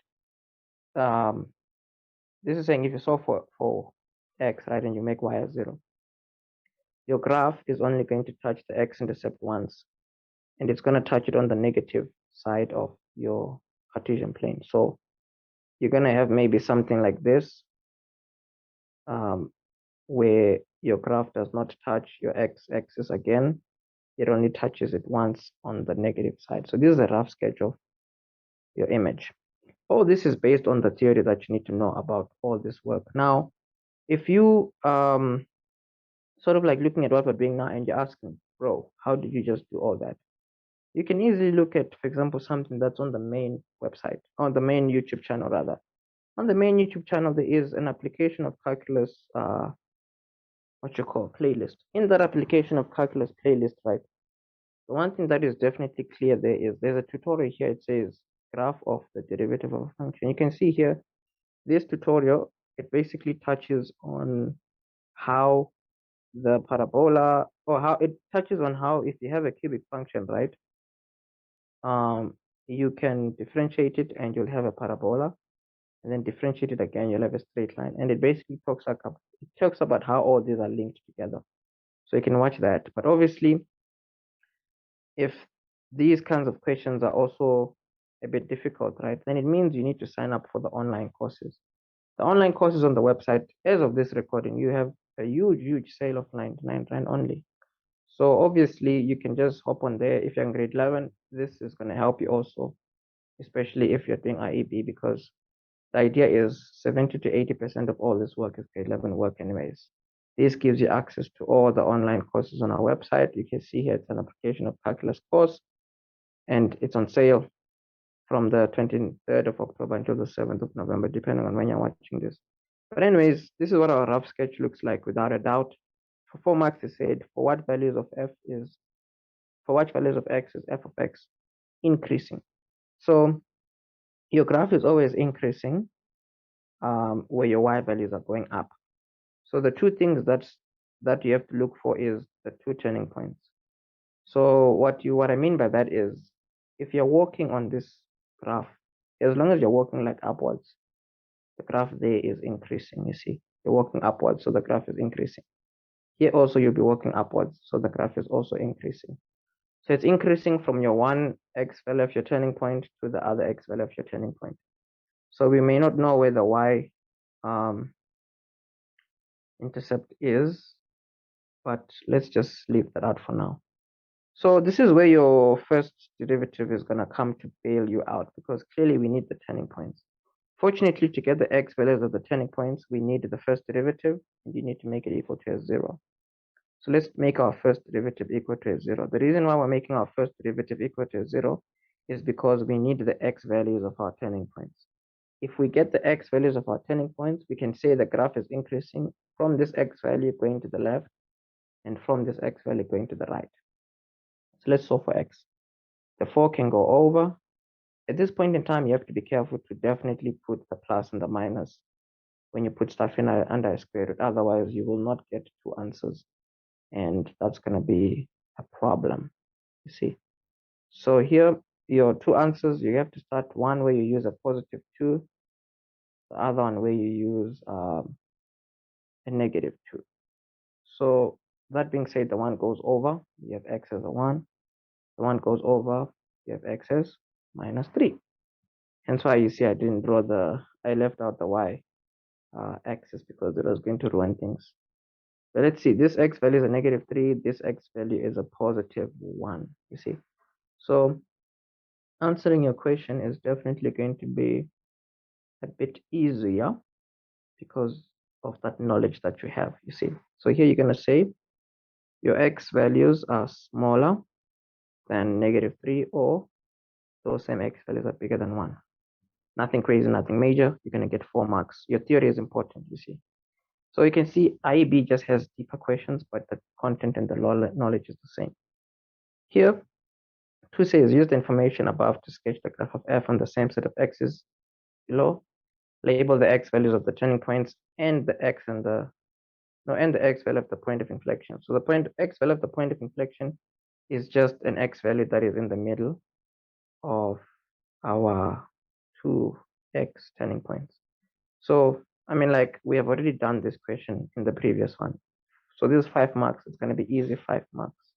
this is saying if you solve for x, right, and you make y as 0, your graph is only going to touch the x-intercept once, and it's going to touch it on the negative side of your Cartesian plane. So you're going to have maybe something like this, where your graph does not touch your x-axis again. It only touches it once on the negative side. So this is a rough sketch of your image. All this is based on the theory that you need to know about all this work. Now, if you sort of like looking at what we're doing now and you're asking, bro, how did you just do all that? You can easily look at, for example, something that's on the main website, on the main YouTube channel rather. On the main YouTube channel, there is an application of calculus, playlist. In that application of calculus playlist, right, the one thing that is definitely clear there is there's a tutorial here. It says graph of the derivative of a function. You can see here, this tutorial, it basically touches on how the parabola, or how it touches on how if you have a cubic function, right, you can differentiate it and you'll have a parabola, and then differentiate it again, you'll have a straight line. And it basically talks about how all these are linked together. So you can watch that. But obviously, if these kinds of questions are also a bit difficult, right, then it means you need to sign up for the online courses. The online courses on the website, as of this recording, you have a huge sale of 99 Rand only. So obviously you can just hop on there. If you're in grade 11, this is going to help you also, especially if you're doing IEB, because the idea is 70 to 80% of all this work is grade 11 work anyways. This gives you access to all the online courses on our website. You can see here it's an application of calculus course, and it's on sale from the 23rd of October until the 7th of November, depending on when you're watching this. But anyways, this is what our rough sketch looks like without a doubt. For 4 marks, it said for what values of x is f of x, increasing. So your graph is always increasing where your y values are going up. So the two things that you have to look for is the two turning points. So what I mean by that is, if you're walking on this graph, as long as you're walking like upwards, the graph there is increasing. You see, you're walking upwards, so the graph is increasing. Here also you'll be walking upwards, so the graph is also increasing. So it's increasing from your one x value of your turning point to the other x value of your turning point. So we may not know where the y intercept is, but let's just leave that out for now. So this is where your first derivative is going to come to bail you out, because clearly we need the turning points. Fortunately, to get the x values of the turning points, we need the first derivative, and you need to make it equal to a 0. So let's make our first derivative equal to a 0. The reason why we're making our first derivative equal to a 0 is because we need the x values of our turning points. If we get the x values of our turning points, we can say the graph is increasing from this x value going to the left and from this x value going to the right. So let's solve for x. The 4 can go over. At this point in time, you have to be careful to definitely put the plus and the minus when you put stuff in under a square root. Otherwise, you will not get two answers, and that's going to be a problem, you see. So here, your two answers, you have to start one where you use a positive 2, the other one where you use a negative 2. So that being said, the one goes over, you have x as a 1. The one goes over, you have x as minus 3. Hence why you see I left out the y axis, because it was going to ruin things. But let's see, this x value is a negative 3, this x value is a positive 1, you see. So answering your question is definitely going to be a bit easier because of that knowledge that you have, you see. So here you're going to say your x values are smaller than negative 3, or those same x values are bigger than 1. Nothing crazy, nothing major. You're going to get 4 marks. Your theory is important, you see. So you can see IB just has deeper questions, but the content and the knowledge is the same. Here, 2 says use the information above to sketch the graph of f on the same set of x's below. Label the x values of the turning points and the x value of the point of inflection. So the x value of the point of inflection is just an x value that is in the middle of our 2x turning points. So I mean, like, we have already done this question in the previous one. So this is 5 marks. It's going to be easy 5 marks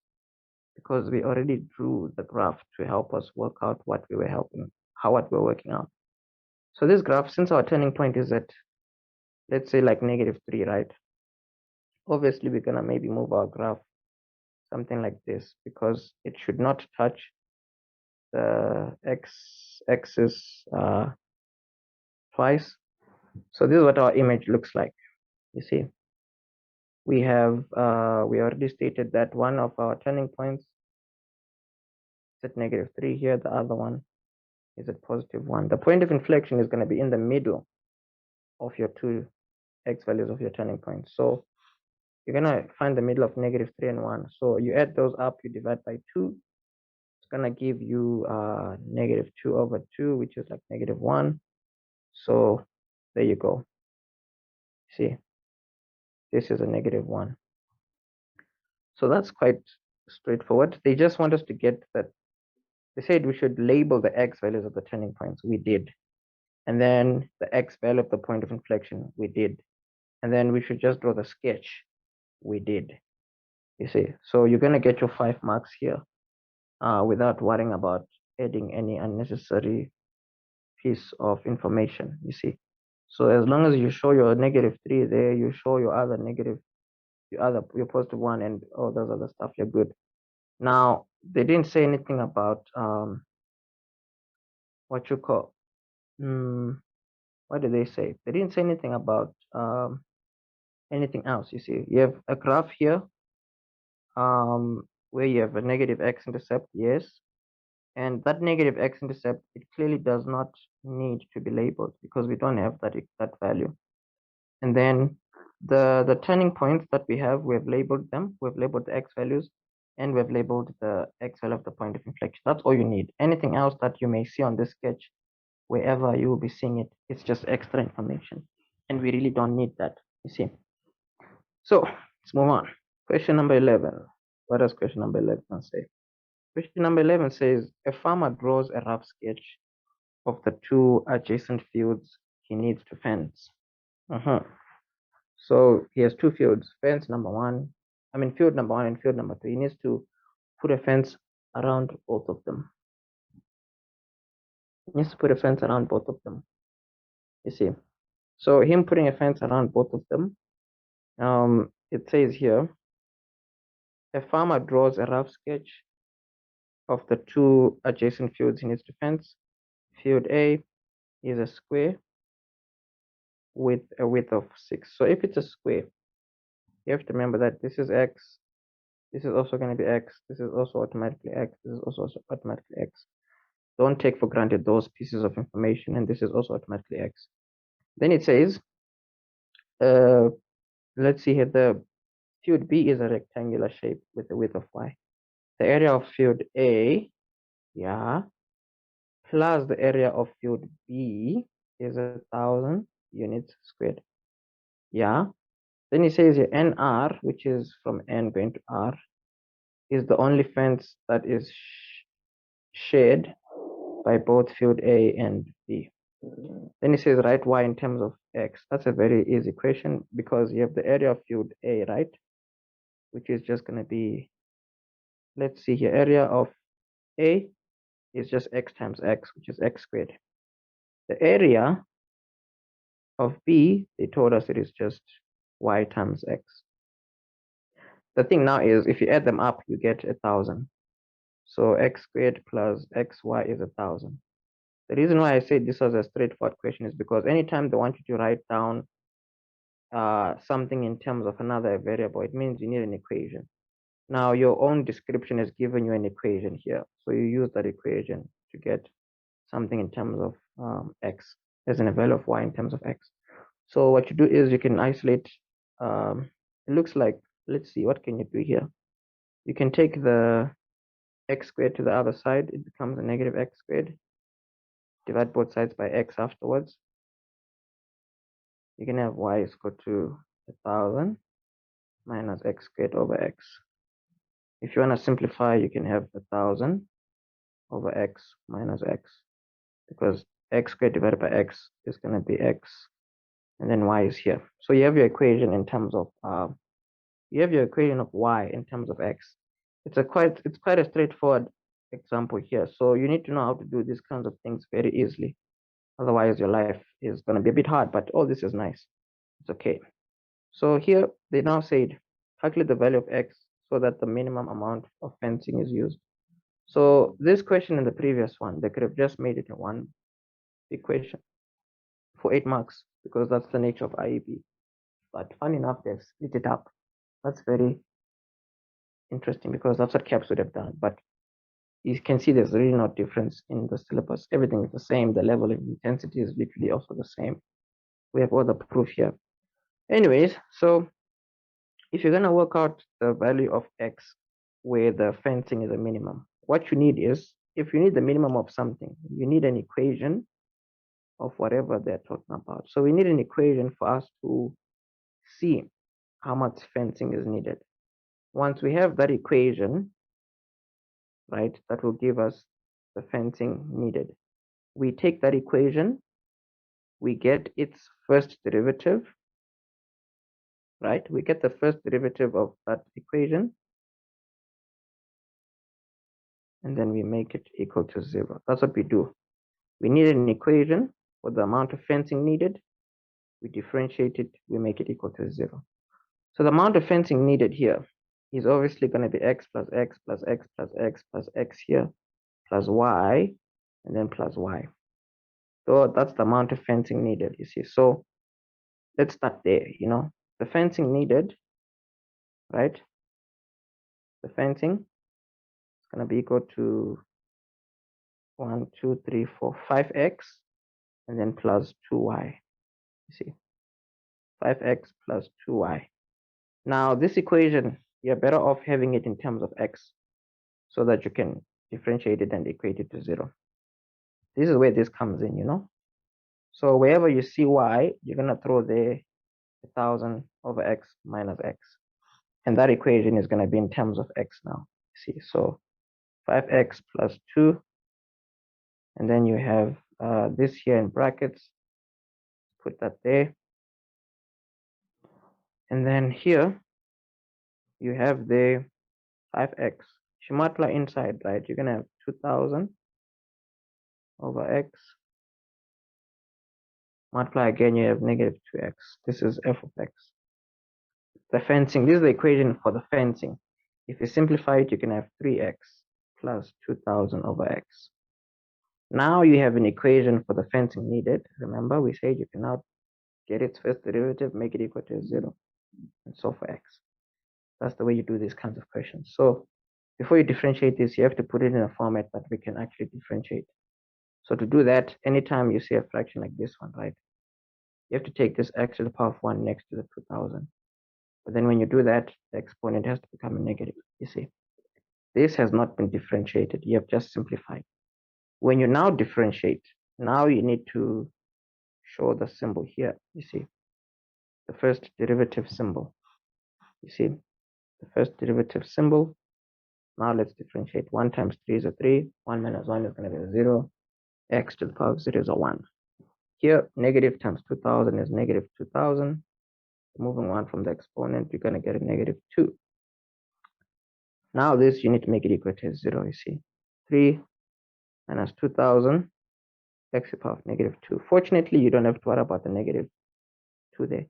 because we already drew the graph to help us work out what we were working out. So this graph, since our turning point is at, let's say, like negative 3, right? Obviously, we're going to maybe move our graph something like this, because it should not touch the x-axis twice. So this is what our image looks like, you see. We already stated that one of our turning points is at negative 3 here, the other one is at positive 1. The point of inflection is going to be in the middle of your two x values of your turning points. So you're going to find the middle of negative 3 and 1. So you add those up, you divide by 2. It's going to give you negative 2 over 2, which is like negative 1. So there you go. See, this is a negative 1. So that's quite straightforward. They just want us to get that. They said we should label the x values of the turning points. We did. And then the x value of the point of inflection. We did. And then we should just draw the sketch. We did. You see. So you're going to get your 5 marks here without worrying about adding any unnecessary piece of information. You see. So as long as you show your negative 3 there, you show your other negative, your positive 1, and all those other stuff, you're good. Now, they didn't say anything about what you call, what did they say? They didn't say anything about anything else. You see, you have a graph here where you have a negative x-intercept, yes, and that negative x-intercept, it clearly does not need to be labeled because we don't have that value. And then the turning points that we have labeled them. We've labeled the x values. and we've labeled the x value of the point of inflection. That's all you need. Anything else that you may see on this sketch, wherever you will be seeing it, it's just extra information, and we really don't need that, you see. So let's move on. Question number 11. What does question number 11 say? Question number 11 says, a farmer draws a rough sketch of the two adjacent fields he needs to fence. So he has two fields, field number one and field number 3. He needs to put a fence around both of them. He needs to put a fence around both of them, you see. So him putting a fence around both of them, it says here, a farmer draws a rough sketch of the two adjacent fields he needs to fence. Field A is a square with a width of 6. So if it's a square, you have to remember that this is x, this is also going to be x, this is also automatically x, this is also automatically x. Don't take for granted those pieces of information, and this is also automatically x. Then it says, let's see here, the field B is a rectangular shape with a width of y. The area of field A, yeah, plus the area of field B is 1,000 units squared. Yeah. Then he says here NR, which is from N going to R, is the only fence that is shared by both field A and B. Then he says write y in terms of x. That's a very easy question because you have the area of field A, right? Which is just going to be, let's see here, area of A is just x times x, which is x squared. The area of B, they told us it is just y times x. The thing now is, if you add them up, you get 1,000. So x squared plus xy is 1,000. The reason why I say this was a straightforward question is because anytime they want you to write down something in terms of another variable, it means you need an equation. Now your own description has given you an equation here, so you use that equation to get something in terms of x, as in a value of y in terms of x. So what you do is you can isolate, it looks like, let's see, what can you do here? You can take the x squared to the other side, it becomes a negative x squared. Divide both sides by x afterwards. You can have y is equal to 1,000 minus x squared over x. If you want to simplify, you can have 1,000 over x minus x, because x squared divided by x is going to be x, and then y is here. So you have your equation in terms of you have your equation of y in terms of x. It's quite a straightforward example here. So you need to know how to do these kinds of things very easily. Otherwise, your life is going to be a bit hard, but all this is nice. It's okay. So here they now said calculate the value of x so that the minimum amount of fencing is used. So this question and the previous one, they could have just made it a one equation for 8 marks because that's the nature of IEP. But fun enough, they've split it up. That's very interesting because that's what CAPS would have done. But you can see there's really no difference in the syllabus. Everything is the same. The level of intensity is literally also the same. We have all the proof here. Anyways, so if you're going to work out the value of x where the fencing is a minimum, what you need is, if you need the minimum of something, you need an equation of whatever they're talking about. So we need an equation for us to see how much fencing is needed. Once we have that equation, right, that will give us the fencing needed. We take that equation, we get its first derivative, right? We get the first derivative of that equation, and then we make it equal to 0. That's what we do. We need an equation for the amount of fencing needed. We differentiate it, we make it equal to 0. So the amount of fencing needed here is obviously going to be x plus x plus x plus x plus x here, plus y, and then plus y. So that's the amount of fencing needed, you see. So let's start there, the fencing needed, right? The fencing is going to be equal to 1, 2, 3, 4, 5x, and then plus 2y, you see, 5x plus 2y. Now this equation, you're better off having it in terms of x. so that you can differentiate it and equate it to 0. This is where this comes in, you know. So wherever you see y, you're going to throw there 1000 over x minus x. And that equation is going to be in terms of x now. See, so 5x plus 2. And then you have this here in brackets. Put that there. And then here, you have the 5x. If you multiply inside, right, you're going to have 2000 over x. Multiply again, you have negative 2x. This is f of x. The fencing, this is the equation for the fencing. If you simplify it, you can have 3x plus 2000 over x. Now you have an equation for the fencing needed. Remember, we said you can now get its first derivative, make it equal to 0, and so for x. That's the way you do these kinds of questions. So before you differentiate this, you have to put it in a format that we can actually differentiate. So to do that, anytime you see a fraction like this one, right, you have to take this x to the power of 1 next to the 2000. But then when you do that, the exponent has to become a negative. You see, this has not been differentiated. You have just simplified. When you now differentiate, now you need to show the symbol here. You see, the first derivative symbol. You see, the first derivative symbol. Now let's differentiate. 1 times 3 is a 3. 1 minus 1 is going to be a 0. X to the power of 0 is a 1. Here, negative times 2000 is negative 2000. Moving 1 from the exponent, you're going to get a negative 2. Now this, you need to make it equal to 0, you see. 3 minus 2000, x to the power of negative 2. Fortunately, you don't have to worry about the negative 2 there.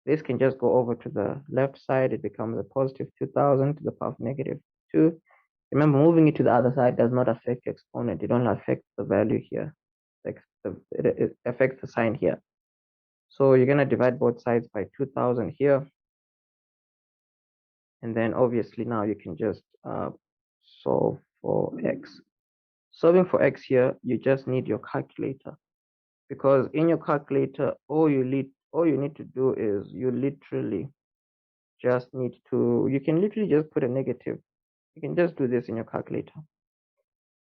This can just go over to the left side. It becomes a positive 2000 to the power of negative 2. Remember, moving it to the other side does not affect the exponent. It only affects the value here. It affects the sign here. So you're going to divide both sides by 2000 here. And then obviously now you can just solve for x. Solving for x here, you just need your calculator. Because in your calculator, all you need to do is you literally just need to, you can literally just put a negative. You can just do this in your calculator.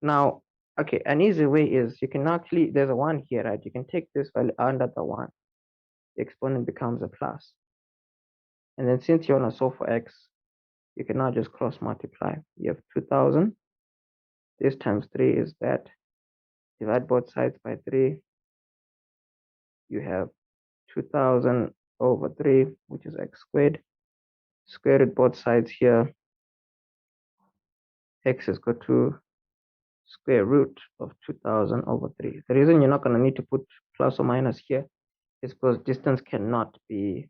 Now, okay, an easy way is you can actually, there's a 1 here, right? You can take this value under the 1. The exponent becomes a plus. And then since you want to solve for x, you can now just cross multiply. You have 2000. This times 3 is that. Divide both sides by 3. You have 2000 over 3, which is x squared. Square root both sides here. X is equal to square root of 2000 over 3. The reason you're not going to need to put plus or minus here is because distance cannot be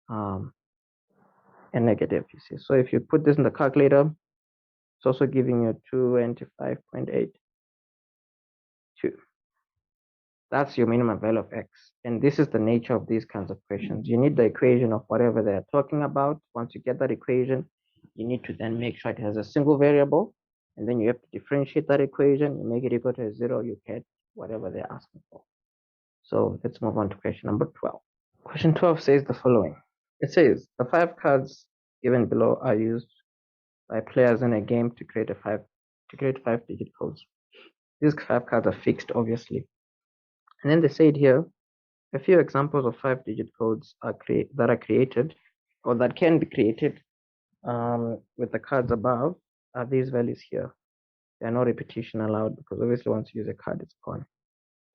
a negative, you see. So if you put this in the calculator, it's also giving you 25.82. That's your minimum value of x. And this is the nature of these kinds of questions. You need the equation of whatever they're talking about. Once you get that equation, you need to then make sure it has a single variable. And then you have to differentiate that equation. You make it equal to 0, you get whatever they're asking for. So let's move on to question number 12. Question 12 says the following. It says the 5 cards given below are used by players in a game to create 5-digit codes. These 5 cards are fixed, obviously. And then they said here, a few examples of 5-digit codes that are created or that can be created with the cards above are these values here. There are no repetition allowed because obviously once you use a card, it's gone.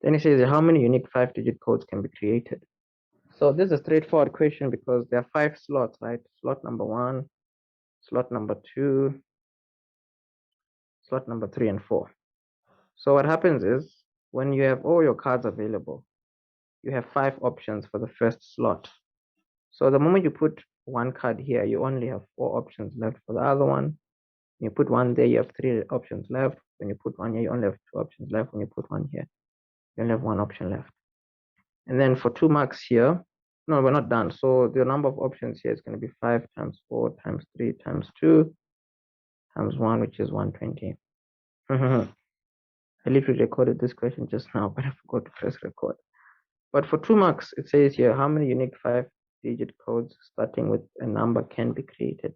Then it says how many unique 5-digit codes can be created. So this is a straightforward question because there are 5 slots, right? Slot number 1, slot number 2, slot number 3 and 4. So what happens is when you have all your cards available, you have 5 options for the first slot. So the moment you put one card here, you only have 4 options left for the other one. When you put 1 there, you have 3 options left. When you put 1 here, you only have 2 options left. When you put 1 here, you only have 1 option left. And then for 2 marks here, no, we're not done. So the number of options here is going to be 5 times 4 times 3 times 2 times 1, which is 120. I literally recorded this question just now, but I forgot to press record. But for 2 marks, it says here, how many unique 5-digit codes starting with a number can be created?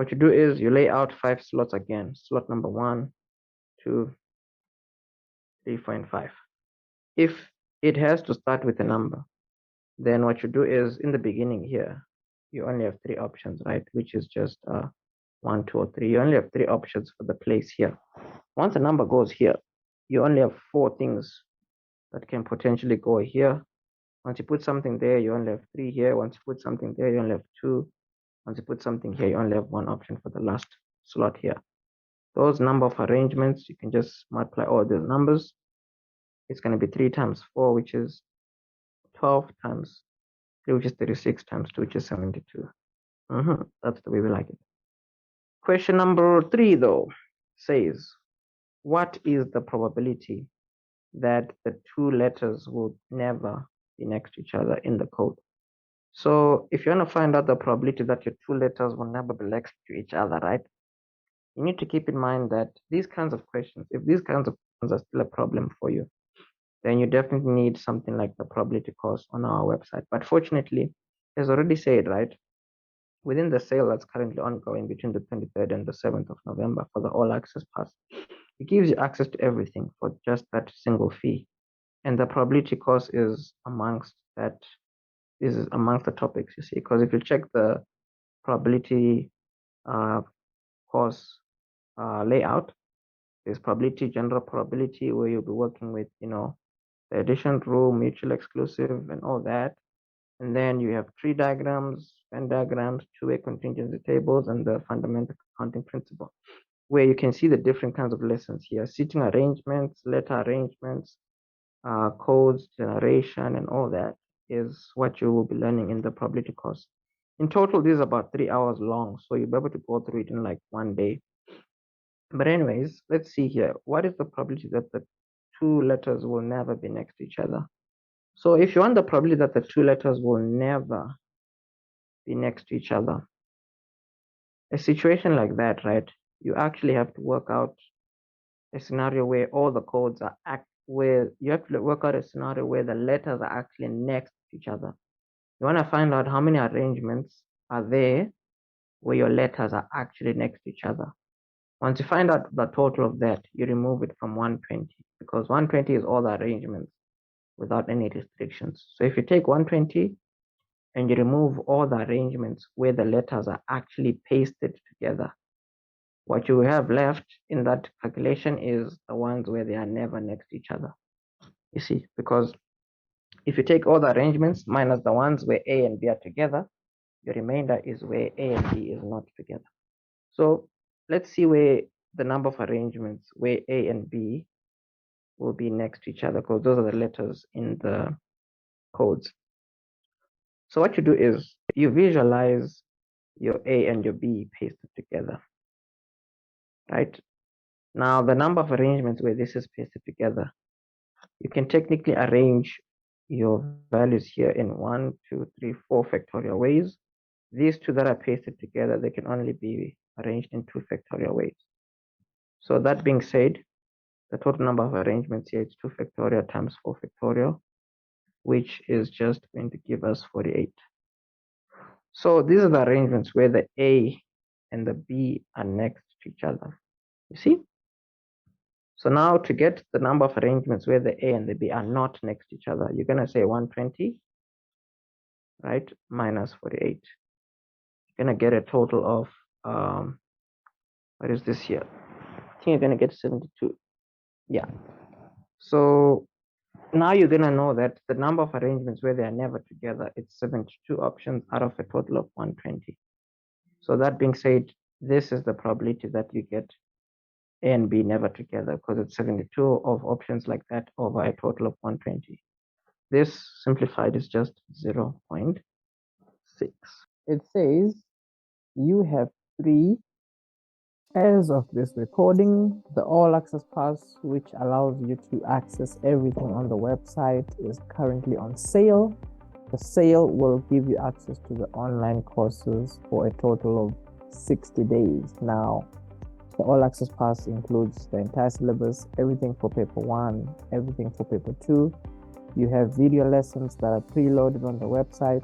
What you do is you lay out 5 slots again. Slot number 1, 2, 3, 4, and 5. If it has to start with a number, then what you do is in the beginning here, you only have 3 options, right? Which is just 1, 2, or 3. You only have 3 options for the place here. Once a number goes here, you only have 4 things that can potentially go here. Once you put something there, you only have 3 here. Once you put something there, you only have 2. Once you put something here, you only have 1 option for the last slot here. Those number of arrangements, you can just multiply all these numbers. It's going to be 3 times 4, which is 12, times 3, which is 36, times 2, which is 72. That's the way we like it. Question number 3, though, says, what is the probability that the 2 letters will never be next to each other in the code? So if you want to find out the probability that your 2 letters will never be next to each other, right? You need to keep in mind that these kinds of questions, if these kinds of questions are still a problem for you, then you definitely need something like the probability course on our website. But fortunately, as already said, right, within the sale that's currently ongoing between the 23rd and the 7th of November for the all access pass, it gives you access to everything for just that single fee. And the probability course is amongst that. This is amongst the topics, you see, because if you check the probability course layout, there's probability, general probability, where you'll be working with, the addition rule, mutual exclusive, and all that. And then you have tree diagrams, Venn diagrams, two-way contingency tables, and the fundamental accounting principle, where you can see the different kinds of lessons here: seating arrangements, letter arrangements, codes generation, and all that is what you will be learning in the probability course. In total, this is about 3 hours long, so you'll be able to go through it in like one day. But anyways, let's see here. What is the probability that the 2 letters will never be next to each other? So if you want the probability that the 2 letters will never be next to each other, a situation like that, right, you actually have to work out a scenario where all the codes are where you have to work out a scenario where the letters are actually next to each other. You want to find out how many arrangements are there where your letters are actually next to each other. Once you find out the total of that, you remove it from 120, because 120 is all the arrangements without any restrictions. So if you take 120 and you remove all the arrangements where the letters are actually pasted together, what you have left in that calculation is the ones where they are never next to each other. You see, because if you take all the arrangements minus the ones where A and B are together, your remainder is where A and B is not together. So let's see where the number of arrangements where A and B will be next to each other, because those are the letters in the codes. So what you do is you visualize your A and your B pasted together, right? Now, the number of arrangements where this is pasted together, you can technically arrange your values here in 1, 2, 3, 4 factorial ways. These two that are pasted together, they can only be arranged in 2 factorial ways. So that being said, the total number of arrangements here is 2 factorial times 4 factorial, which is just going to give us 48. So these are the arrangements where the A and the B are next to each other. You see? So now to get the number of arrangements where the A and the B are not next to each other, you're going to say 120, right, minus 48. You're going to get a total of, what is this here? I think you're going to get 72. Yeah. So now you're going to know that the number of arrangements where they are never together, it's 72 options out of a total of 120. So that being said, this is the probability that you get A and B never together, because it's 72 of options like that over a total of 120. This simplified is just 0.6. It says you have 3. As of this recording, the All Access Pass, which allows you to access everything on the website, is currently on sale. The sale will give you access to the online courses for a total of 60 days. Now, the All Access Pass includes the entire syllabus, everything for paper 1, everything for paper 2. You have video lessons that are preloaded on the website,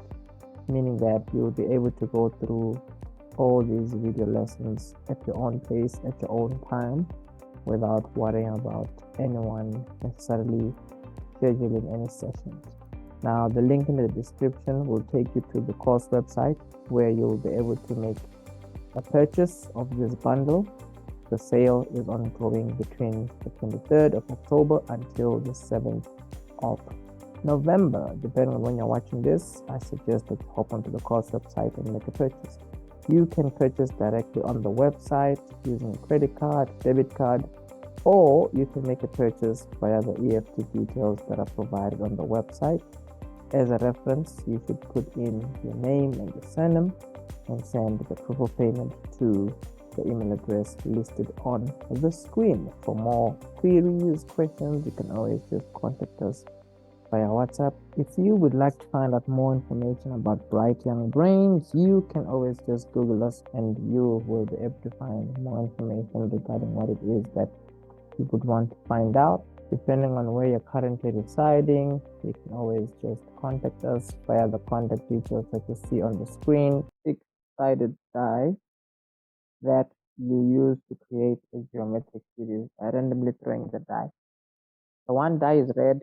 meaning that you'll be able to go through all these video lessons at your own pace, at your own time, without worrying about anyone necessarily scheduling any sessions. Now, the link in the description will take you to the course website where you'll be able to make a purchase of this bundle. The sale is ongoing between the 23rd of October until the 7th of November. Depending on when you're watching this, I suggest that you hop onto the course website and make a purchase. You can purchase directly on the website using a credit card, debit card, or you can make a purchase via the EFT details that are provided on the website. As a reference, you should put in your name and your surname and send the proof of payment to the email address listed on the screen. For more queries, questions, you can always just contact us via WhatsApp. If you would like to find out more information about Bright Young Brains, you can always just Google us and you will be able to find more information regarding what it is that you would want to find out. Depending on where you're currently residing, you can always just contact us via the contact details that you see on the screen. Six-sided die that you use to create a geometric series by randomly throwing the die. The one die is red,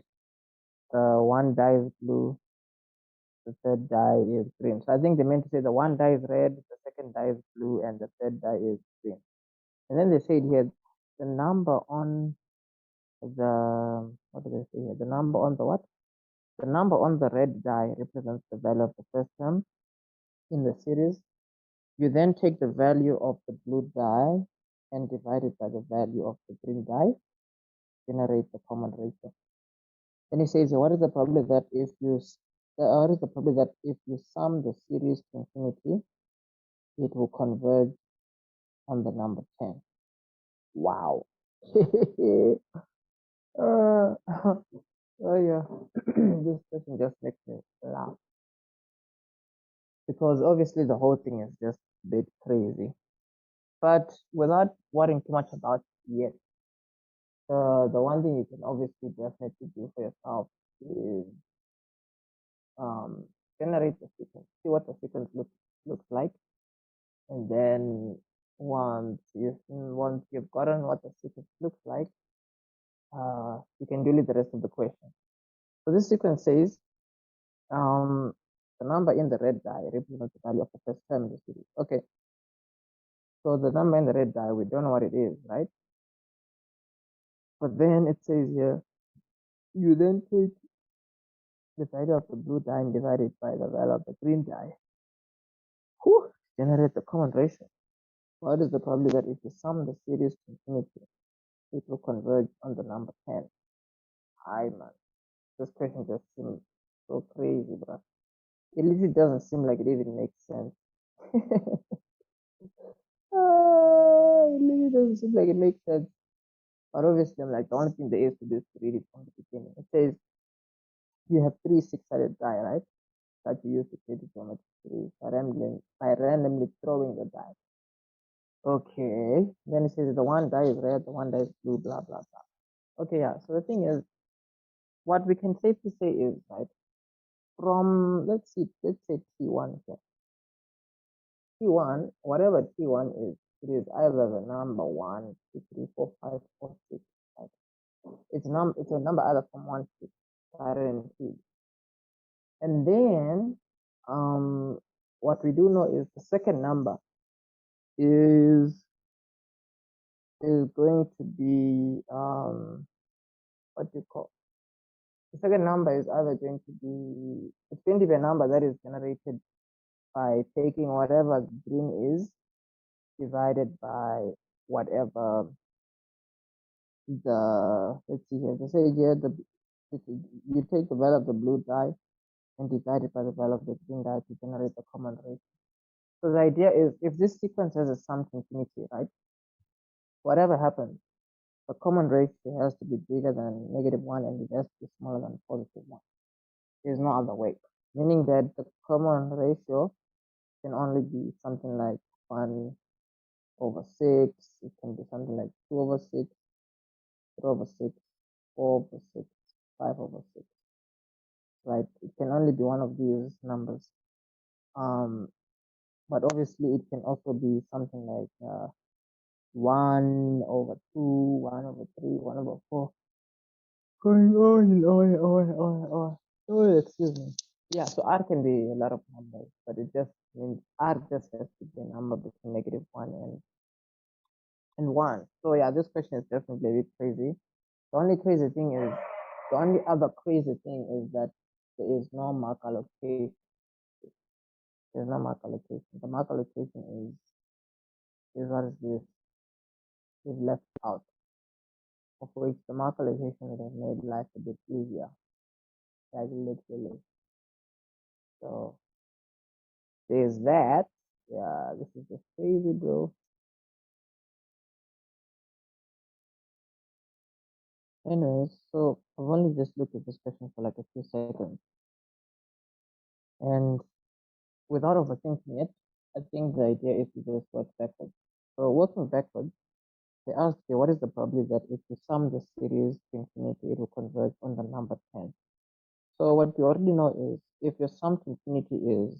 the one die is blue, the third die is green. So I think they meant to say the one die is red, the second die is blue, and the third die is green. And then they said here the number on what do they say here? The number on the what? The number on the red die represents the value of the first term in the series. You then take the value of the blue die and divide it by the value of the green die, generate the common ratio. Then he says, what is the probability that if you sum the series to infinity, it will converge on the number 10? Wow. Oh yeah. This question just makes me laugh because obviously the whole thing is just a bit crazy. But without worrying too much about it yet, the one thing you can obviously definitely do for yourself is generate the sequence, see what the sequence looks like, and then once you've gotten what the sequence looks like, you can delete the rest of the question. So this sequence says the number in the red die represents the value of the first term in the series. Okay, so the number in the red die, we don't know what it is, right? But then it says here, you then take the value of the blue die and divide it by the value of the green die. Whew, generate the common ratio. What is the probability that if you sum the series to infinity, it will converge on the number 10? Hi man, this question just seems so crazy, bro. It literally doesn't seem like it even makes sense. It literally doesn't seem like it makes sense. But obviously, I'm like, the only thing there is to do is to read it from the beginning. It says you have three six-sided die, right? That you use to create a geometry series by randomly throwing the die. Okay. Then it says the one die is red, the one die is blue, blah blah blah. Okay, yeah. So the thing is, what we can safely say is, right, from let's say T1 here. T1, whatever T1 is, it is either the number 1, 2, 3, 4, 5, or 6. Right? It's a number either from 1 to 2. And then what we do know is the second number is going to be what do you call, the second number is either going to be, it's going to be a number that is generated by taking whatever green is divided by whatever let's see here, they say here you take the value of the blue die and divide it by the value of the green die to generate the common ratio. So the idea is if this sequence has a sum to infinity, right, whatever happens, the common ratio has to be bigger than -1 and it has to be smaller than +1. There's no other way, meaning that the common ratio can only be something like 1/6. It can be something like 2/6, 3/6, 4/6, 5/6. Right? It can only be one of these numbers. but obviously it can also be something like 1 over 2, 1 over 3, 1 over 4. Going on. Excuse me. Yeah, so R can be a lot of numbers, but it just means R just has to be a number between -1 and 1. So yeah, this question is definitely a bit crazy. The only crazy thing is, the only other crazy thing is that there is no mark allocation. There's no mark allocation. The mark allocation is what is this? Is left out, of which the mark allocation would have made life a bit easier. Like literally. So there's that. Yeah, this is just crazy, bro. Anyways, so I've only just looked at this question for like a few seconds, and without overthinking it, I think the idea is to just work backwards. So working backwards, they ask you what is the probability that if you sum the series to infinity, it will converge on the number 10. So what we already know is if your sum to infinity is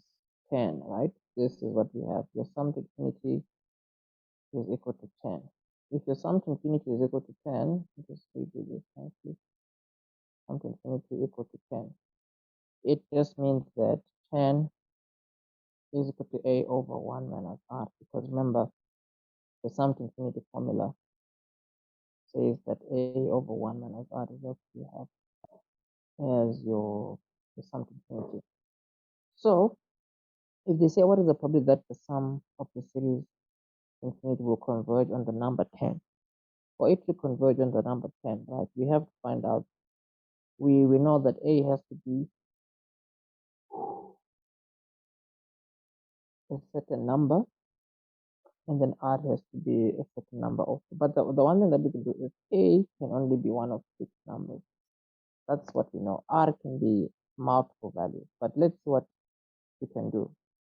10, right? This is what we have. Your sum to infinity is equal to 10. If your sum to infinity is equal to 10, just redo this nicely. Sum to infinity equal to 10. It just means that 10 is equal to a over 1 minus r, because remember, the sum to infinity formula says that a over 1 minus r is what you have as your the sum to infinity. So if they say what is the probability that the sum of the series infinity will converge on the number 10, for it to converge on the number 10, right, we have to find out, we know that a has to be a certain number, and then r has to be a certain number also. But the one thing that we can do is a can only be one of 6 numbers. That's what we know. R can be multiple values, but let's see what we can do.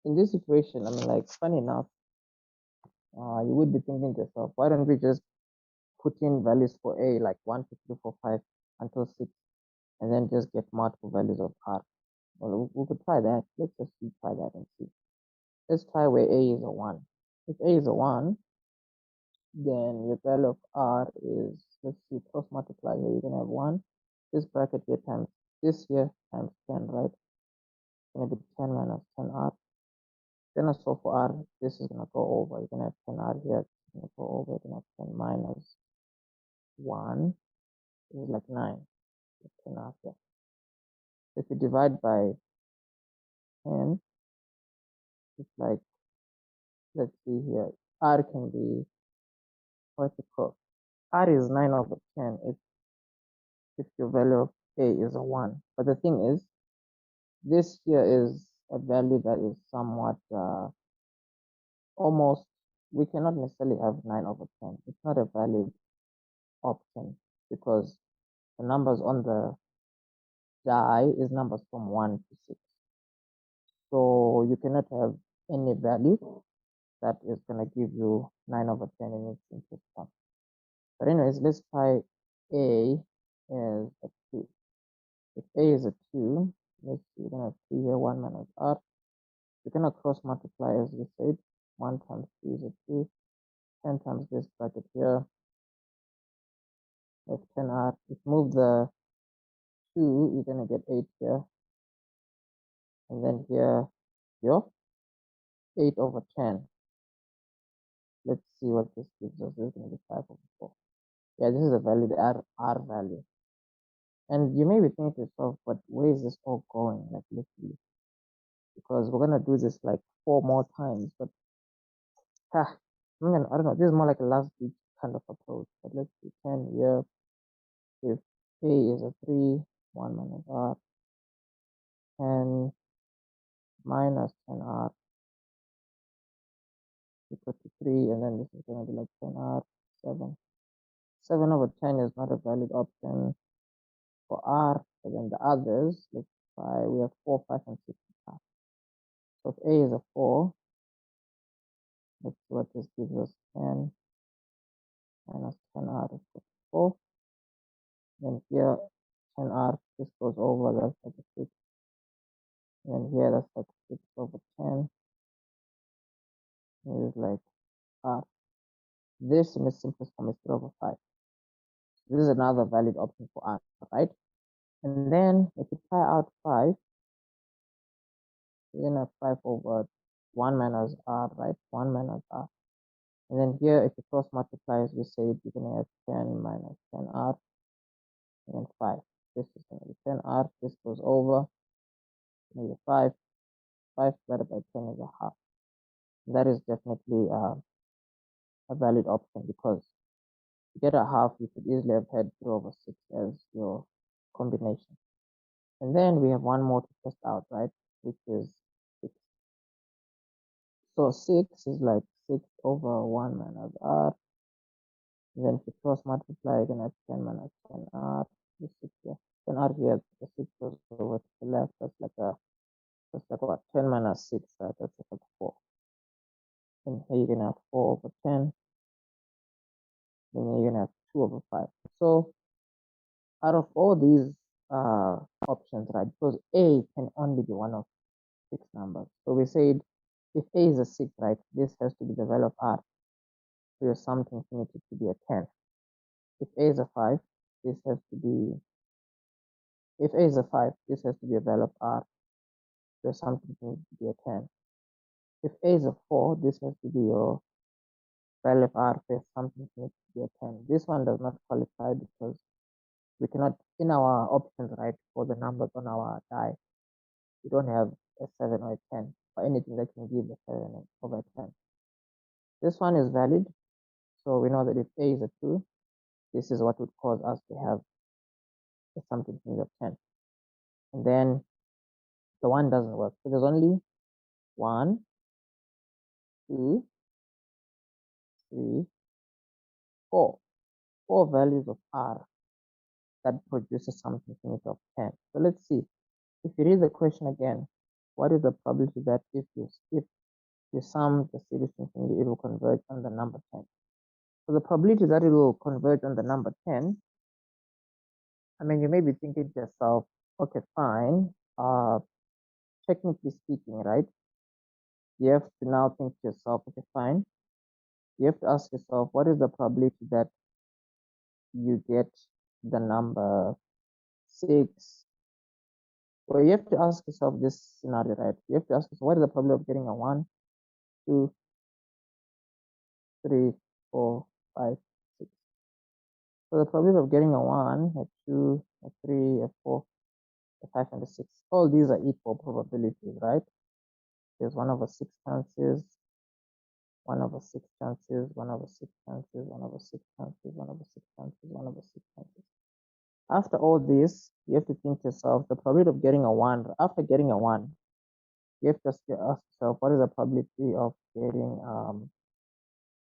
In this situation, I mean, like, funny enough, you would be thinking to yourself, why don't we just put in values for a, like 1, 2, 3, 4, 5 until 6, and then just get multiple values of r? Well, we could try that. Let's just try that and see. Let's try where a is a 1. If a is a 1, then your value of r is, let's see, cross multiply here, you're gonna have 1, this bracket here times this here times 10, right? It's gonna be 10 minus 10r. Gonna solve for r, this is gonna go over, you're gonna have 10r here, it's gonna go over, you're gonna have 10 minus 1, this is like 9, 10r here. If you divide by 10, it's like, let's see here, r can be, what's it called? R is 9 over 10 if your value of a is a 1. But the thing is, this here is a value that is somewhat almost, we cannot necessarily have 9 over 10. It's not a valid option because the numbers on the die is numbers from 1 to 6. So you cannot have any value that is going to give you 9 over 10 in its simplest form. But anyways, let's try a as a 2. If a is a 2, let's see, we're going to have 3 here, 1 minus r. We're going to cross multiply as we said. 1 times 2 is a 2. 10 times this bracket here. If 10r, if move the 2, you're going to get 8 here. And then here, your 8 over 10. Let's see what this gives us. This is going to be 5 over 4. Yeah, this is a value, the R value. And you may be thinking to yourself, but where is this all going? Like literally. Because we're going to do this like 4 more times. But I don't know. This is more like a last week kind of approach. But let's see, 10 here. If A is a 3, 1 minus R, 10 minus 10R equal to 3, and then this is going to be like 10R, 7. 7 over 10 is not a valid option for R, but then the others, let's try, we have 4, 5, and 6. So if A is a 4, let's see what this gives us. 10 minus 10R is equal to 4. Then here, 10R, this goes over, that's like a 6. And then here, that's like 6 over 10. is like r. This in the simplest form is 3 over 5. This is another valid option for r, right? And then if you try out 5, you're gonna have 5 over 1 minus r, right? 1 minus r. And then here, if you cross multiply, as we said, you're gonna have 10 minus 10r, and then 5. This is gonna be 10r. This goes over, maybe 5. 5 divided by 10 is a half. And that is definitely a valid option, because to get a half, you could easily have had 3 over 6 as your combination. And then we have one more to test out, right? Which is 6. So 6 is like 6 over 1 minus r. And then if you cross multiply, you're gonna have 10 minus 10r. This 6 here. 10r here, the 6 goes over to the left. That's like what? 10 minus 6, right? That's like 4. And here you're gonna have 4 over 10. Then you're gonna have 2 over 5. So out of all these options, right? Because a can only be one of 6 numbers. So we said if a is a 6, right? This has to be the value of r. So your sum infinity to be a 10. If a is a 5, this has to be, if a is a 5, this has to be a value of r. So sum infinity to be a 10. If a is a 4, this has to be your value of r, so sum infinity to be a 10. This one does not qualify because we cannot, in our options, right, for the numbers on our die, we don't have a 7 or a 10, or anything that can give a 7 over 10. This one is valid, so we know that if a is a 2, this is what would cause us to have a sum infinity of 10. And then the 1 doesn't work, so there's only 1, 2, 3, 4. 4 values of r that produces sum infinity of 10. So let's see. If you read the question again, what is the probability that if you sum the series infinity, it will converge on the number 10? So the probability that it will converge on the number 10, I mean, you may be thinking to yourself, okay, fine. Technically speaking, right? You have to now think to yourself, okay, fine. You have to ask yourself, what is the probability that you get the number 6? Well, you have to ask yourself this scenario, right? You have to ask yourself, what is the probability of getting a 1, 2, 3, 4, 5, 6? So the probability of getting a 1, a 2, a 3, a 4, a 5, and a 6, all these are equal probabilities, right? There's 1 over 6 chances, 1 over 6 chances, 1 over 6 chances, 1 over 6 chances, 1 over 6 chances, 1 over 6 chances. After all this, you have to think to yourself, the probability of getting a 1, after getting a 1, you have to ask yourself, what is the probability of getting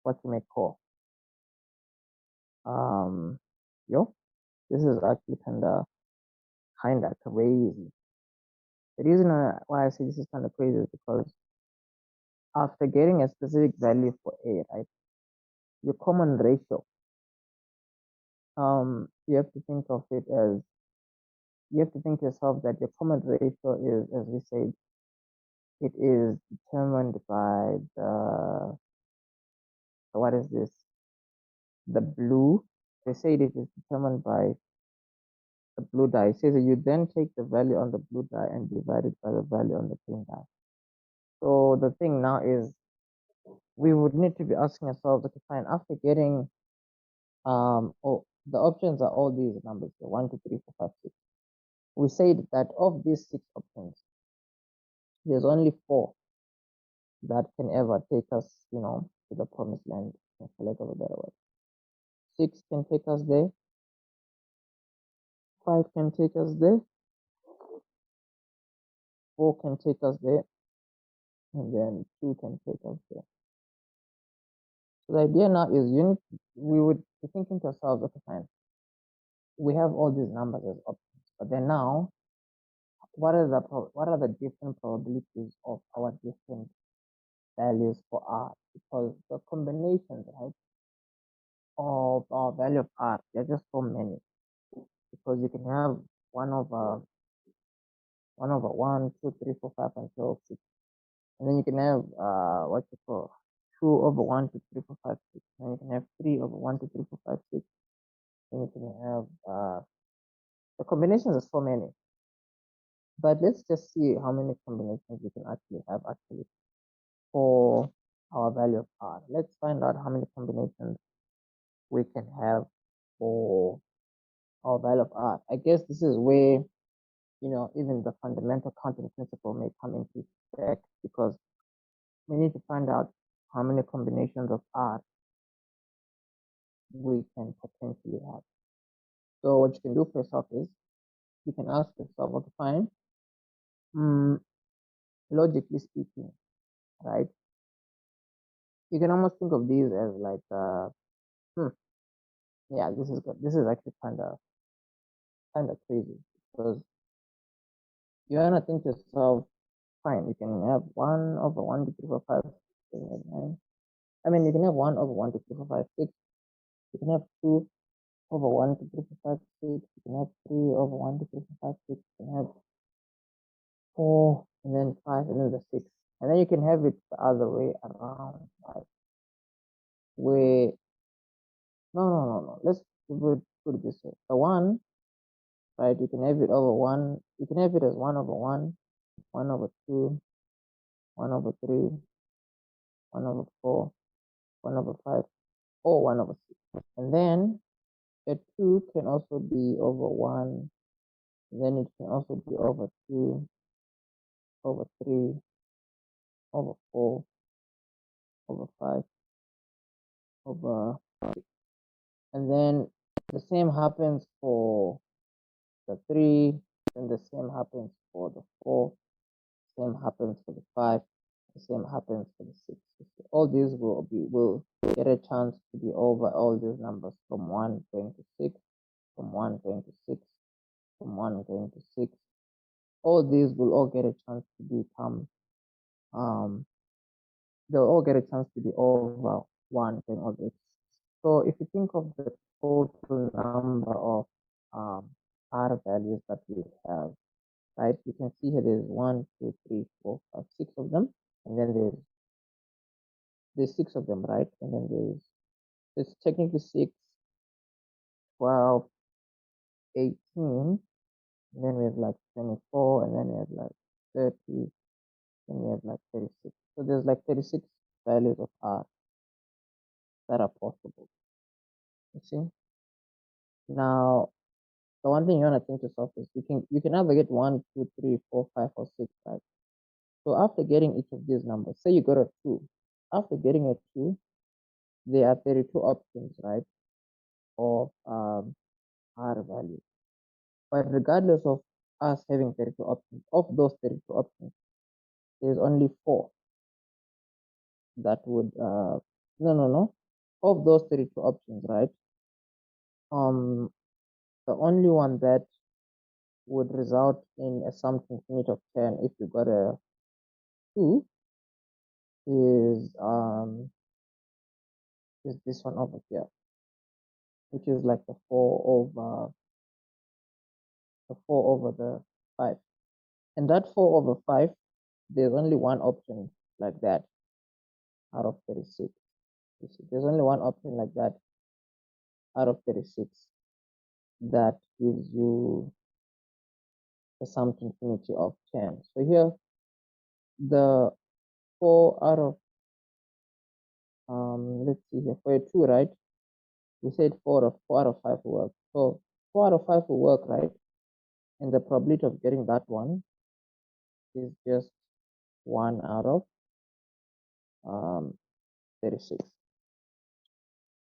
what you may call yo, this is actually kinda crazy. The reason why I say this is kind of crazy is because after getting a specific value for a, right, your common ratio, you have to think of it as, you have to think to yourself that your common ratio is, as we said, it is determined by the, what is this, the blue. They say it is determined by the blue die. It says that you then take the value on the blue die and divide it by the value on the green die. So the thing now is, we would need to be asking ourselves, okay, fine, after getting, oh, the options are all these numbers here, 1, 2, 3, 4, 5, 6. We said that of these 6 options, there's only 4 that can ever take us, to the promised land, for lack of a better word. 6 can take us there, 5 can take us there, 4 can take us there, and then 2 can take us there. So the idea now is we would be thinking to ourselves, okay, fine, we have all these numbers as options, but then now, what are the different probabilities of our different values for r? Because the combinations, right, of our value of r, there are just so many. Because you can have 1 over 1, 2, 3, 4, 5, until 6. And then you can have what you call 2 over 1, 2, 3, 4, 5, 6. Then you can have 3 over 1, 2, 3, 4, 5, 6. Then you can have the combinations are so many. But let's just see how many combinations we can actually have for our value of r. Let's find out how many combinations we can have for our value of r. I guess this is where, you know, even the fundamental counting principle may come into effect, because we need to find out how many combinations of r we can potentially have. So what you can do for yourself is you can ask yourself, okay, fine, logically speaking, right? You can almost think of these as like, yeah, this is good. This is actually kind of crazy, because you wanna think to yourself, fine, you can have 1 over 1 to 3 over 5, 6, 7, 8, 9. I mean, you can have 1 over 1 to 3 over 5, 6. You can have 2 over 1 to 3 over 5, 6. You can have 3 over 1 to 3 over 5, 6. You can have 4, and then 5, and then the 6. And then you can have it the other way around, right? Where, no. Let's put it this way. The 1, right, you can have it over 1. You can have it as 1 over 1, 1 over 2, 1 over 3, 1 over 4, 1 over 5, or 1 over 6. And then a 2 can also be over 1. And then it can also be over 2, over 3, over 4, over 5, over 6. And then the same happens for the 3, and the same happens for the 4, same happens for the 5, the same happens for the 6. All these will get a chance to be over all these numbers from 1 going to 6, from 1 going to 6, from 1 going to 6. All these will all get a chance to become, they'll all get a chance to be over 1 going all this. So if you think of the total number of r values that we have, right? You can see here there's 1, 2, 3, 4, 5, 6 of them, and then there's 6 of them, right? And then there's technically 6, 12, 18, and then we have like 24, and then we have like 30, and we have like 36. So there's like 36 values of r that are possible. You see? Now, the one thing you want to think to yourself is you can either get 1, 2, 3, 4, 5, or 6, right? So after getting each of these numbers, say you got a 2. After getting a 2, there are 32 options, right, of r values. But regardless of us having 32 options, of those 32 options, there's only 4 that would no. Of those 32 options, right? The only one that would result in a sum infinite of 10 if you got a 2 is this one over here, which is like the 4 over the 5. And that 4 over 5, there's only one option like that out of 36. You see, there's only one option like that out of 36 that gives you a sum infinity of 10. So here, the 4 out of, let's see here, for a 2, right? We said 4 out of 5 will work. So 4 out of 5 will work, right? And the probability of getting that one is just 1 out of 36.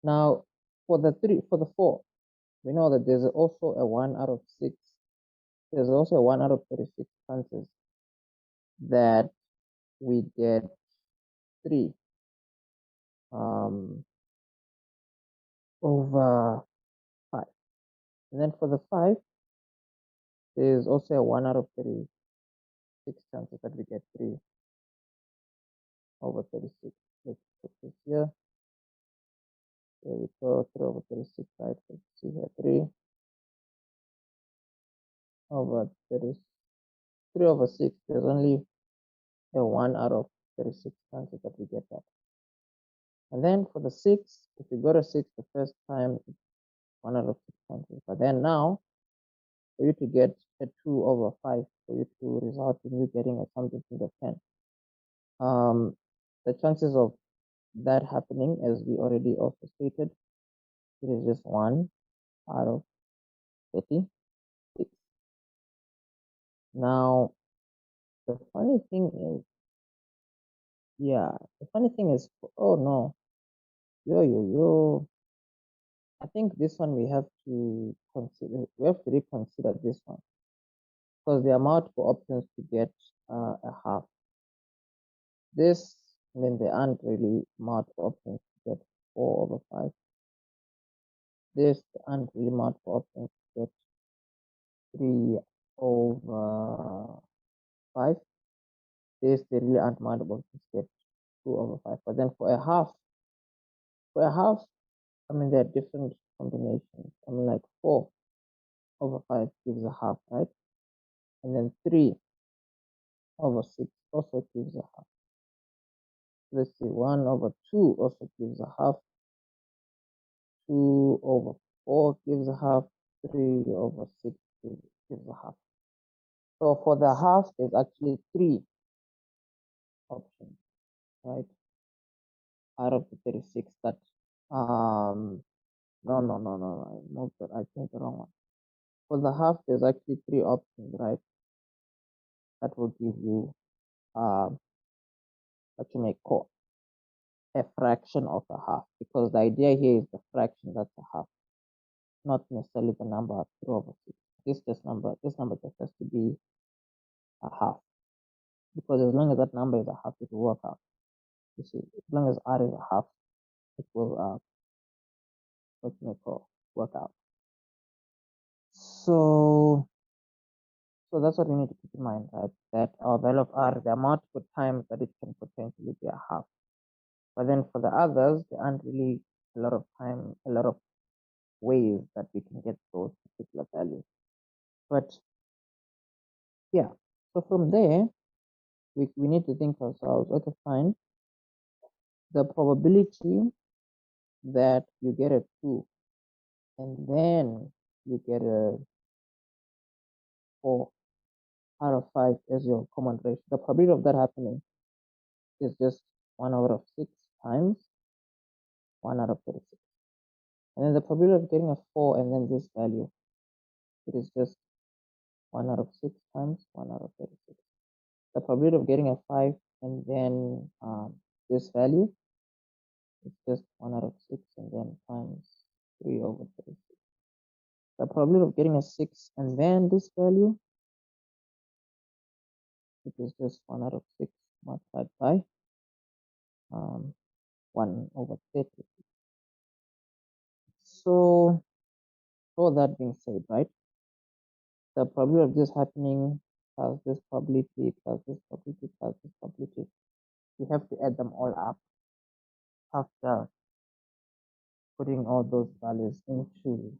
Now, for the 4, we know that there's also a 1 out of 6. There's also a 1 out of 36 chances that we get 3 over 5. And then for the 5, there's also a 1 out of 36 chances that we get 3 over 36. Let's put this here. There we go, 3 over 36, right? Let's see here, 3 over 30, 3 over 6. There's only a 1 out of 36 chances that we get that. And then for the 6, if you got a 6 the first time, it's 1 out of 6 chances. But then now, for you to get a 2 over 5, for you to result in you getting a something to the 10, the chances of that happening, as we already also stated, it is just 1 out of 36. Now, the funny thing is, oh no, yo, I think this one we have to reconsider this one, because there are multiple options to get a half. This, I mean, there aren't really multiple options to get 4 over 5. This, there aren't really multiple options to get 3 over 5. This, there really aren't multiple options to get 2 over 5. But then for a half, I mean, there are different combinations. I mean, like 4 over 5 gives a half, right? And then 3 over 6 also gives a half. Let's see, 1 over 2 also gives a half. 2 over 4 gives a half. 3 over 6 gives a half. So for the half, there's actually 3 options, right? Out of the 36 that, no, I moved it, I changed the wrong one. For the half, there's actually 3 options, right? That will give you, what you may call a fraction of a half, because the idea here is the fraction that's a half, not necessarily the number 3 over 6. This number just has to be a half, because as long as that number is a half, it will work out. You see, as long as r is a half, it will what you may call work out. So that's what we need to keep in mind, right? That our value of r, there are multiple times that it can potentially be a half. But then for the others, there aren't really a lot of ways that we can get those particular values. But yeah, so from there, we need to think to ourselves, okay, fine. The probability that you get a 2 and then you get a 4 out of 5 as your common ratio, the probability of that happening is just 1 over of 6 times 1 out of 36. And then the probability of getting a 4 and then this value, it is just 1 out of 6 times 1 out of 36. The probability of getting a 5 and then this value is just 1 out of 6 and then times 3 over 36. The probability of getting a 6 and then this value, it is just 1 out of 6 multiplied by 1 over 30. So, all that being said, right, the probability of this happening plus this probability plus this probability plus this probability, we have to add them all up after putting all those values into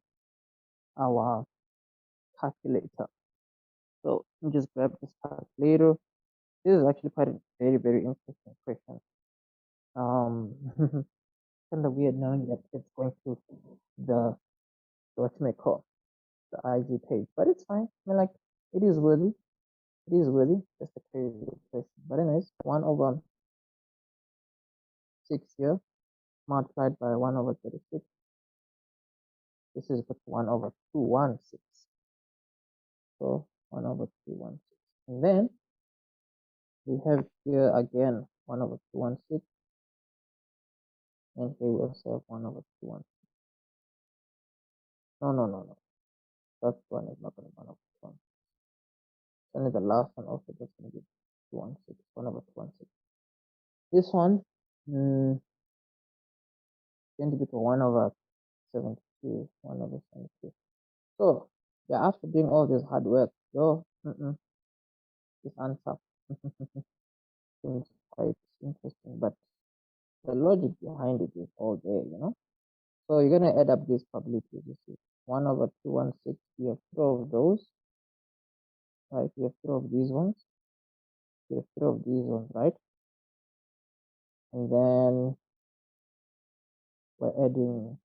our calculator. So just grab this calculator. This is actually quite a very, very interesting question. Kind of weird knowing that it's going to the what you may call the IG page, but it's fine. I mean, like, it is worthy. It is worthy. Just a crazy question. But anyways, 1 over 6 here multiplied by 1 over 36. This is equal to 1 over 216. So 1 over 216. And then we have here again 1 over 216. And here we also have 1 over 216. No. That one is not going to be 1 over 216. Only the last one also just going to be 216. 1 over 216. This one, going to be 1 over 72. 1 over 72. So, yeah, after doing all this hard work, this answer seems quite interesting, but the logic behind it is all there, you know. So you're going to add up these probabilities. You see, 1 over 216, you have 3 of those, right? You have 3 of these ones. You have 3 of these ones, right? And then we're adding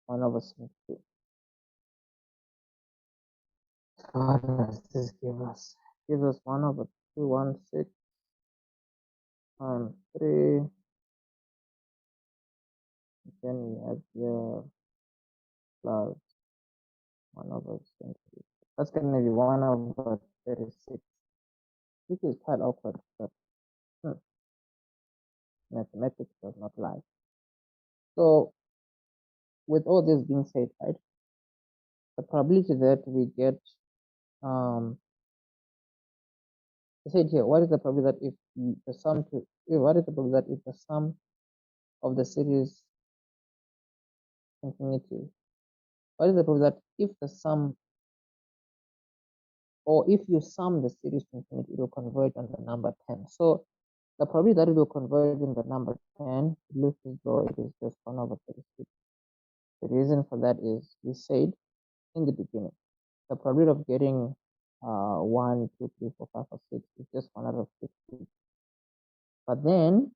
1/72. So what does this give us? It gives us 1/216 times 3. Then we have here plus 1/20. That's going to be 1/36, which is quite awkward, but mathematics does not lie. So with all this being said, right, the probability that we get, I said here, what is the probability that if the sum to, what is the probability that if the sum of the series infinity, what is the probability that if the sum, or if you sum the series to infinity, it will converge on the number 10. So the probability that it will converge in the number 10 looks as though it is just 1/36. The reason for that is we said in the beginning, the probability of getting 1, 2, 3, 4, 5, or 6 is just 1/60. But then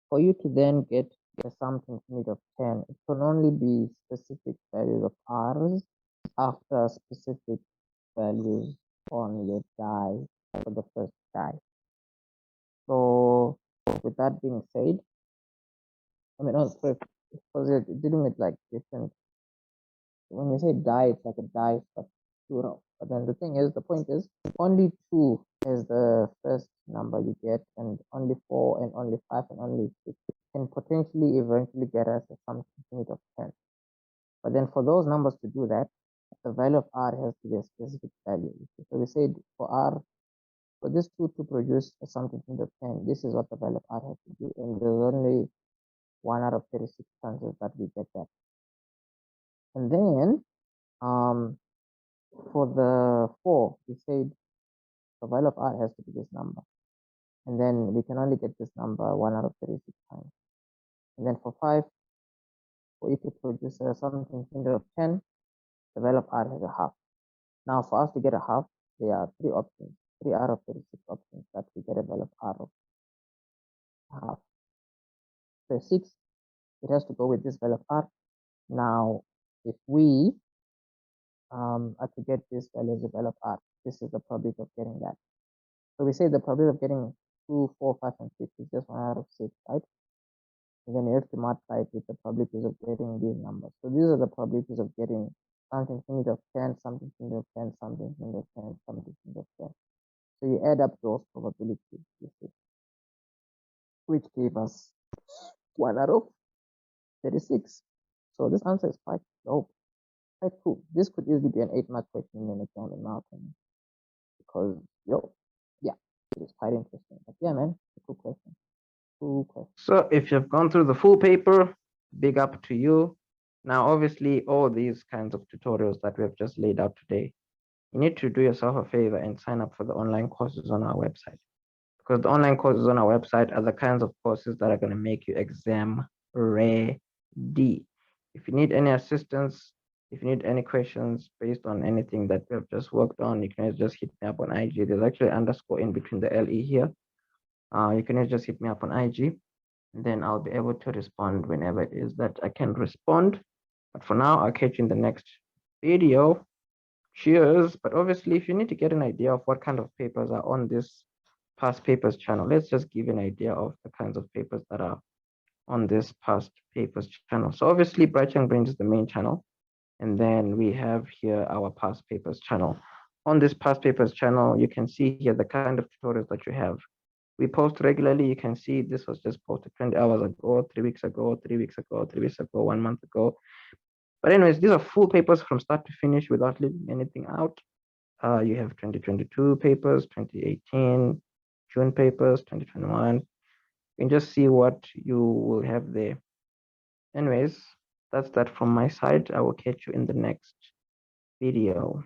for you to then get a sum to infinity of 10, it can only be specific values of r's after specific values on your die for the first die. So with that being said, I mean, also because you're dealing with like different, when you say die, it's like a die but plural. But then the thing is, the point is, only 2 is the first number you get, and only 4 and only 5 and only 6 can potentially eventually get us a sum infinite of 10. But then for those numbers to do that, the value of r has to be a specific value. So we said for r, for this 2 to produce a sum infinite of 10, this is what the value of r has to do, and there's only 1/36 chances that we get that. And then for the 4, we said the value of r has to be this number, and then we can only get this number 1/36 times. And then for 5, for it to produce something of 10, the value of r has a half. Now for us to get a half, there are 3 options, 3 out of 36 options that we get a value of r of half. So 6, it has to go with this value of r. Now if we are to get this value as a value of r, this is the probability of getting that. So we say the probability of getting 2, 4, 5, and 6 is just 1/6, right? And then you have to multiply it with the probabilities of getting these numbers. So these are the probabilities of getting something infinite of 10, something infinite of 10, something infinite of 10, something infinite of 10. So you add up those probabilities, which gave us 1/36. So this answer is quite dope, quite cool. This could easily be an 8-mark question in an exam, in my opinion, because yeah, it is quite interesting. But yeah, man, it's a cool question. Cool question. So if you've gone through the full paper, big up to you. Now, obviously, all these kinds of tutorials that we have just laid out today, you need to do yourself a favor and sign up for the online courses on our website, because the online courses on our website are the kinds of courses that are going to make you exam ready. If you need any assistance, if you need any questions based on anything that we have just worked on, you can just hit me up on IG. There's actually an underscore in between the LE here. You can just hit me up on IG, and then I'll be able to respond whenever it is that I can respond. But for now, I'll catch you in the next video. Cheers. But obviously, if you need to get an idea of what kind of papers are on this past papers channel, let's just give an idea of the kinds of papers that are on this past papers channel. So obviously, Bright Young Brains is the main channel. And then we have here our past papers channel. On this past papers channel, you can see here the kind of tutorials that you have. We post regularly. You can see this was just posted 20 hours ago, 3 weeks ago, 3 weeks ago, 3 weeks ago, 1 month ago. But anyways, these are full papers from start to finish without leaving anything out. You have 2022 papers, 2018, June papers, 2021. You can just see what you will have there. Anyways, that's that from my side. I will catch you in the next video.